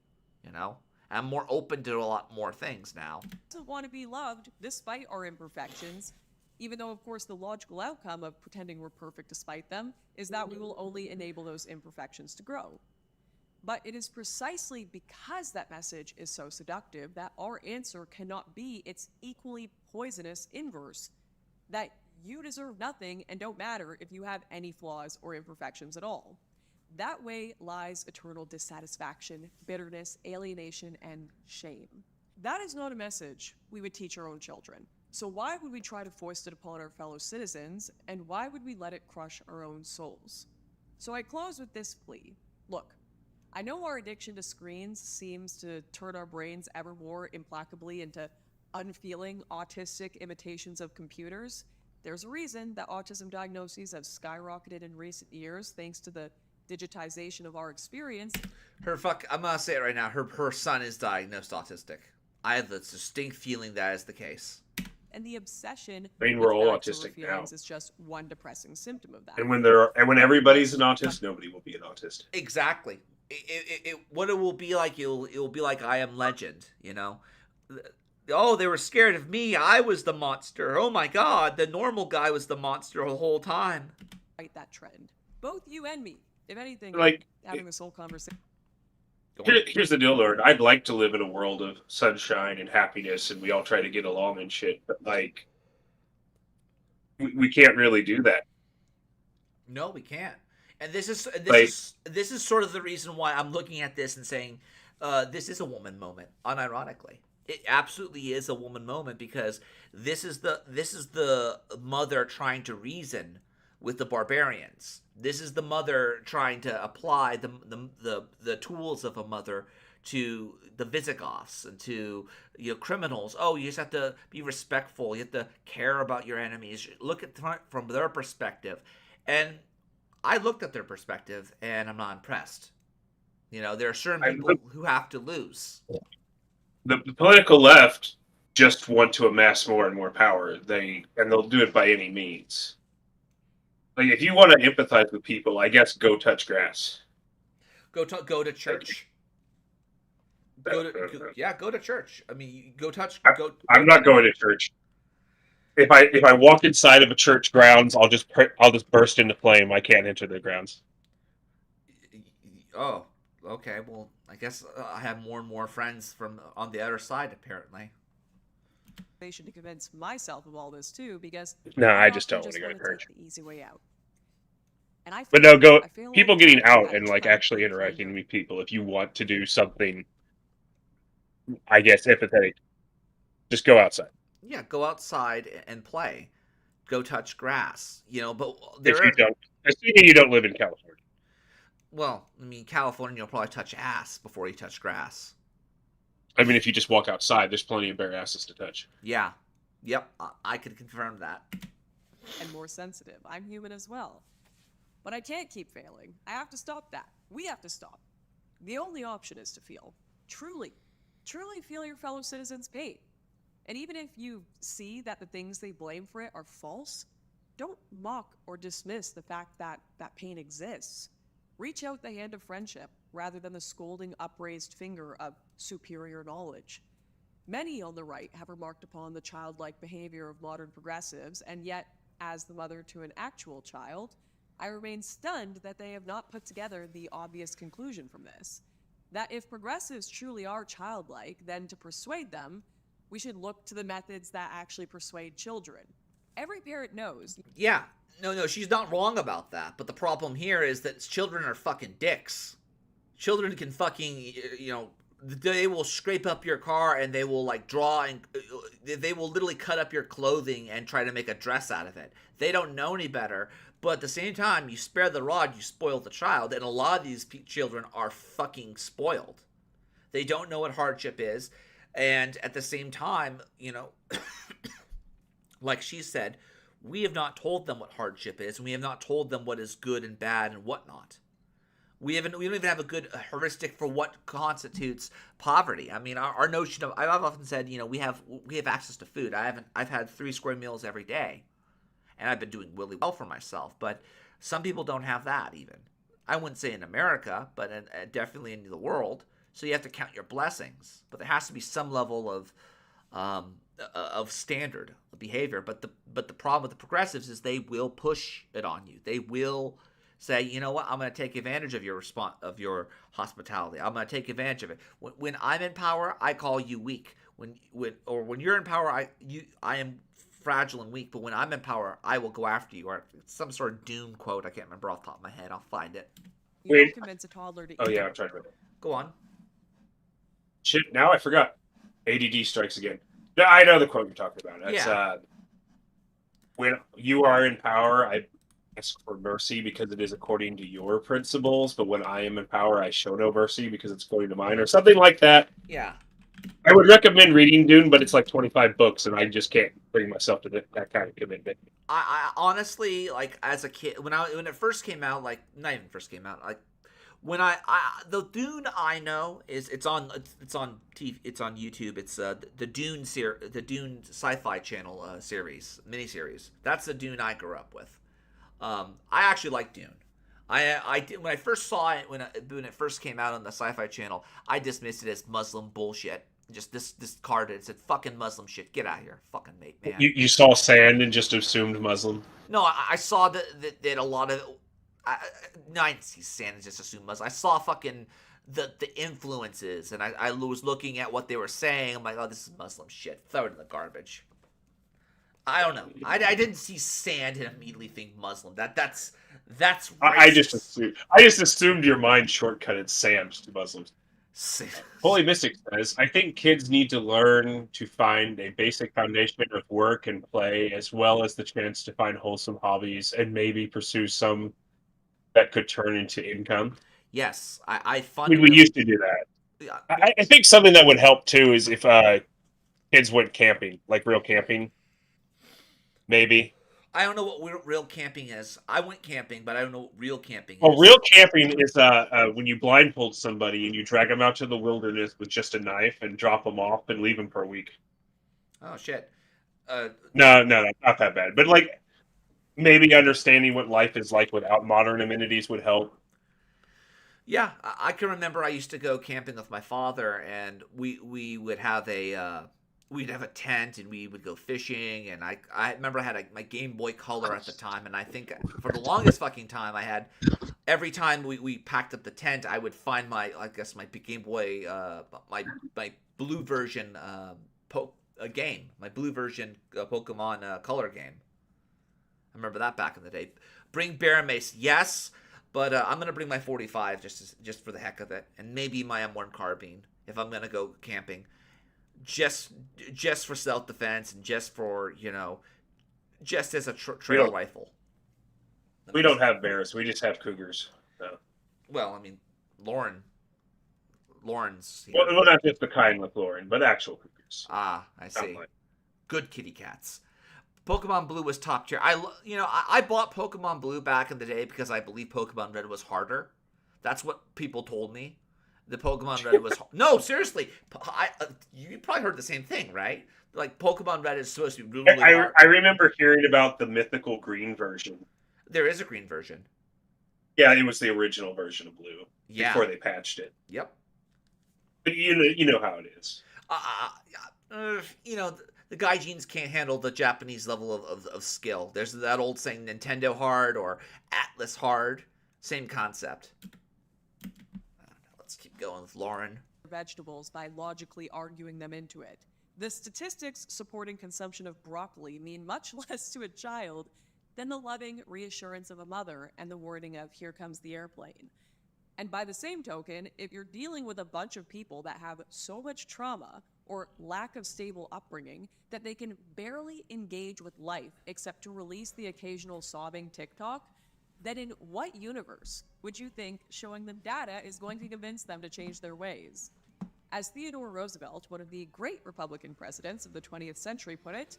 I'm more open to a lot more things now. To want to be loved despite our imperfections, even though, of course, the logical outcome of pretending we're perfect despite them is that we will only enable those imperfections to grow. But it is precisely because that message is so seductive that our answer cannot be its equally poisonous inverse, that you deserve nothing and don't matter if you have any flaws or imperfections at all. That way lies eternal dissatisfaction, bitterness, alienation, and shame. That is not a message we would teach our own children. So why would we try to foist it upon our fellow citizens, and why would we let it crush our own souls? So I close with this plea. Look, I know our addiction to screens seems to turn our brains ever more implacably into unfeeling, autistic imitations of computers. There's a reason that autism diagnoses have skyrocketed in recent years thanks to the digitization of our experience. I'm gonna say it right now, her son is diagnosed autistic. I have the distinct feeling that is the case. And the obsession we're all with autistic feelings now. is just one depressing symptom of that. And when everybody's an autist, nobody will be an autist. Exactly. What it will be like, it will be like I Am Legend, Oh, they were scared of me. I was the monster. Oh my God, the normal guy was the monster the whole time. Fight that trend. Both you and me. If anything, Like, having this whole conversation. Here's the deal, Lord. I'd like to live in a world of sunshine and happiness, and we all try to get along and shit. But like, we can't really do that. No, we can't. And this is Like- this is sort of the reason why I'm looking at this and saying this is a woman moment. Unironically, it absolutely is a woman moment, because this is the mother trying to reason with the barbarians. This is the mother trying to apply the tools of a mother to the Visigoths and to criminals. Oh, you just have to be respectful. You have to care about your enemies. Look at from their perspective. And I looked at their perspective, and I'm not impressed. There are certain people who have to lose. The political left just want to amass more and more power. They'll do it by any means. Like, if you want to empathize with people, I guess go touch grass. Go to church. Go to church. I mean, I'm not going to church. If I walk inside of a church grounds, I'll just burst into flame. I can't enter the grounds. Oh, okay. Well, I guess I have more and more friends from on the other side, apparently. To convince myself of all this too, because No, I just don't want to go to church. The easy way out. And I But no, I feel people like getting out that and like time actually frame interacting with people. If you want to do something, I guess empathetic, just go outside. Yeah, go outside and play. Go touch grass. But Assuming you don't live in California. Well, I mean, California, you'll probably touch ass before you touch grass. I mean, if you just walk outside, there's plenty of bare asses to touch. Yeah. Yep, I could confirm that. and more sensitive. I'm human as well. But I can't keep failing. I have to stop that. We have to stop. The only option is to feel. Truly feel your fellow citizens' pain. And even if you see that the things they blame for it are false, don't mock or dismiss the fact that that pain exists. Reach out the hand of friendship rather than the scolding, upraised finger of superior knowledge. Many on the right have remarked upon the childlike behavior of modern progressives, and yet, as the mother to an actual child, I remain stunned that they have not put together the obvious conclusion from this. That if progressives truly are childlike, then to persuade them, we should look to the methods that actually persuade children. Every parent knows. Yeah, no, she's not wrong about that. But the problem here is that children are fucking dicks. Children can fucking, they will scrape up your car and they will like draw and they will literally cut up your clothing and try to make a dress out of it. They don't know any better. But at the same time, you spare the rod, you spoil the child. And a lot of these children are fucking spoiled. They don't know what hardship is. And at the same time, like she said, we have not told them what hardship is. And we have not told them what is good and bad and whatnot. We don't even have a good heuristic for what constitutes poverty. I mean, our notion of, I've often said, we have access to food. I've had 3 square meals every day. And I've been doing really well for myself. But some people don't have that even. I wouldn't say in America, but definitely in the world. So you have to count your blessings. But there has to be some level of standard behavior. But the problem with the progressives is they will push it on you. They will say, you know what, I'm going to take advantage of your hospitality. I'm going to take advantage of it. When I'm in power, I call you weak. When you're in power, I am fragile and weak, but when I'm in power, I will go after you. Or some sort of Dune quote. I can't remember off the top of my head. I'll find it. You don't convince a toddler to eat. Oh yeah, I'm trying to remember. Go on. Shit, now I forgot. ADD strikes again. I know the quote you're talking about. That's, when you are in power, I ask for mercy because it is according to your principles, but when I am in power, I show no mercy because it's according to mine, or something like that. Yeah. I would recommend reading Dune, but it's like 25 books, and I just can't bring myself to that kind of commitment. I honestly, like, as a kid, when it first came out, like, not even first came out, like, when the Dune I know is it's on TV, it's on YouTube. It's the Dune Sci-Fi Channel miniseries. That's the Dune I grew up with. I actually like Dune. I did when I first saw it when it first came out on the Sci-Fi Channel. I dismissed it as Muslim bullshit. Just discarded it. Said fucking Muslim shit. Get out of here, fucking mate, man. You saw sand and just assumed Muslim. No, I saw that a lot of. I didn't see sand and just assumed Muslim. I saw fucking the influences, and I was looking at what they were saying. I'm like, oh, this is Muslim shit. Throw it in the garbage. I don't know. I didn't see sand and immediately think Muslim. That's I just assumed your mind shortcutted Sam's to Muslims. Holy Mystic says, I think kids need to learn to find a basic foundation of work and play, as well as the chance to find wholesome hobbies and maybe pursue some that could turn into income. Yes, We used to do that. Yeah. I think something that would help too is if kids went camping, like real camping. Maybe. I don't know what real camping is. I went camping, but I don't know what real camping is. Well, real camping is when you blindfold somebody and you drag them out to the wilderness with just a knife and drop them off and leave them for a week. Oh, shit. No, not that bad. But, like, maybe understanding what life is like without modern amenities would help. Yeah, I can remember I used to go camping with my father, and we would have we'd have a tent, and we would go fishing, and I remember I had my Game Boy Color at the time, and I think for the longest fucking time I had, every time we packed up the tent, I would find my Game Boy, my blue version game, my blue version Pokemon Color game. I remember that back in the day. Bring Bear Mace, yes, but I'm going to bring my 45 just for the heck of it, and maybe my M1 carbine if I'm going to go camping. Just for self-defense and just for, just as a trail rifle. We don't have bears. We just have cougars. So. Well, I mean, Lauren's... Well, not just the kind with Lauren, but actual cougars. Ah, I see. Good kitty cats. Pokemon Blue was top tier. I bought Pokemon Blue back in the day because I believe Pokemon Red was harder. That's what people told me. The Pokemon Red was... No, seriously. You probably heard the same thing, right? Like, Pokemon Red is supposed to be really hard. I remember hearing about the mythical green version. There is a green version. Yeah, it was the original version of Blue. Yeah. Before they patched it. Yep. But you know how it is. The Gaijins can't handle the Japanese level of skill. There's that old saying, Nintendo hard or Atlas hard. Same concept. Let's keep going with Lauren. Vegetables by logically arguing them into it. The statistics supporting consumption of broccoli mean much less to a child than the loving reassurance of a mother and the wording of "here comes the airplane." And by the same token, if you're dealing with a bunch of people that have so much trauma or lack of stable upbringing that they can barely engage with life except to release the occasional sobbing TikTok, then in what universe would you think showing them data is going to convince them to change their ways? As Theodore Roosevelt, one of the great Republican presidents of the 20th century, put it,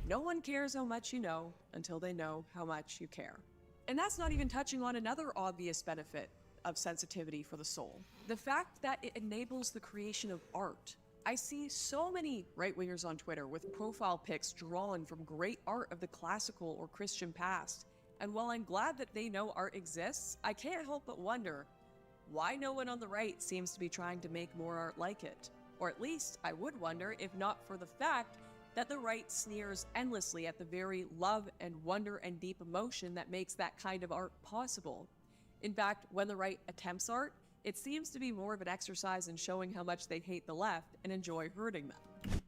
no one cares how much you know until they know how much you care. And that's not even touching on another obvious benefit of sensitivity for the soul. The fact that it enables the creation of art. I see so many right-wingers on Twitter with profile pics drawn from great art of the classical or Christian past. And while I'm glad that they know art exists, I can't help but wonder why no one on the right seems to be trying to make more art like it. Or at least, I would wonder if not for the fact that the right sneers endlessly at the very love and wonder and deep emotion that makes that kind of art possible. In fact, when the right attempts art, it seems to be more of an exercise in showing how much they hate the left and enjoy hurting them.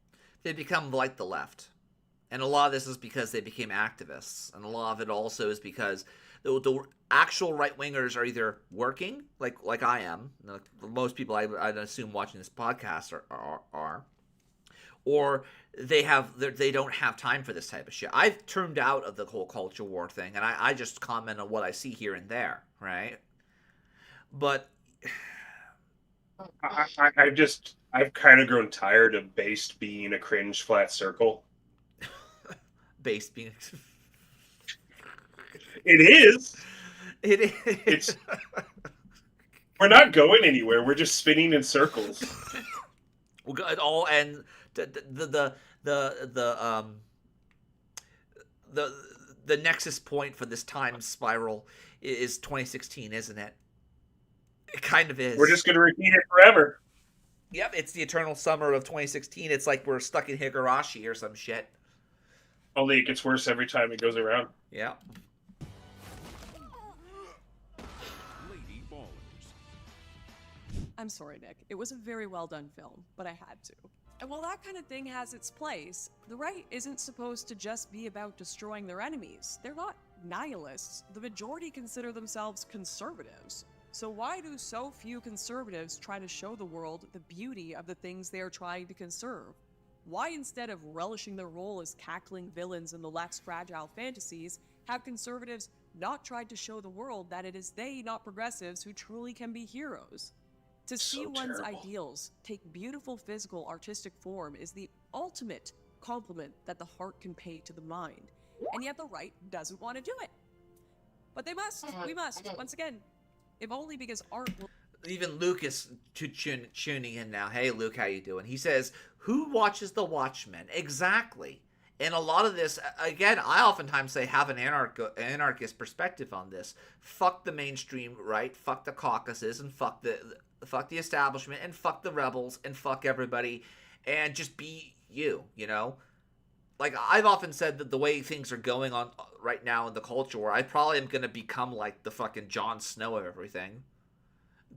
They become like the left. And a lot of this is because they became activists. And a lot of it also is because the actual right-wingers are either working, like I am, most people I'd assume watching this podcast are, or they don't have time for this type of shit. I've turned out of the whole culture war thing, and I just comment on what I see here and there, right? But I've kind of grown tired of based being a cringe flat circle. Based being... It is. It is. It's... We're not going anywhere. We're just spinning in circles. We'll go all and the nexus point for this time spiral is 2016, isn't it? It kind of is. We're just going to repeat it forever. Yep, it's the eternal summer of 2016. It's like we're stuck in Higurashi or some shit. Only it gets worse every time it goes around. Yeah. Lady Ballers. I'm sorry, Nick. It was a very well done film, but I had to. And while that kind of thing has its place, the right isn't supposed to just be about destroying their enemies. They're not nihilists. The majority consider themselves conservatives. So why do so few conservatives try to show the world the beauty of the things they are trying to conserve? Why, instead of relishing their role as cackling villains in the left's fragile fantasies, have conservatives not tried to show the world that it is they, not progressives, who truly can be heroes? To see So one's terrible. ideals take beautiful physical artistic form is the ultimate compliment that the heart can pay to the mind. And yet the right doesn't want to do it. But they must. We must. Once again. If only because art will... Even Luke is tuning in now. Hey, Luke, how you doing? He says, who watches The Watchmen? Exactly. And a lot of this, again, I oftentimes say have an anarchist perspective on this. Fuck the mainstream right, fuck the caucuses, and fuck the establishment, and fuck the rebels, and fuck everybody, and just be you, you know? Like, I've often said that the way things are going on right now in the culture, where I probably am going to become like the fucking Jon Snow of everything.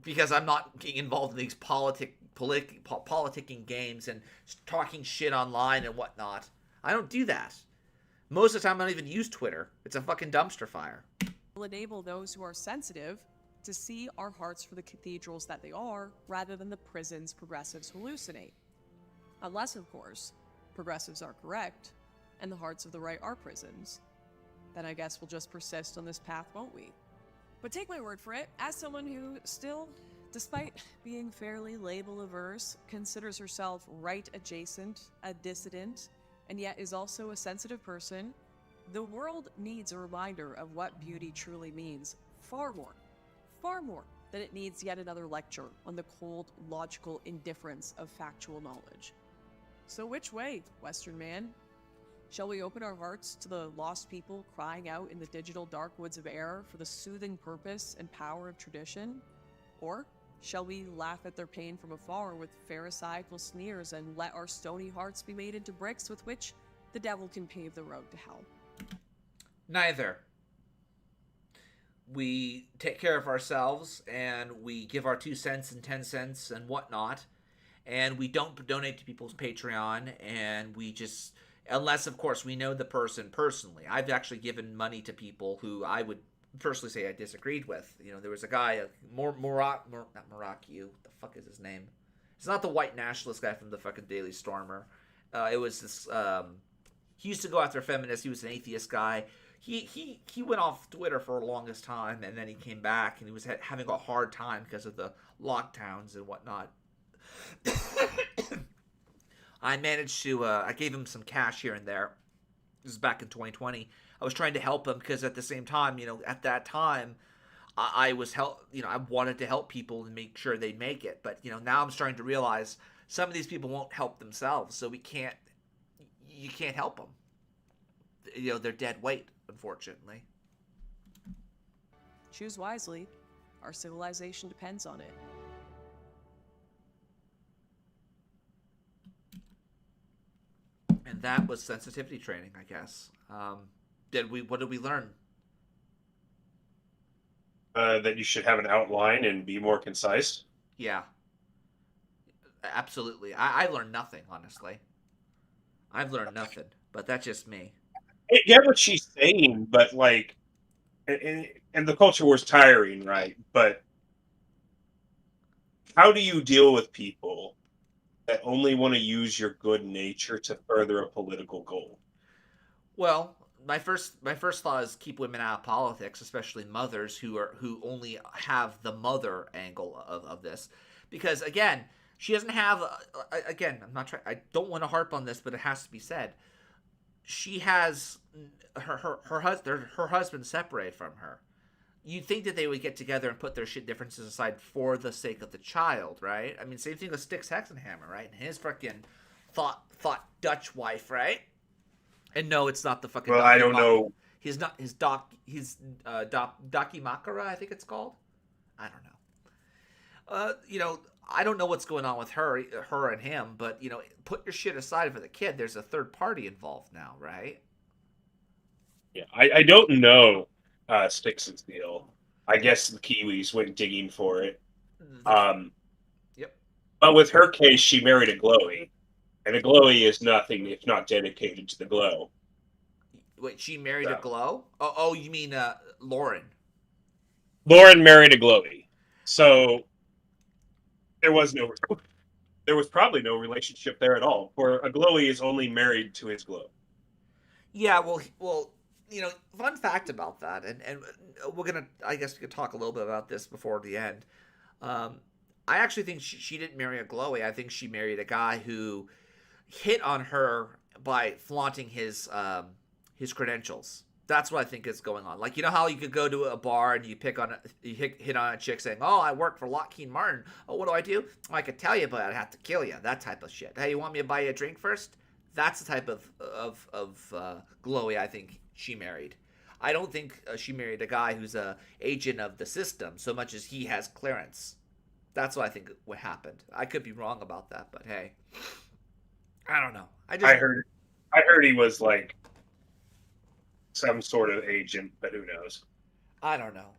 Because I'm not getting involved in these politicking games and talking shit online and whatnot. I don't do that. Most of the time, I don't even use Twitter. It's a fucking dumpster fire. will enable those who are sensitive to see our hearts for the cathedrals that they are, rather than the prisons progressives hallucinate. Unless, of course, progressives are correct, and the hearts of the right are prisons. Then I guess we'll just persist on this path, won't we? But take my word for it, as someone who still, despite being fairly label-averse, considers herself right-adjacent, a dissident, and yet is also a sensitive person, the world needs a reminder of what beauty truly means, far more than it needs yet another lecture on the cold, logical indifference of factual knowledge. So which way, Western man? Shall we open our hearts to the lost people crying out in the digital dark woods of error for the soothing purpose and power of tradition? Or shall we laugh at their pain from afar with pharisaical sneers and let our stony hearts be made into bricks with which the devil can pave the road to hell? Neither. We take care of ourselves, and we give our 2 cents and 10 cents and whatnot, and we don't donate to people's Patreon, and we just... Unless, of course, we know the person personally. I've actually given money to people who I would personally say I disagreed with. You know, there was a guy, not Morocco, what the fuck is his name? It's not the white nationalist guy from the fucking Daily Stormer. It was this, he used to go after feminists. He was an atheist guy. He went off Twitter for the longest time, and then he came back, and he was having a hard time because of the lockdowns and whatnot. I managed to, I gave him some cash here and there. This is back in 2020. I was trying to help him because at the same time, you know, at that time, I wanted to help people and make sure they make it. But, you know, now I'm starting to realize some of these people won't help themselves. So you can't help them. You know, they're dead weight, unfortunately. Choose wisely. Our civilization depends on it. And that was sensitivity training, I guess. What did we learn? That you should have an outline and be more concise. Yeah. Absolutely. I learned nothing, honestly. I've learned nothing, but that's just me. I get what she's saying, but like, and the culture war's tiring, right? But how do you deal with people that only want to use your good nature to further a political goal? Well, my first thought is keep women out of politics, especially mothers who only have the mother angle of this, because again, she doesn't have. I don't want to harp on this, but it has to be said. She has her husband separated from her. You'd think that they would get together and put their shit differences aside for the sake of the child, right? I mean, same thing with Styx Hexenhammer, right? And his freaking thought Dutch wife, right? And no, it's not the fucking. Well, I don't know. He's not his Dakimakara, I think it's called. I don't know. You know, I don't know what's going on with her and him, but you know, put your shit aside for the kid. There's a third party involved now, right? Yeah, I don't know Styx's deal. I guess the Kiwis went digging for it. But with her case, she married a glowy, and a glowy is nothing if not dedicated to the glow. Wait, she married a glow? Oh, you mean Lauren? Lauren married a glowy, so there was probably no relationship there at all. For a glowy is only married to his glow. Yeah, well, fun fact about that, and we're gonna, I guess we could talk a little bit about this before the end. I actually think she didn't marry a glowy. I think she married a guy who hit on her by flaunting his credentials. That's what I think is going on. Like, you know how you could go to a bar and you hit on a chick saying, "Oh, I work for Lockheed Martin. Oh, what do I do? Oh, I could tell you, but I'd have to kill you." That type of shit. Hey, you want me to buy you a drink first? That's the type of glowy I think she married. I don't think she married a guy who's a agent of the system so much as he has clearance. That's what I think what happened. I could be wrong about that, but hey, I don't know. I heard he was like some sort of agent, but who knows? I don't know.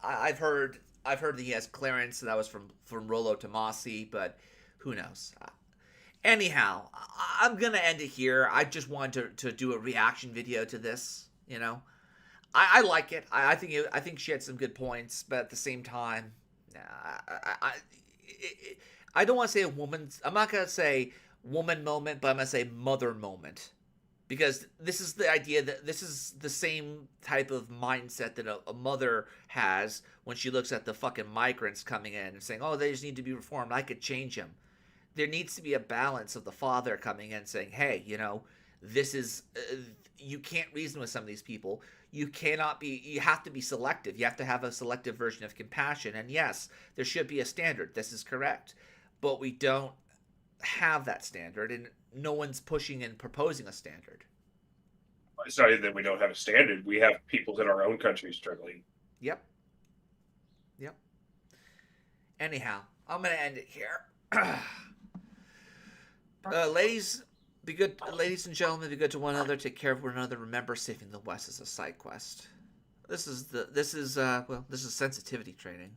I've heard that he has clearance. That was from Rollo Tomassi, but who knows? Anyhow, I'm gonna end it here. I just wanted to do a reaction video to this. I like it. I think she had some good points, but at the same time, I don't want to say I'm not gonna say woman moment, but I'm gonna say mother moment. Because this is the idea that this is the same type of mindset that a mother has when she looks at the fucking migrants coming in and saying, "Oh, they just need to be reformed. I could change them." There needs to be a balance of the father coming in saying, "Hey, this is you can't reason with some of these people. You have to be selective. You have to have a selective version of compassion. And yes, there should be a standard. This is correct. But we don't have that standard, and no one's pushing and proposing a standard." It's not even that we don't have a standard. We have people in our own country struggling. Yep. Anyhow, I'm going to end it here. Ladies and gentlemen, be good to one another. Take care of one another. Remember, saving the West is a side quest. This is sensitivity training.